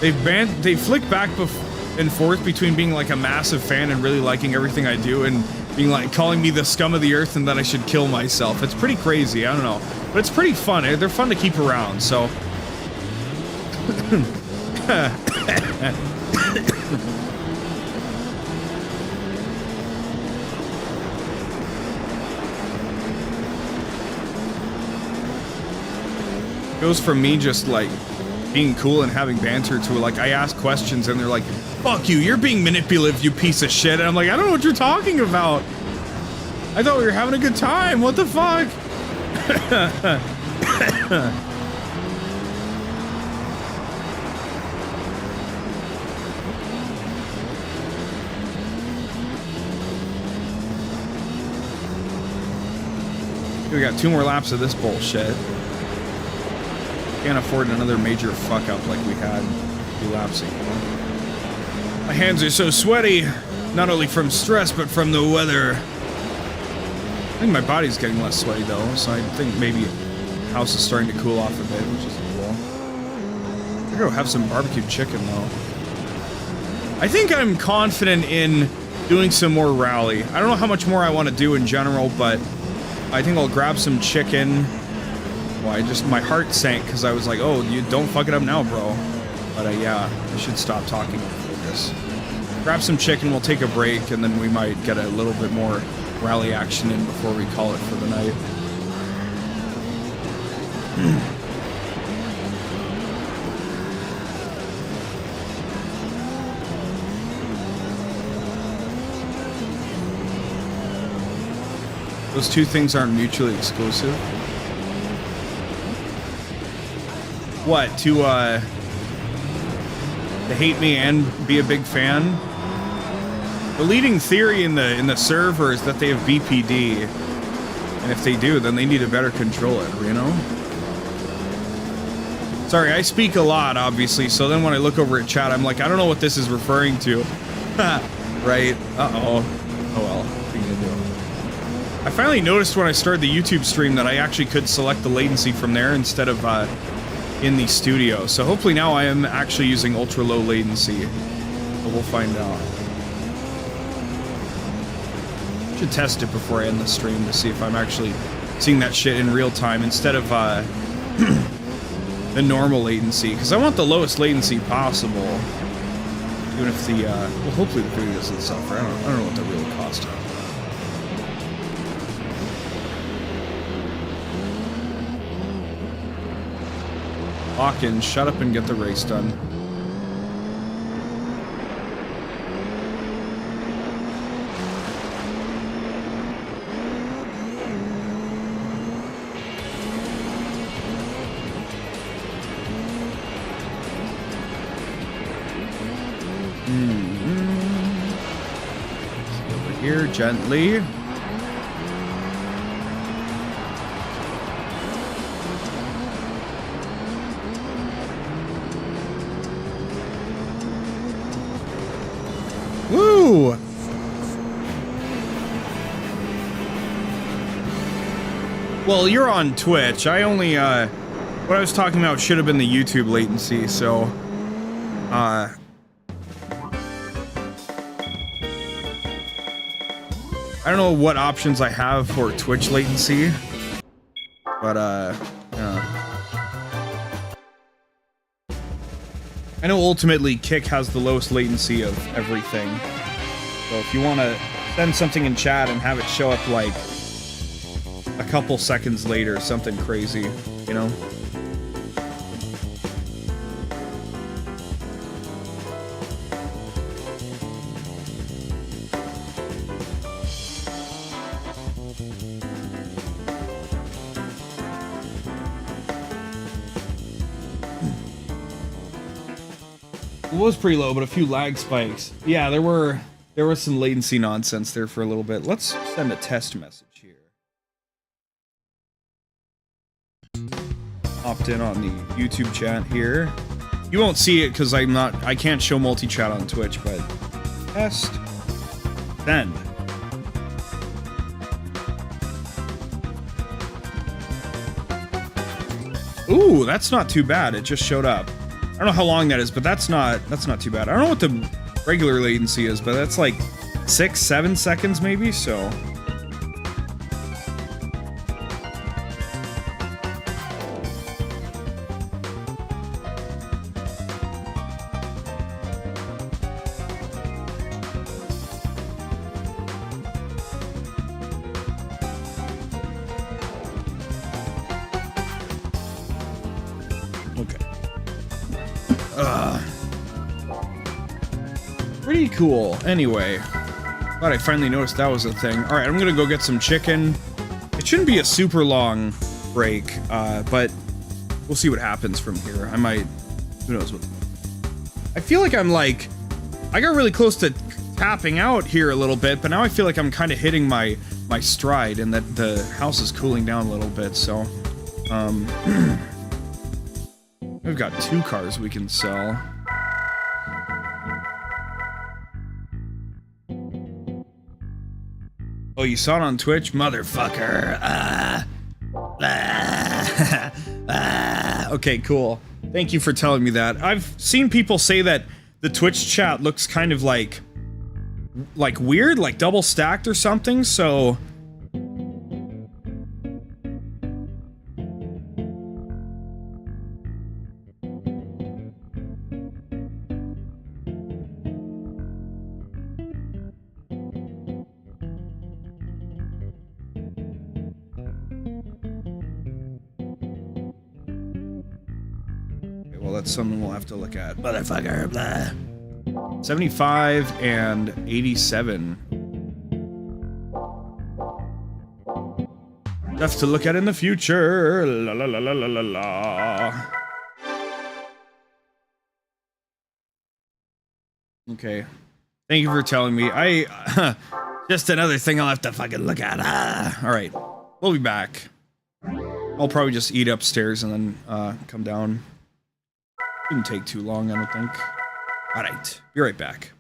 They flick back and forth between being like a massive fan and really liking everything I do and being like calling me the scum of the earth and that I should kill myself. It's pretty crazy, I don't know. But it's pretty fun. They're fun to keep around, so. Goes from me just like being cool and having banter to like I ask questions and they're like, fuck you, you're being manipulative, you piece of shit. And I'm like, I don't know what you're talking about. I thought we were having a good time. What the fuck? We got 2 more laps of this bullshit. Can't afford another major fuck up like we had 2 laps ago. My hands are so sweaty, not only from stress, but from the weather. I think my body's getting less sweaty though, so I think maybe the house is starting to cool off a bit, which is cool. I'm gonna go have some barbecued chicken though. I think I'm confident in doing some more rally. I don't know how much more I want to do in general, but I think I'll grab some chicken. Well, my heart sank because I was like, oh, you don't fuck it up now, bro. But yeah, I should stop talking before this. Grab some chicken, we'll take a break, and then we might get a little bit more rally action in before we call it for the night. Those 2 things aren't mutually exclusive. What, to hate me and be a big fan? The leading theory in the server is that they have BPD. And if they do, then they need to better control it, you know? Sorry, I speak a lot, obviously, so then when I look over at chat, I'm like, I don't know what this is referring to. Right? Uh-oh. Oh well. I finally noticed when I started the YouTube stream that I actually could select the latency from there instead of in the studio. So hopefully now I am actually using ultra low latency. But we'll find out. Should test it before I end the stream to see if I'm actually seeing that shit in real time instead of the normal latency, because I want the lowest latency possible. Even if the well, hopefully the video doesn't suffer. I don't know what that really cost. Lock in, shut up and get the race done. Over here, gently. Woo! Well, you're on Twitch. I only, what I was talking about should have been the YouTube latency, so, I don't know what options I have for Twitch latency, but, I know ultimately Kick has the lowest latency of everything. So if you want to send something in chat and have it show up like a couple seconds later, something crazy, you know? It was pretty low, but a few lag spikes. Yeah, there was some latency nonsense there for a little bit. Let's send a test message here. Opt in on the YouTube chat here. You won't see it because I can't show multi-chat on Twitch, but test, send. Ooh, that's not too bad. It just showed up. I don't know how long that is, but that's not too bad. I don't know what the regular latency is, but that's like 6-7 seconds maybe, so. Pretty cool. Anyway, glad I finally noticed that was a thing. All right, I'm gonna go get some chicken. It shouldn't be a super long break, but we'll see what happens from here. I might, who knows what. I feel like I got really close to tapping out here a little bit, but now I feel like I'm kind of hitting my stride and that the house is cooling down a little bit, so, we've got 2 cars we can sell. Oh, you saw it on Twitch? Motherfucker. Okay, cool. Thank you for telling me that. I've seen people say that the Twitch chat looks kind of like weird, like double stacked or something, so... That's something we'll have to look at. Motherfucker, blah. 75 and 87. Stuff to look at in the future. La la la la la la la. Okay. Thank you for telling me. Just another thing I'll have to fucking look at. Alright. We'll be back. I'll probably just eat upstairs and then come down. Didn't take too long, I don't think. Alright, be right back.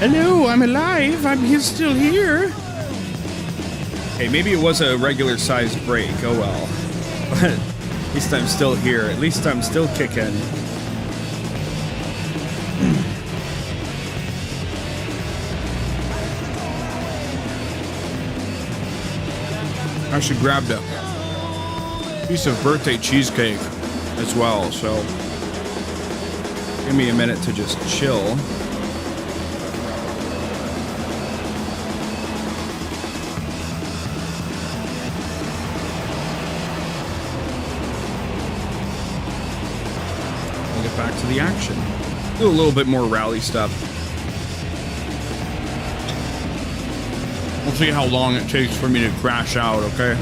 Hello, I'm alive. I'm still here. Hey, maybe it was a regular sized break. Oh well. But at least I'm still here. At least I'm still kicking. I should grab a piece of birthday cheesecake as well, so give me a minute to just chill. We'll get back to the action. Do a little bit more rally stuff. We'll see how long it takes for me to crash out, okay?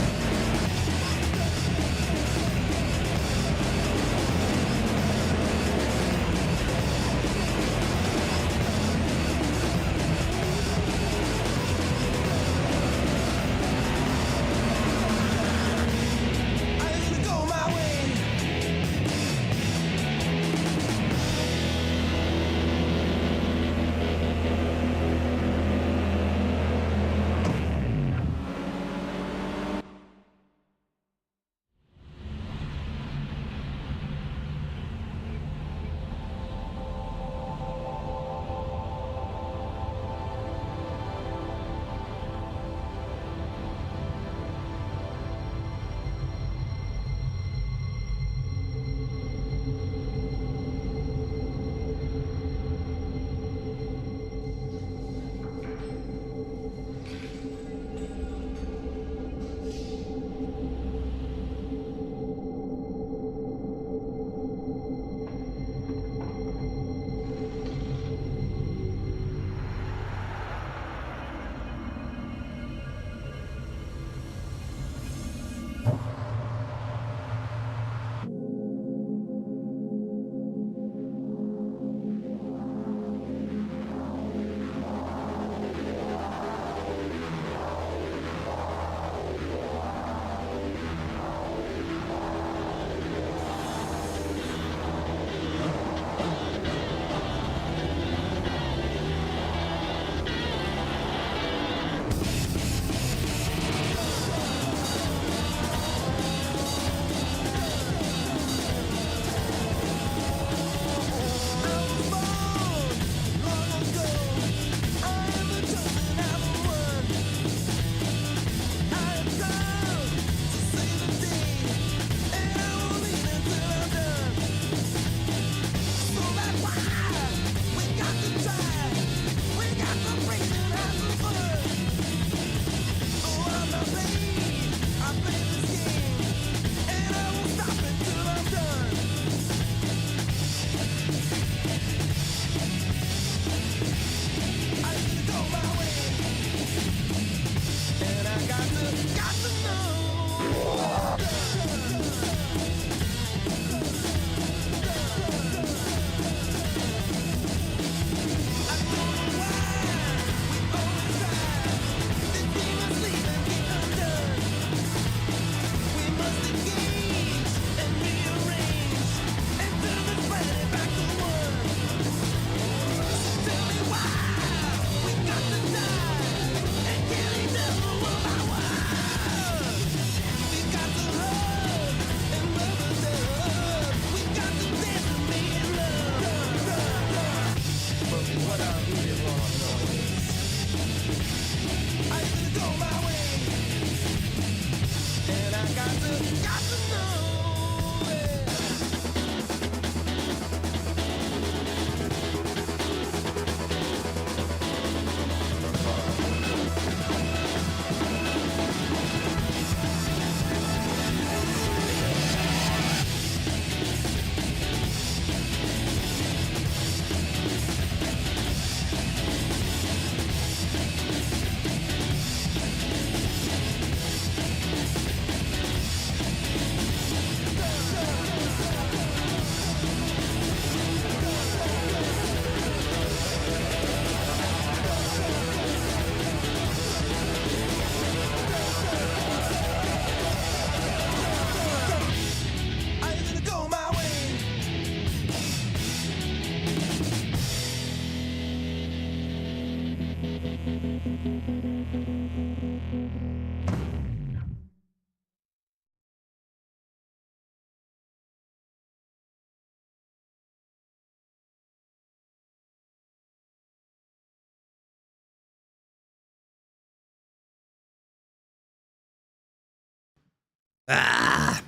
Ah.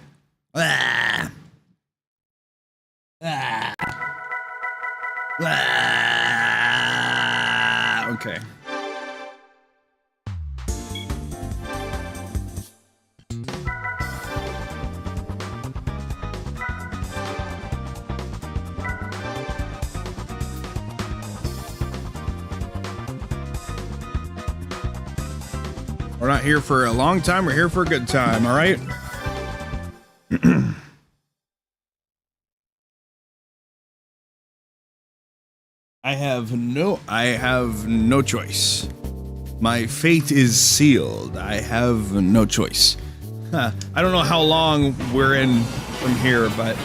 Ah. Ah. Ah. Okay. We're not here for a long time, we're here for a good time, all right? I have no choice. My fate is sealed. I have no choice. I don't know how long we're in from here, but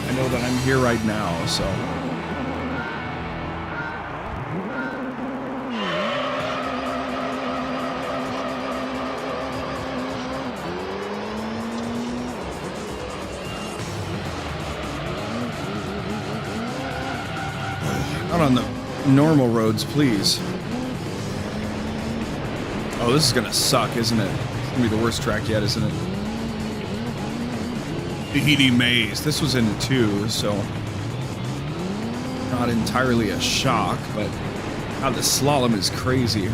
I know that I'm here right now, so. Not on the normal roads, please. Oh, this is gonna suck, isn't it? It's gonna be the worst track yet, isn't it? Tahiti Maze. This was in 2, so not entirely a shock, but God, the slalom is crazy.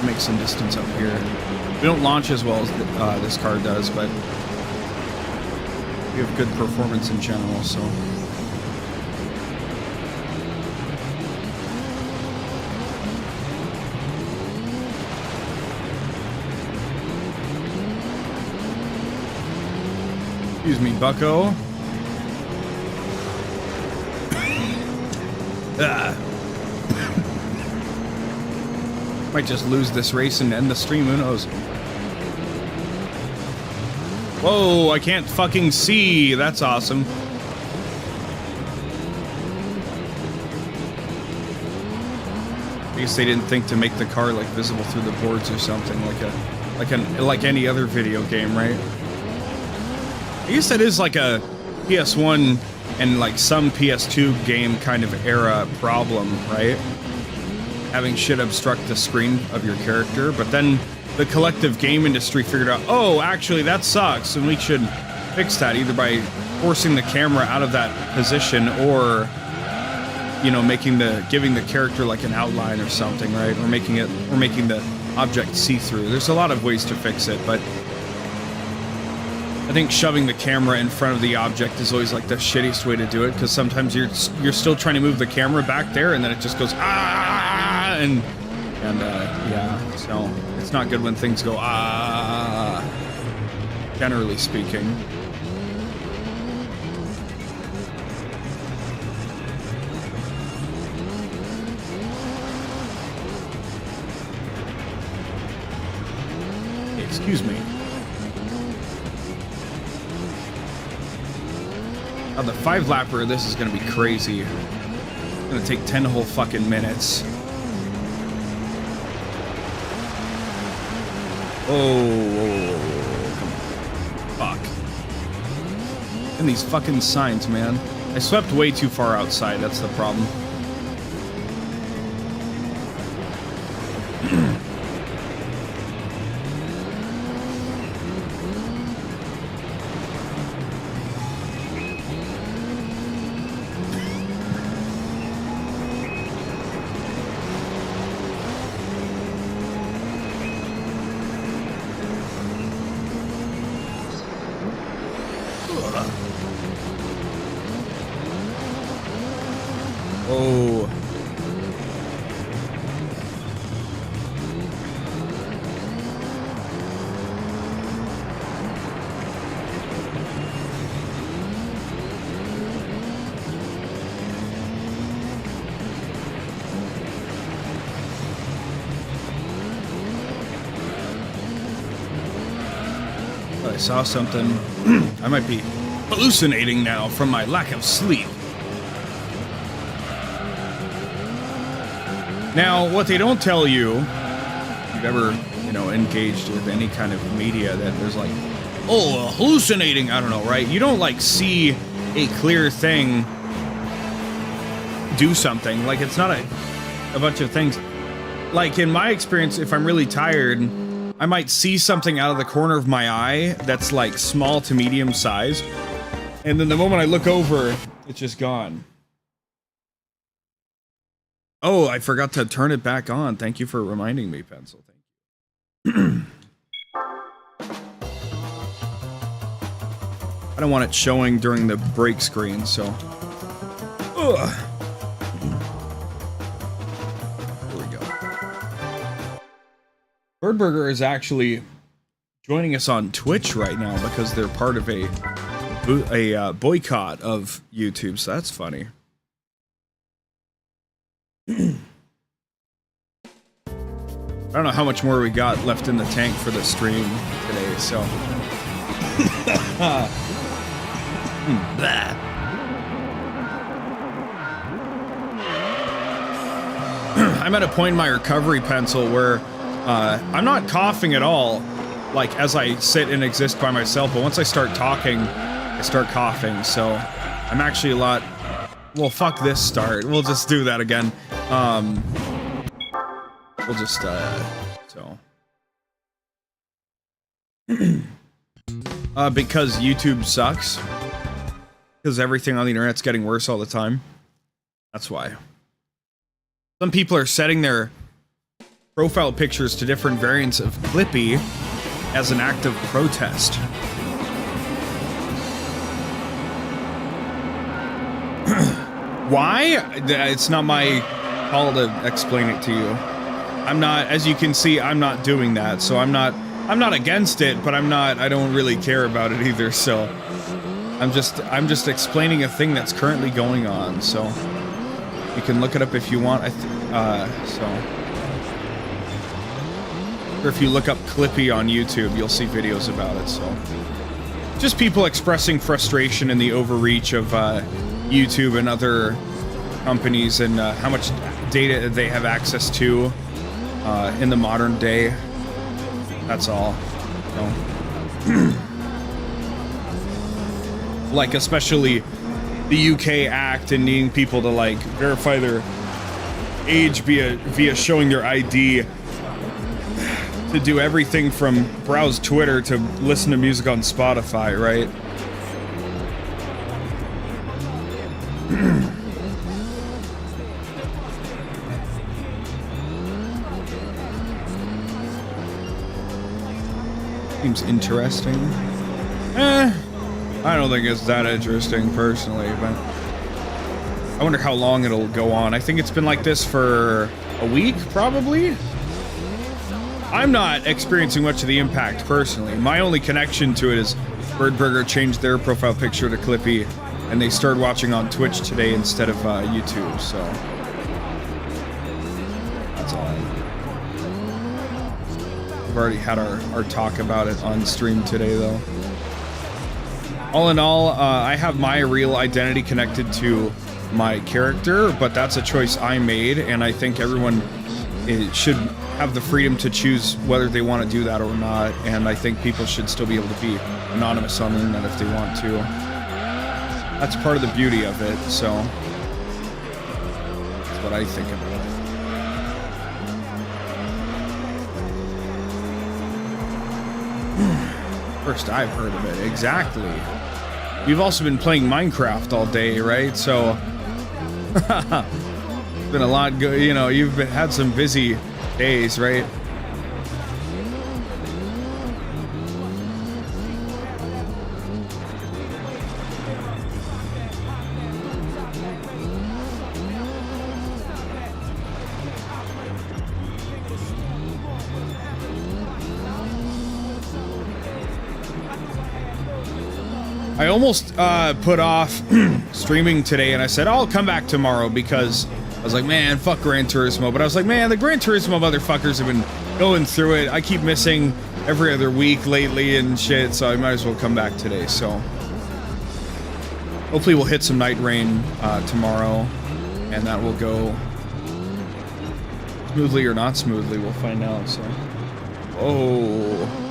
Make some distance up here. We don't launch as well as this car does, but we have good performance in general, so. Excuse me, bucko. Might just lose this race and end the stream, who knows? Whoa, I can't fucking see. That's awesome. I guess they didn't think to make the car like visible through the boards or something, like any other video game, right? I guess that is like a PS1 and like some PS2 game kind of era problem, right? Having shit obstruct the screen of your character, but then the collective game industry figured out, oh, actually that sucks, and we should fix that either by forcing the camera out of that position or, you know, giving the character like an outline or something, right? Or making the object see-through. There's a lot of ways to fix it, but I think shoving the camera in front of the object is always like the shittiest way to do it, because sometimes you're still trying to move the camera back there and then it just goes and yeah, so it's not good when things go generally speaking. Excuse me. Oh, the 5-lapper of this is gonna be crazy. It's gonna take 10 whole fucking minutes. Oh, fuck. And these fucking signs, man. I swept way too far outside, that's the problem. Oh. I saw something. I might be hallucinating now from my lack of sleep. Now, what they don't tell you, if you've ever, you know, engaged with any kind of media, that there's like oh, hallucinating. I don't know, right? You don't like see a clear thing do something. Like, it's not a bunch of things. Like, in my experience, if I'm really tired, I might see something out of the corner of my eye that's like small to medium size. And then the moment I look over, it's just gone. Oh, I forgot to turn it back on. Thank you for reminding me, Pencil. Thank you. I don't want it showing during the break screen, so. Ugh. Here we go. Birdburger is actually joining us on Twitch right now because they're part of a boycott of YouTube, so that's funny. I don't know how much more we got left in the tank for the stream today, so. I'm at a point in my recovery, Pencil, where I'm not coughing at all, like as I sit and exist by myself, but once I start talking, I start coughing, so I'm actually a lot. Well, fuck this start. We'll just do that again. We'll just, so. Because YouTube sucks. Because everything on the internet's getting worse all the time. That's why. Some people are setting their profile pictures to different variants of Clippy as an act of protest. Why? It's not my call to explain it to you. I'm not, as you can see, I'm not doing that, so I'm not against it, but I don't really care about it either, so I'm just explaining a thing that's currently going on, so you can look it up if you want. So or if you look up Clippy on YouTube, you'll see videos about it, so just people expressing frustration in the overreach of YouTube and other companies and how much data they have access to in the modern day. That's all. So. Like, especially the UK Act and needing people to like verify their age via showing their ID, to do everything from browse Twitter to listen to music on Spotify, right? Seems interesting. I don't think it's that interesting personally, but I wonder how long it'll go on. I think it's been like this for a week, probably. I'm not experiencing much of the impact personally. My only connection to it is Birdburger changed their profile picture to Clippy, and they started watching on Twitch today instead of YouTube, so that's all. We've already had our talk about it on stream today, though. All in all, I have my real identity connected to my character, but that's a choice I made, and I think everyone should have the freedom to choose whether they want to do that or not, and I think people should still be able to be anonymous on the internet if they want to. That's part of the beauty of it, so that's what I think about it. First I've heard of it, exactly. You've also been playing Minecraft all day, right? So, it's been a lot good, you know, you've had some busy days, right? I almost put off streaming today, and I said, I'll come back tomorrow because I was like, man, fuck Gran Turismo. But I was like, man, the Gran Turismo motherfuckers have been going through it. I keep missing every other week lately and shit, so I might as well come back today. So hopefully we'll hit some night rain tomorrow, and that will go smoothly or not smoothly. We'll find out. So, oh.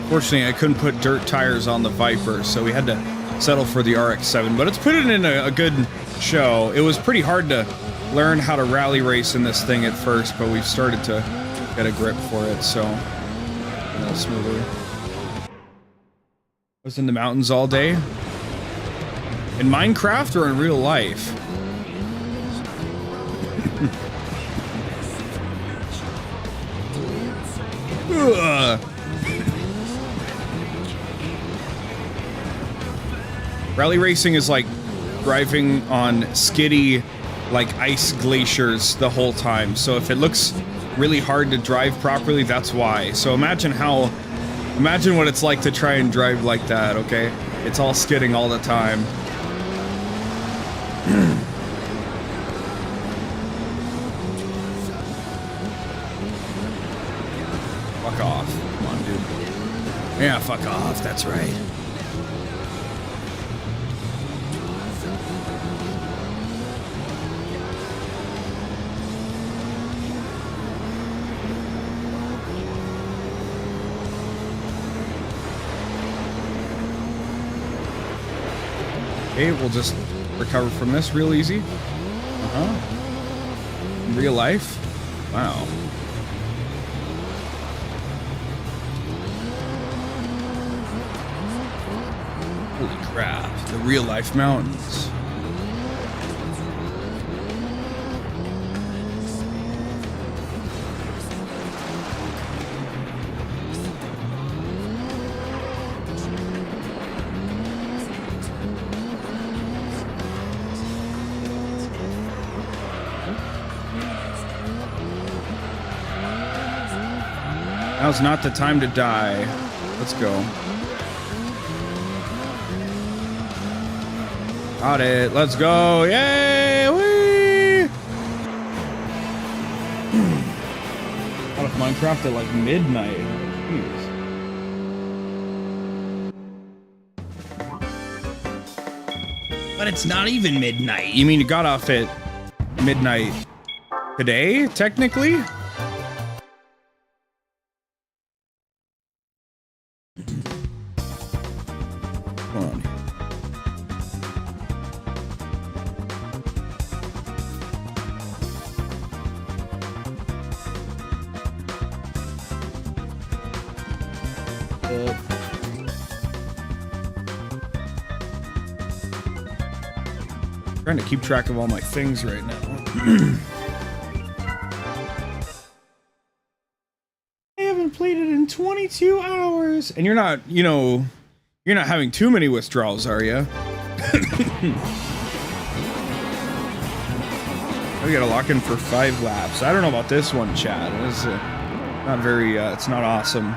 Fortunately, I couldn't put dirt tires on the Viper, so we had to settle for the RX-7. But it's put it in a good show. It was pretty hard to learn how to rally race in this thing at first, but we've started to get a grip for it, so a little smoother. I was in the mountains all day. In Minecraft or in real life? Ugh. Rally racing is like driving on skiddy, like ice glaciers the whole time. So if it looks really hard to drive properly, that's why. So imagine what it's like to try and drive like that, okay? It's all skidding all the time. Fuck off. Come on, dude. Yeah, fuck off. That's right. Okay, we'll just recover from this real easy. In real life? Wow. Holy crap, the real life mountains. Now's not the time to die. Let's go. Got it. Let's go. Yay! Whee! Out of Minecraft at like midnight. Jeez. But it's not even midnight. You mean you got off at midnight today, technically? Trying to keep track of all my things right now. I haven't played it in 22 hours. And you're not, you know, you're not having too many withdrawals, are you? We gotta lock in for 5 laps. I don't know about this one, Chad. It's not very, it's not awesome.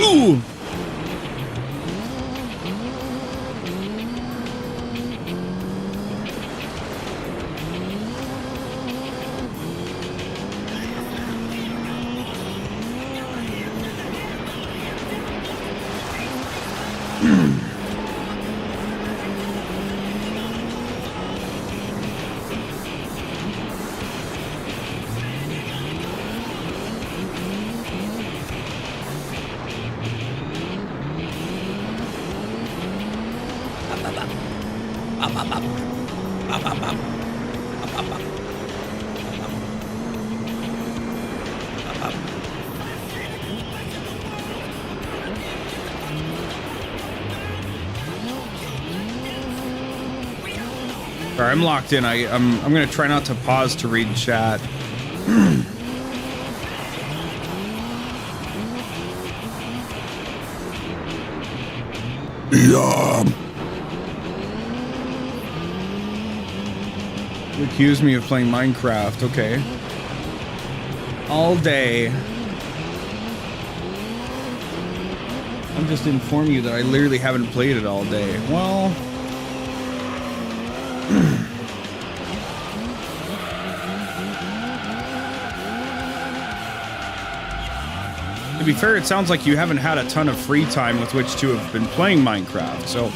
Ooh! Sorry, I'm locked in. I'm gonna try not to pause to read chat. Yeah. You accuse me of playing Minecraft, okay. All day. I'm just informing you that I literally haven't played it all day. Well... To be fair, it sounds like you haven't had a ton of free time with which to have been playing Minecraft, so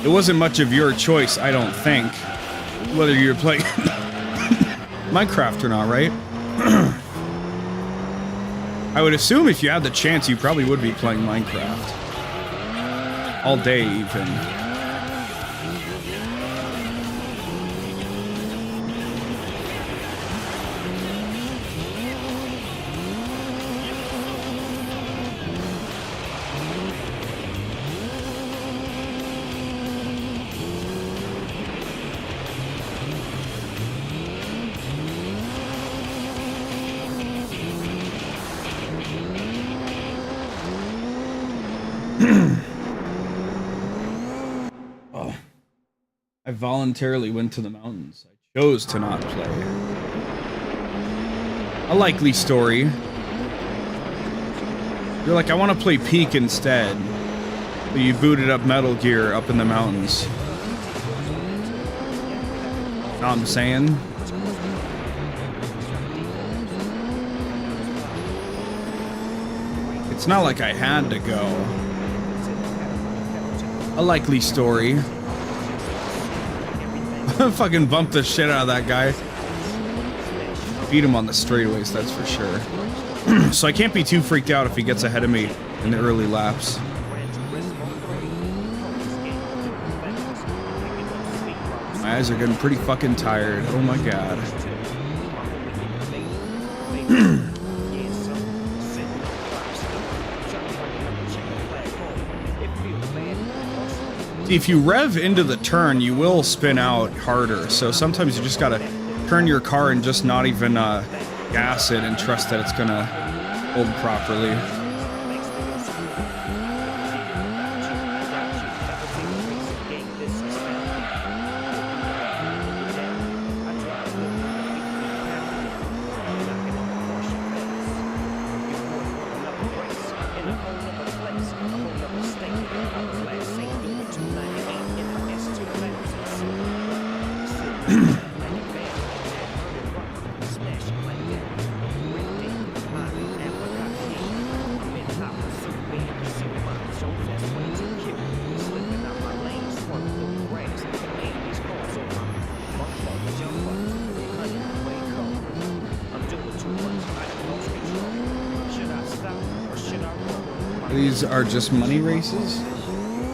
it wasn't much of your choice, I don't think, whether you're playing Minecraft or not, right? I would assume if you had the chance, you probably would be playing Minecraft. All day, even. I voluntarily went to the mountains. I chose to not play. A likely story. You're like, I want to play Peak instead. But you booted up Metal Gear up in the mountains. Know what I'm saying? It's not like I had to go. A likely story. Fucking bump the shit out of that guy. Beat him on the straightaways, that's for sure. So I can't be too freaked out if he gets ahead of me in the early laps. My eyes are getting pretty fucking tired. Oh my god. If you rev into the turn, you will spin out harder. So sometimes you just gotta turn your car and just not even gas it and trust that it's gonna hold properly. These are just money races?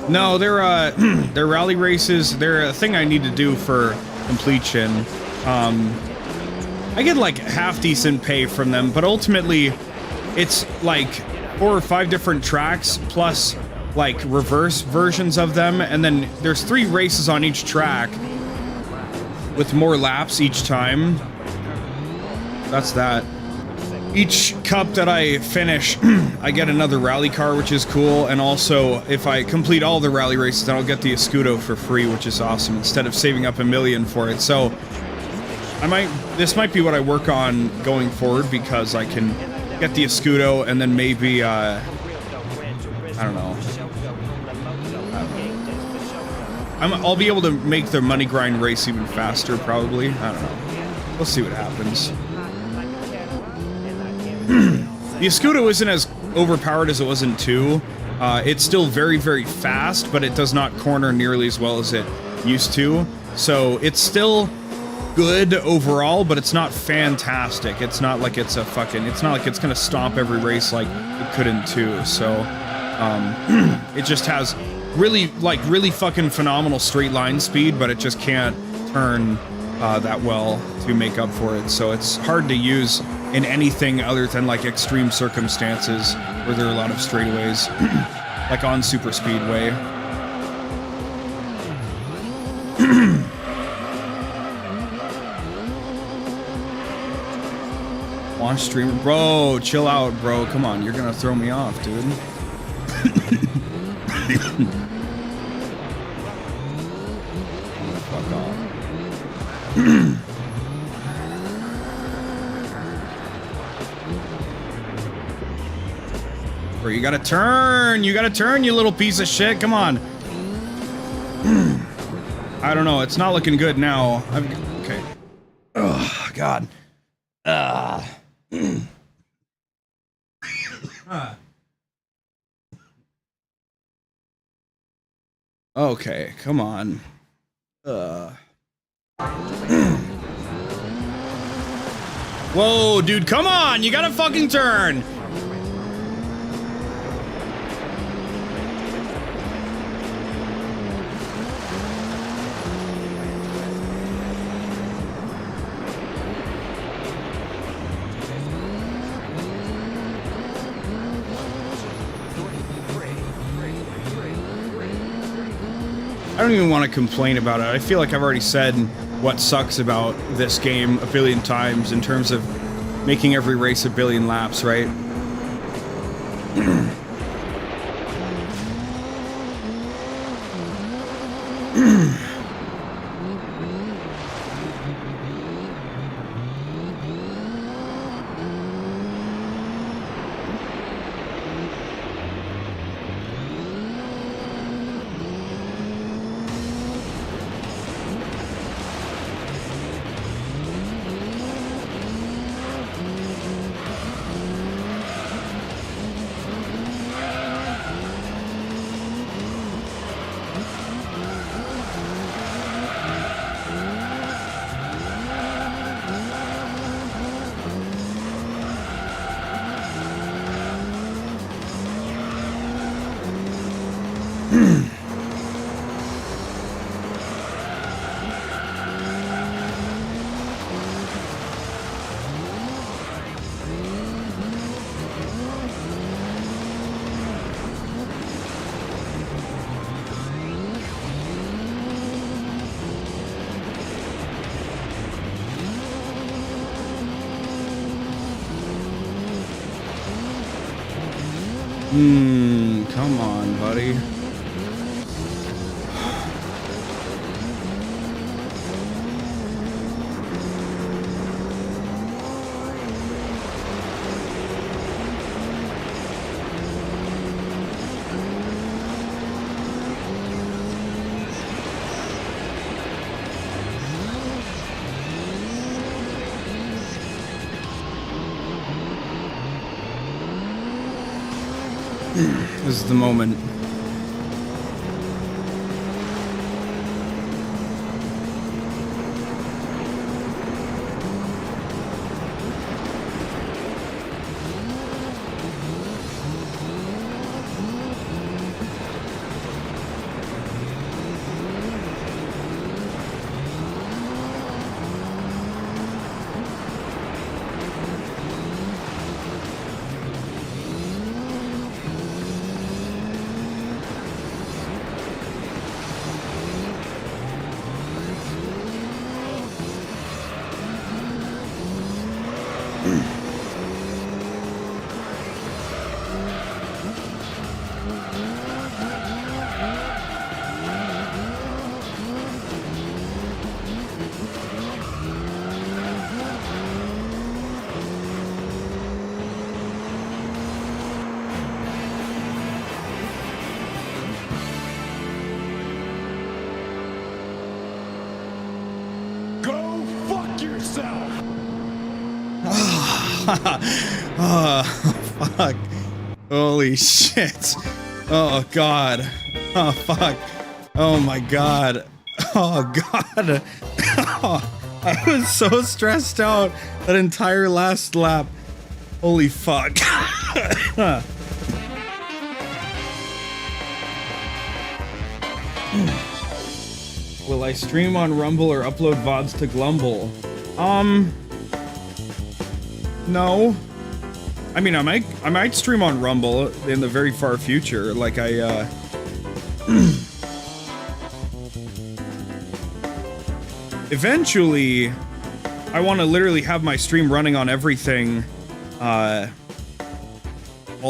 No, they're they're rally races. They're a thing I need to do for completion. I get like half decent pay from them, but ultimately it's like 4 or 5 different tracks plus like reverse versions of them, and then there's 3 races on each track with more laps each time. That's that. Each cup that I finish, I get another rally car, which is cool, and also if I complete all the rally races, then I'll get the 𝑬𝑠cudo for free, which is awesome, instead of saving up $1 million for it. So this might be what I work on going forward, because I can get the 𝑬𝑠cudo and then maybe I don't know. I'll be able to make the money grind race even faster, probably. I don't know. We'll see what happens. The 𝑬𝑠cudo isn't as overpowered as it was in 2. It's still very, very fast, but it does not corner nearly as well as it used to. So it's still good overall, but it's not fantastic. It's not like it's a fucking... It's not like it's gonna stomp every race like it could in 2. So it just has really fucking phenomenal straight line speed, but it just can't turn that well to make up for it. So it's hard to use in anything other than like extreme circumstances where there are a lot of straightaways, like on Super Speedway. Launch streamer, bro, chill out, bro. Come on, you're gonna throw me off, dude. Fuck off. But you gotta turn. You gotta turn, you little piece of shit. Come on. I don't know. It's not looking good now. Okay. Oh, God. Okay, come on. Whoa, dude, come on! You gotta fucking turn! I don't even want to complain about it. I feel like I've already said what sucks about this game a billion times in terms of making every race a billion laps, right? Come on, buddy. This is the moment. Oh, fuck. Holy shit. Oh, God. Oh, fuck. Oh, my God. Oh, God. Oh, I was so stressed out that entire last lap. Holy fuck. Will I stream on Rumble or upload VODs to Glumble? No. I mean, I might stream on Rumble in the very far future, like eventually, I want to literally have my stream running on everything, all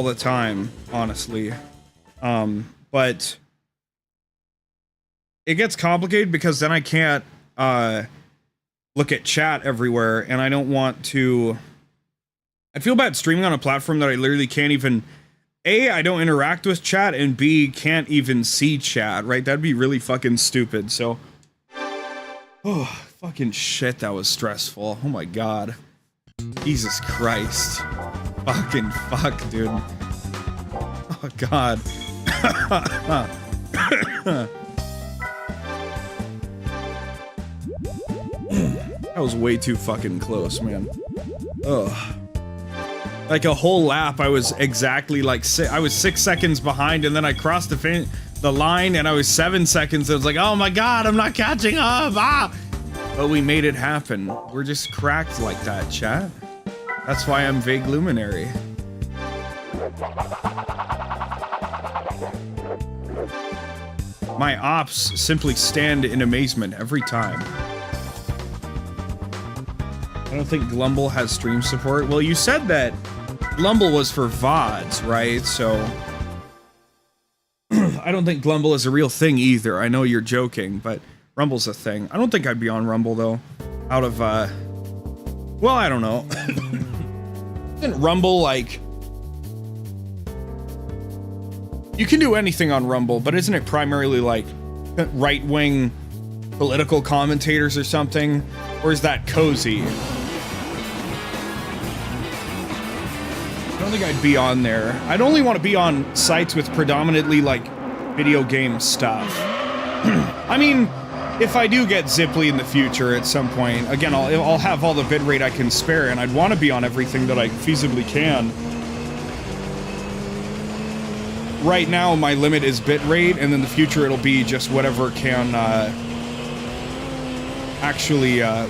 the time, honestly. But it gets complicated because then I can't, look at chat everywhere, and I don't want to... I feel bad streaming on a platform that I literally can't even A, I don't interact with chat, and B, can't even see chat, right? That'd be really fucking stupid, so... Oh, fucking shit, that was stressful. Oh my god. Jesus Christ. Fucking fuck, dude. Oh god. That was way too fucking close, man. Ugh. Like a whole lap, I was exactly like I was 6 seconds behind, and then I crossed the line, and I was 7 seconds. I was like, oh my god, I'm not catching up. Ah! But we made it happen. We're just cracked like that, chat. That's why I'm vague luminary. My ops simply stand in amazement every time. I don't think Glumble has stream support. Well, you said that Glumble was for VODs, right? So I don't think Glumble is a real thing either. I know you're joking, but Rumble's a thing. I don't think I'd be on Rumble though. Out of well, I don't know. Isn't Rumble like, you can do anything on Rumble, but isn't it primarily like right-wing political commentators or something? Or is that cozy? I don't think I'd be on there. I'd only want to be on sites with predominantly like video game stuff. I mean, if I do get Ziply in the future at some point, again, I'll have all the bitrate I can spare, and I'd want to be on everything that I feasibly can. Right now, my limit is bitrate, and in the future it'll be just whatever can,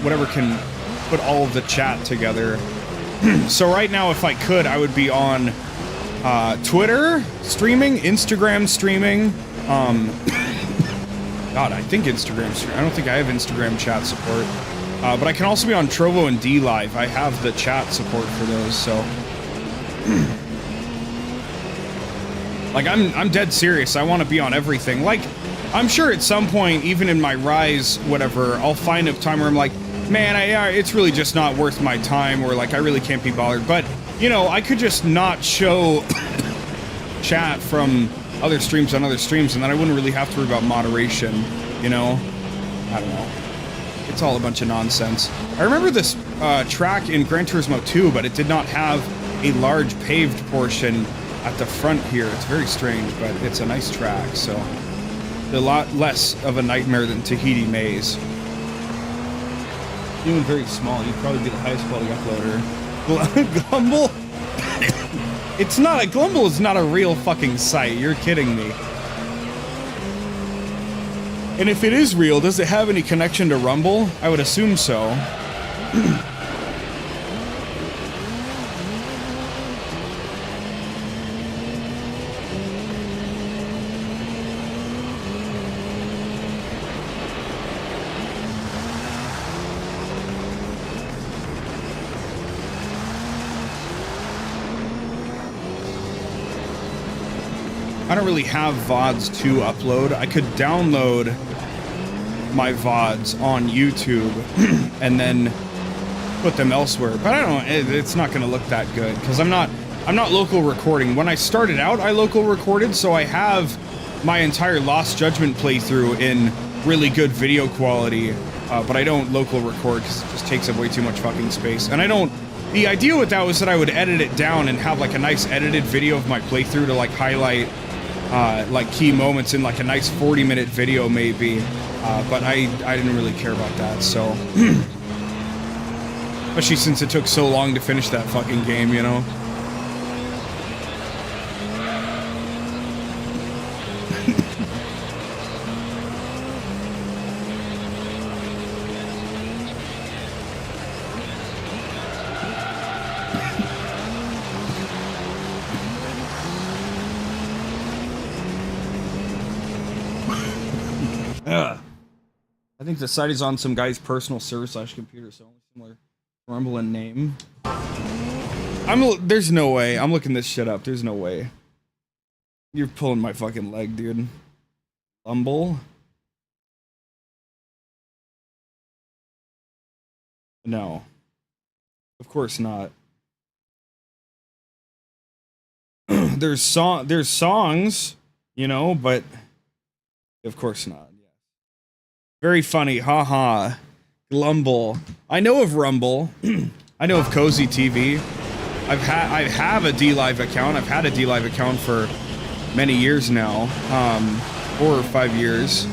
whatever can put all of the chat together. So right now, if I could, I would be on Twitter streaming, Instagram streaming, God, I think Instagram stream. I don't think I have Instagram chat support. But I can also be on Trovo and D Live. I have the chat support for those, so... Like, I'm dead serious. I want to be on everything. Like, I'm sure at some point, even in my Rise, whatever, I'll find a time where I'm like, man, it's really just not worth my time, or like, I really can't be bothered. But, you know, I could just not show chat from other streams on other streams, and then I wouldn't really have to worry about moderation, you know? I don't know. It's all a bunch of nonsense. I remember this track in Gran Turismo 2, but it did not have a large paved portion at the front here. It's very strange, but it's a nice track, so a lot less of a nightmare than Tahiti Maze. Even very small, you'd probably be the highest quality uploader. Glumble? It's not a Glumble is not a real fucking site. You're kidding me. And if it is real, does it have any connection to Rumble? I would assume so. I don't really have VODs to upload. I could download my VODs on YouTube and then put them elsewhere, but I don't. It's not going to look that good because I'm not local recording. When I started out, I local recorded, so I have my entire Lost Judgment playthrough in really good video quality, but I don't local record because it just takes up way too much fucking space. And I don't. The idea with that was that I would edit it down and have like a nice edited video of my playthrough to like highlight like key moments in like a nice 40-minute video maybe, but I didn't really care about that, so especially since it took so long to finish that fucking game, you know. I think the site is on some guy's personal server/computer, so similar Rumble in name. There's no way. I'm looking this shit up. There's no way. You're pulling my fucking leg, dude. Rumble? No. Of course not. there's songs, you know, but of course not. Very funny, haha. Glumble. I know of Rumble. I know of Cozy TV. I have a DLive account. I've had a DLive account for many years now, 4 or 5 years.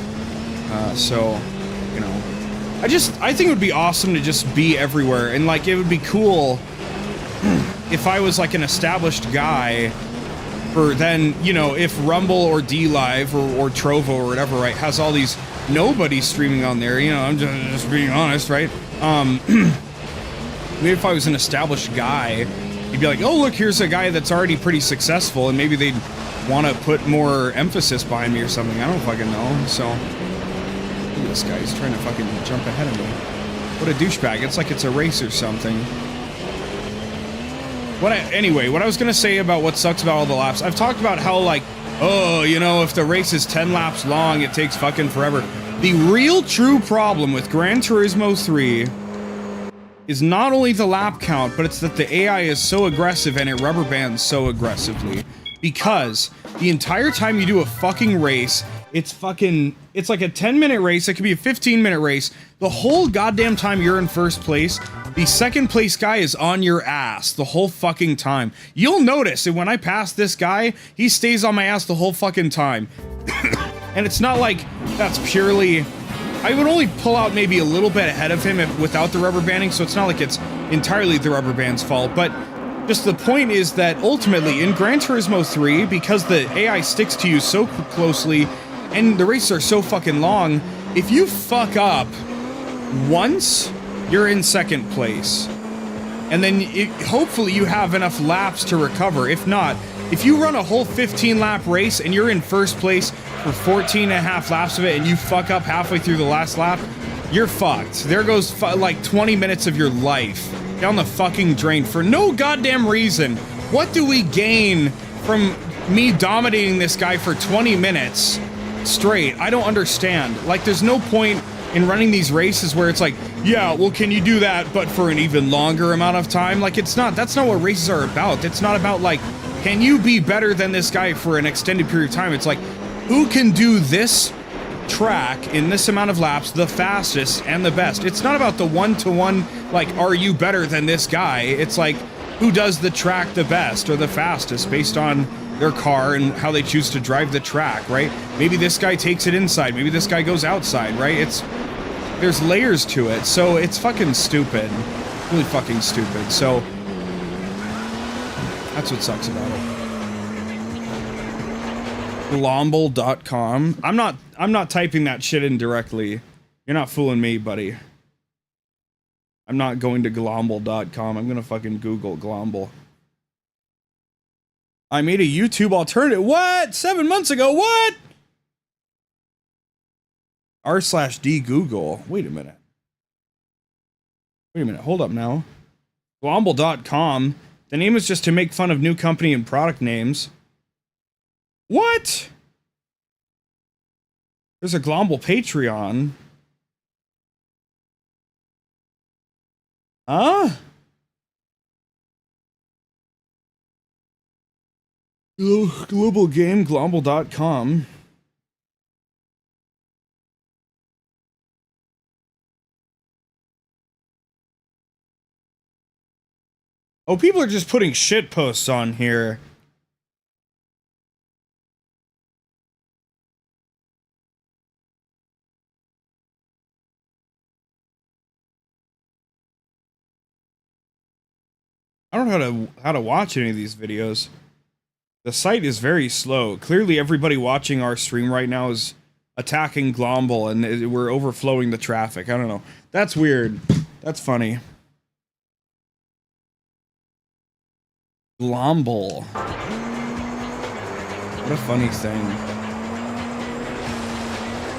So, you know, I think it would be awesome to just be everywhere, and like it would be cool if I was like an established guy. For then, you know, if Rumble or DLive or Trovo or whatever, right, has all these nobody streaming on there, you know, I'm just being honest, right? Maybe if I was an established guy, you'd be like, oh, look, here's a guy that's already pretty successful, and maybe they'd want to put more emphasis behind me or something. I don't fucking know. So, look at this guy, he's trying to fucking jump ahead of me. What a douchebag. It's like it's a race or something. Anyway, what I was gonna say about what sucks about all the laps, I've talked about how, like, oh, you know, if the race is 10 laps long, it takes fucking forever. The real true problem with Gran Turismo 3 is not only the lap count, but it's that the AI is so aggressive and it rubber bands so aggressively. Because the entire time you do a fucking race, it's like a 10-minute race, it could be a 15-minute race. The whole goddamn time you're in first place, the second place guy is on your ass the whole fucking time. You'll notice that when I pass this guy, he stays on my ass the whole fucking time. And it's not like that's purely... I would only pull out maybe a little bit ahead of him without the rubber banding, so it's not like it's entirely the rubber band's fault, but just the point is that ultimately in Gran Turismo 3, because the AI sticks to you so closely and the races are so fucking long, if you fuck up once, you're in second place. And then hopefully you have enough laps to recover. If not, if you run a whole 15-lap race and you're in first place for 14 and a half laps of it and you fuck up halfway through the last lap, you're fucked. There goes like 20 minutes of your life down the fucking drain for no goddamn reason. What do we gain from me dominating this guy for 20 minutes straight? I don't understand. Like, there's no point in running these races where it's like, yeah, well, can you do that but for an even longer amount of time? Like, that's not what races are about. It's not about, like, can you be better than this guy for an extended period of time? It's like, who can do this track in this amount of laps the fastest and the best? It's not about the one-to-one, like, are you better than this guy? It's like, who does the track the best or the fastest based on their car and how they choose to drive the track, right? Maybe this guy takes it inside, maybe this guy goes outside, right? There's layers to it, so it's fucking stupid. Really fucking stupid. So that's what sucks about it. Glomble.com. I'm not typing that shit in directly. You're not fooling me, buddy. I'm not going to glomble.com. I'm gonna fucking Google Glomble. I made a YouTube alternative. What? 7 months ago? What? r/d Google. Wait a minute. Hold up now. Glomble.com. The name is just to make fun of new company and product names. What? There's a Glomble Patreon. Huh? Global game, glomble.com. Oh, people are just putting shit posts on here. I don't know how to watch any of these videos. The site is very slow. Clearly everybody watching our stream right now is attacking Glomble and we're overflowing the traffic. I don't know. That's weird. That's funny. Glomble. What a funny thing.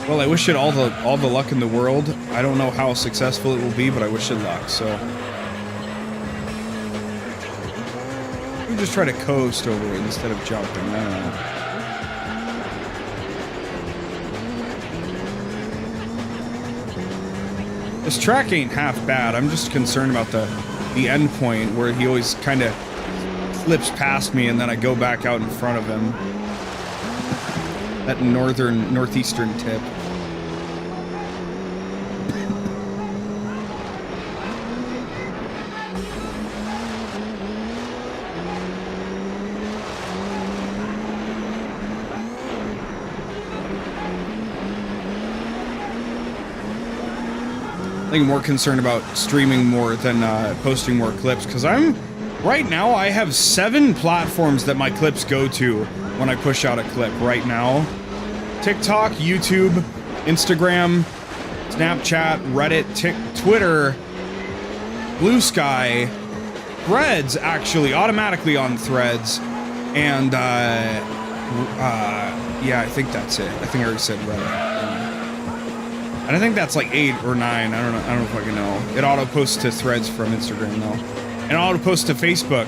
Well, I wish it all the luck in the world. I don't know how successful it will be, but I wish it luck, so. We just try to coast over it instead of jumping. I don't know. This track ain't half bad. I'm just concerned about the end point where he always kind of slips past me and then I go back out in front of him. That northeastern tip. I think I'm more concerned about streaming more than posting more clips, because right now I have 7 platforms that my clips go to when I push out a clip right now. TikTok, YouTube, Instagram, Snapchat, Reddit, Twitter, Blue Sky, Threads, actually, automatically on Threads, and yeah, I think that's it. I think I already said Reddit. And I think that's like 8 or 9. I don't know if I can know. It auto posts to Threads from Instagram though. And it auto posts to Facebook.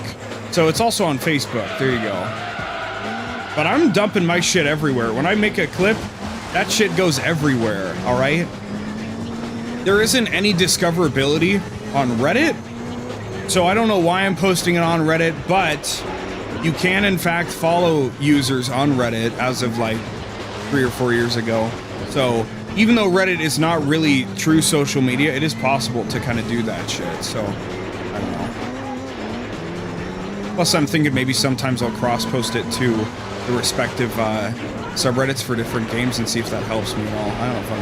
So it's also on Facebook. There you go. But I'm dumping my shit everywhere. When I make a clip, that shit goes everywhere, alright? There isn't any discoverability on Reddit. So I don't know why I'm posting it on Reddit, but you can in fact follow users on Reddit as of like 3 or 4 years ago. So even though Reddit is not really true social media, it is possible to kind of do that shit, so I don't know. Plus, I'm thinking maybe sometimes I'll cross-post it to the respective subreddits for different games and see if that helps me at all. I don't know if I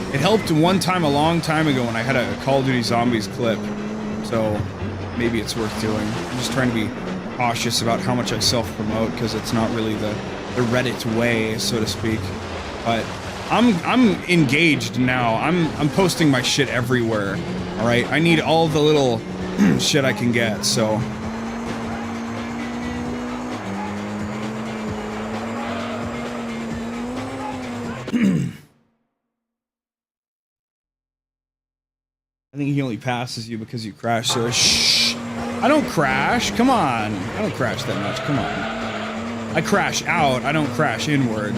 know. It helped one time a long time ago when I had a Call of Duty Zombies clip, so maybe it's worth doing. I'm just trying to be cautious about how much I self-promote, because it's not really the Reddit way, so to speak. But I'm engaged now. I'm posting my shit everywhere. All right, I need all the little shit I can get. So I think he only passes you because you crash. So shh. I don't crash. Come on. I don't crash that much. Come on. I crash out. I don't crash inward.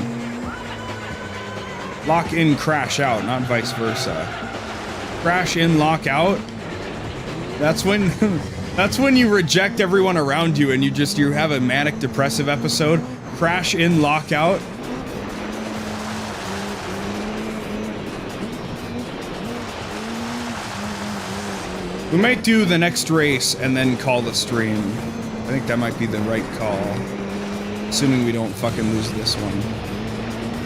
Lock in, crash out, not vice versa. Crash in, lock out. That's when that's when you reject everyone around you and you have a manic depressive episode. Crash in, lock out. We might do the next race and then call the stream. I think that might be the right call. Assuming we don't fucking lose this one.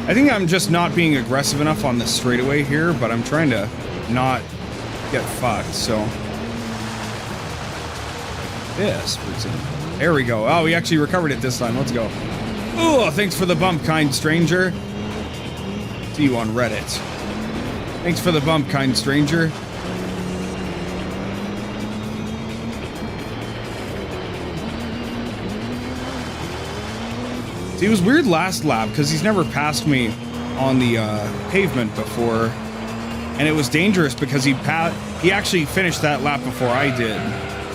I think I'm just not being aggressive enough on this straightaway here, but I'm trying to not get fucked, so. This, for example. There we go. Oh, we actually recovered it this time. Let's go. Oh, thanks for the bump, kind stranger. See you on Reddit. Thanks for the bump, kind stranger. See, it was weird last lap because he's never passed me on the pavement before, and it was dangerous because he actually finished that lap before I did.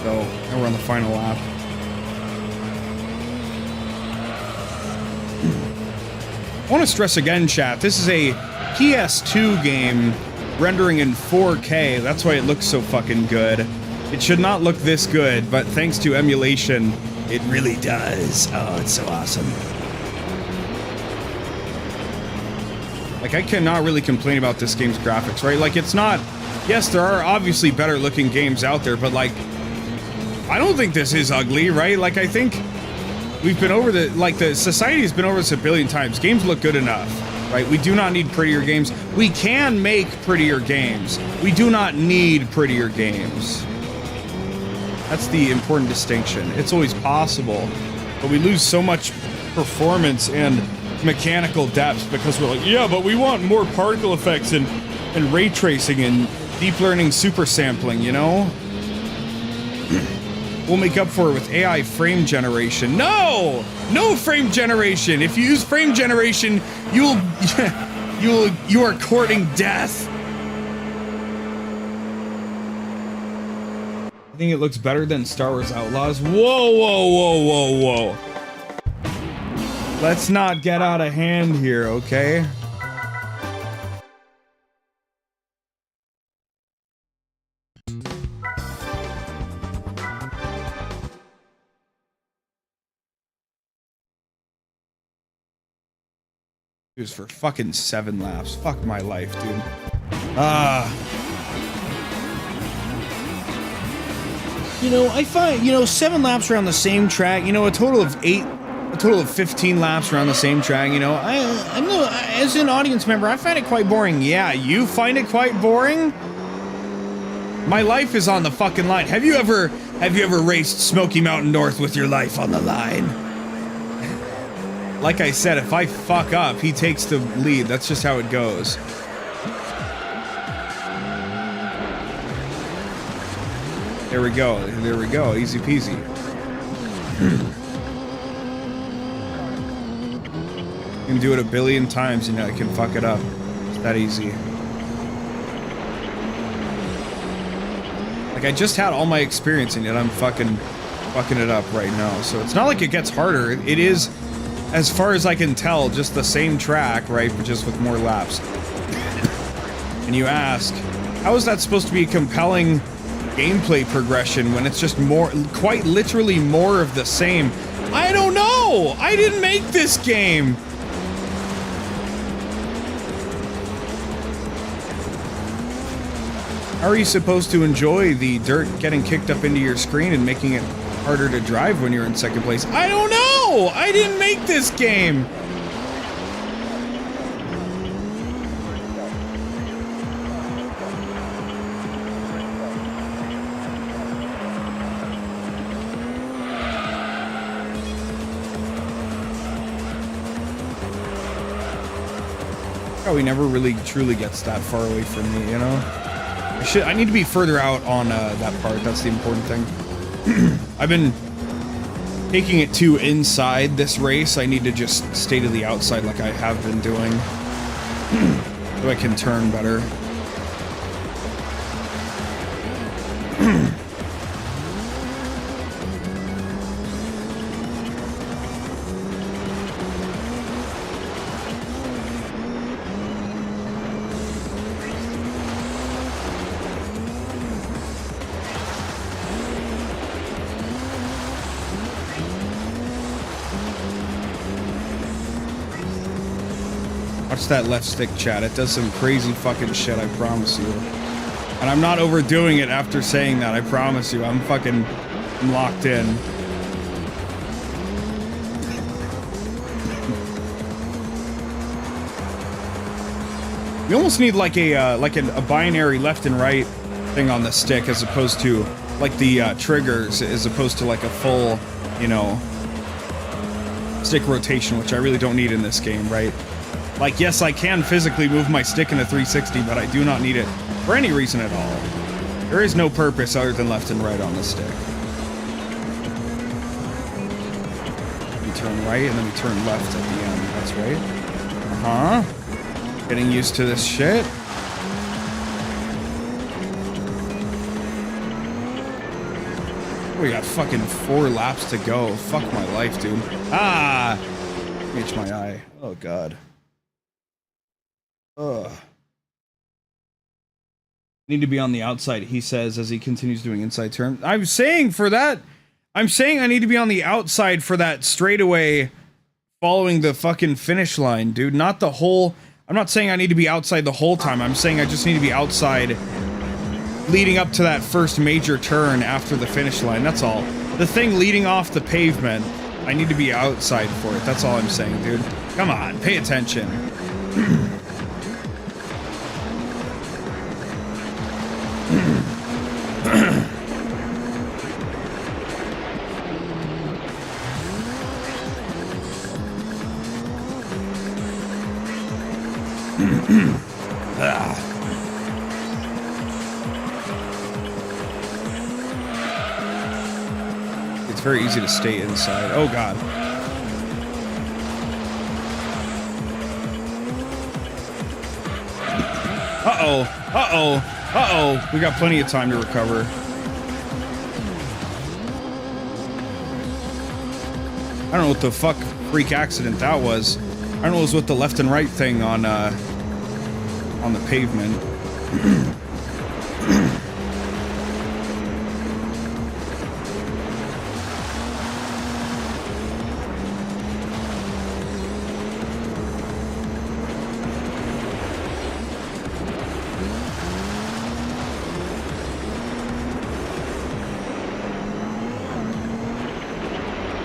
So now we're on the final lap. I want to stress again, chat. This is a PS2 game rendering in 4K. That's why it looks so fucking good. It should not look this good, but thanks to emulation, it really does. Oh, it's so awesome. Like, I cannot really complain about this game's graphics, right? Like, it's not... Yes, there are obviously better looking games out there, but, like, I don't think this is ugly, right? Like, I think we've been over the... Like, the society has been over this a billion times. Games look good enough, right? We do not need prettier games. We can make prettier games. We do not need prettier games. That's the important distinction. It's always possible, but we lose so much performance and mechanical depth because we're like, yeah, but we want more particle effects and ray tracing and deep learning super sampling, you know? We'll make up for it with AI frame generation. No! No frame generation! If you use frame generation, you are courting death. I think it looks better than Star Wars Outlaws. Whoa, whoa, whoa, whoa, whoa. Let's not get out of hand here, okay? It was for fucking 7 laps. Fuck my life, dude. You know, I find, you know, 7 laps around the same track, you know, a total of 15 laps around the same track, you know, I know, as an audience member, I find it quite boring. Yeah, you find it quite boring? My life is on the fucking line. Have you ever raced Smoky Mountain North with your life on the line? Like I said, if I fuck up, he takes the lead. That's just how it goes. There we go. There we go. Easy peasy. You can do it a billion times and I can fuck it up. It's that easy. Like, I just had all my experience and yet I'm fucking it up right now. So it's not like it gets harder. It is, as far as I can tell, just the same track, right? But just with more laps. And you ask, how is that supposed to be a compelling gameplay progression when it's just more, quite literally more of the same? I don't know! I didn't make this game! How are you supposed to enjoy the dirt getting kicked up into your screen and making it harder to drive when you're in second place? I don't know! I didn't make this game! Probably never really truly gets that far away from me, you know? I need to be further out on that part. That's the important thing. I've been taking it too inside this race. I need to just stay to the outside like I have been doing. So I can turn better. Watch that left stick, chat. It does some crazy fucking shit, I promise you. And I'm not overdoing it after saying that, I promise you. I'm locked in. We almost need like a binary left and right thing on the stick as opposed to like the triggers, as opposed to like a full, you know, stick rotation, which I really don't need in this game, right? Like, yes, I can physically move my stick in a 360, but I do not need it for any reason at all. There is no purpose other than left and right on the stick. We turn right, and then we turn left at the end. That's right. Uh-huh. Getting used to this shit. We got fucking 4 laps to go. Fuck my life, dude. Ah! Itch my eye. Oh, God. Ugh. Need to be on the outside, he says, as he continues doing inside turn. I'm saying I need to be on the outside for that straightaway following the fucking finish line, dude. Not the whole... I'm not saying I need to be outside the whole time. I'm saying I just need to be outside leading up to that first major turn after the finish line. That's all. The thing leading off the pavement, I need to be outside for it. That's all I'm saying, dude. Come on, pay attention. It's very easy to stay inside. Oh, God. Uh-oh. Uh-oh. Uh-oh. We got plenty of time to recover. I don't know what the fuck freak accident that was. I don't know what was with the left and right thing on the pavement.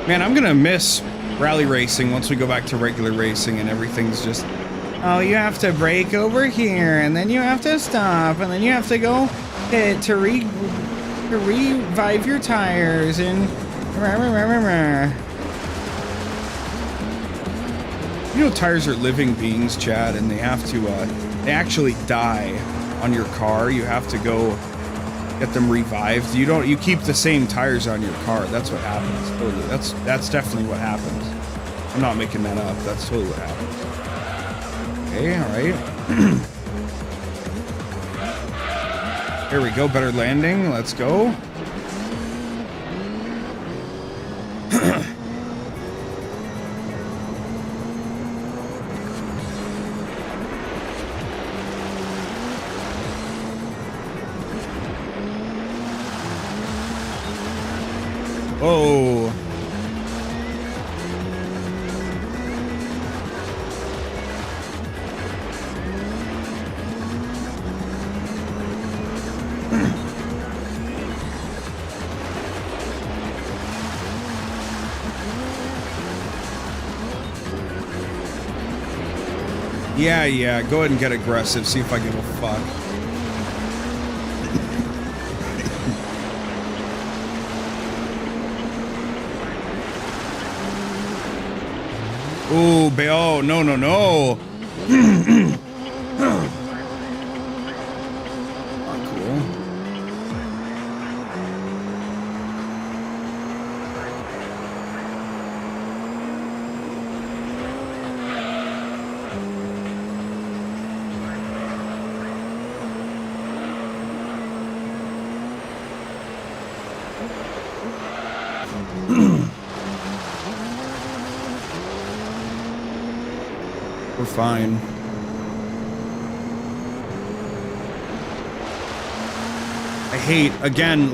Man, I'm gonna miss rally racing once we go back to regular racing and everything's just, oh, you have to brake over here, and then you have to stop, and then you have to go hit to revive your tires, and you know, tires are living beings, Chad, and they have to, they actually die on your car. You have to go get them revived. You keep the same tires on your car. That's what happens. Totally. That's definitely what happens. I'm not making that up. That's totally what happens. Okay, all right. Here we go. Better landing. Let's go. Oh. Yeah, go ahead and get aggressive, see if I give a fuck. Ooh, oh, no. Not cool. We're fine. I hate, again,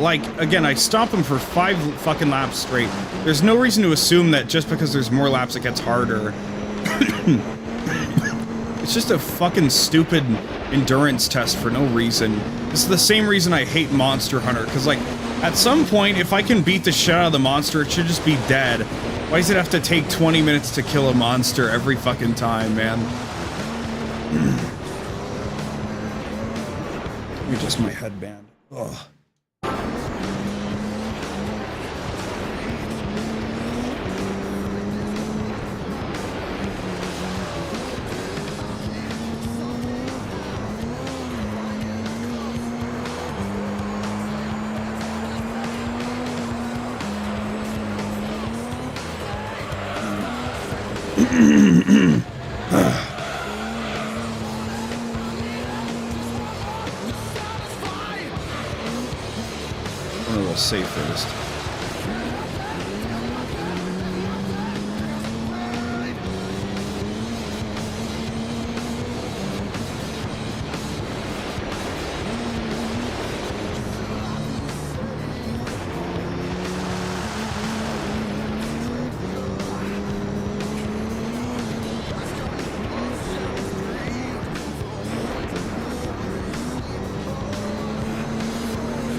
I stop them for 5 fucking laps straight. There's no reason to assume that just because there's more laps it gets harder. It's just a fucking stupid endurance test for no reason. This is the same reason I hate Monster Hunter, because, like, at some point, if I can beat the shit out of the monster, it should just be dead. Why does it have to take 20 minutes to kill a monster every fucking time, man? Let me adjust my headband. Ugh. A little safe first.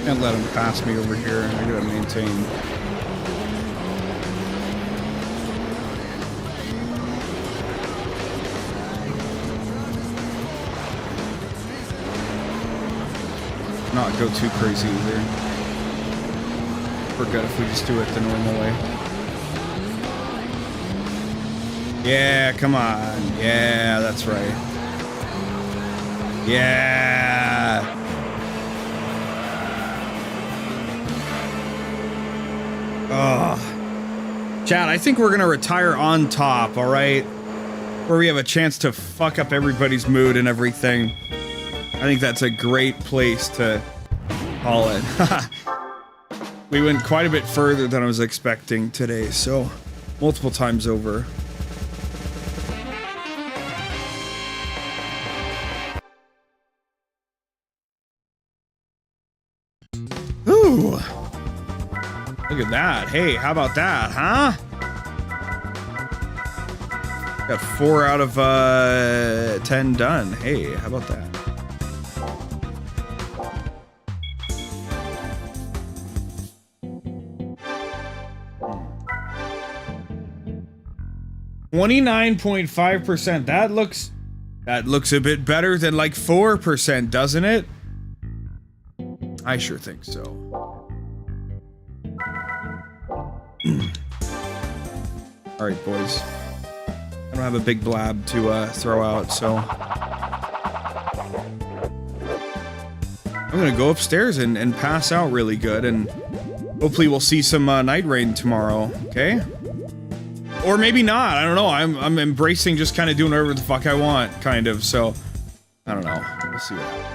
Can't let him pass me over here. I gotta maintain. Not go too crazy either. We're good if we just do it the normal way. Yeah, come on. Yeah, that's right. Yeah. Ugh. Chat, I think we're gonna retire on top, alright? Where we have a chance to fuck up everybody's mood and everything. I think that's a great place to call it. We went quite a bit further than I was expecting today, so multiple times over. Ooh. Look at that. Hey, how about that, huh? Got 4 out of 10 done. Hey, how about that? 29.5%. That looks a bit better than like 4%, doesn't it? I sure think so. All right, boys. I don't have a big blab to throw out, so I'm gonna go upstairs and pass out really good, and hopefully we'll see some night rain tomorrow. Okay? Or maybe not. I don't know. I'm embracing just kind of doing whatever the fuck I want, kind of. So I don't know. We'll see what happens.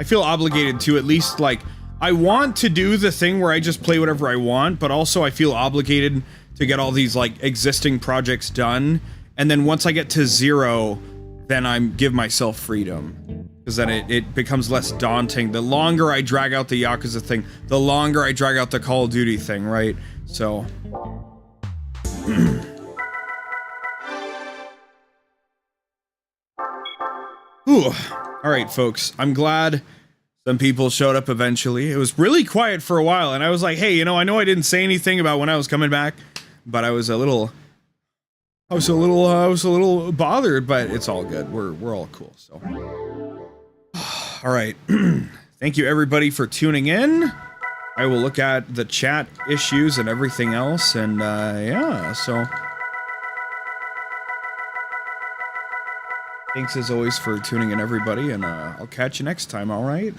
I feel obligated to at least, like, I want to do the thing where I just play whatever I want, but also I feel obligated to get all these, like, existing projects done. And then once I get to 0, then I give myself freedom. Because then it becomes less daunting. The longer I drag out the Yakuza thing, the longer I drag out the Call of Duty thing, right? So... Whew. Alright, folks. I'm glad some people showed up eventually. It was really quiet for a while, and I was like, hey, you know I didn't say anything about when I was coming back, but I was a little bothered, but it's all good. We're all cool, so. Alright. Thank you everybody for tuning in. I will look at the chat issues and everything else, and yeah, so. Thanks as always for tuning in, everybody, and I'll catch you next time, alright?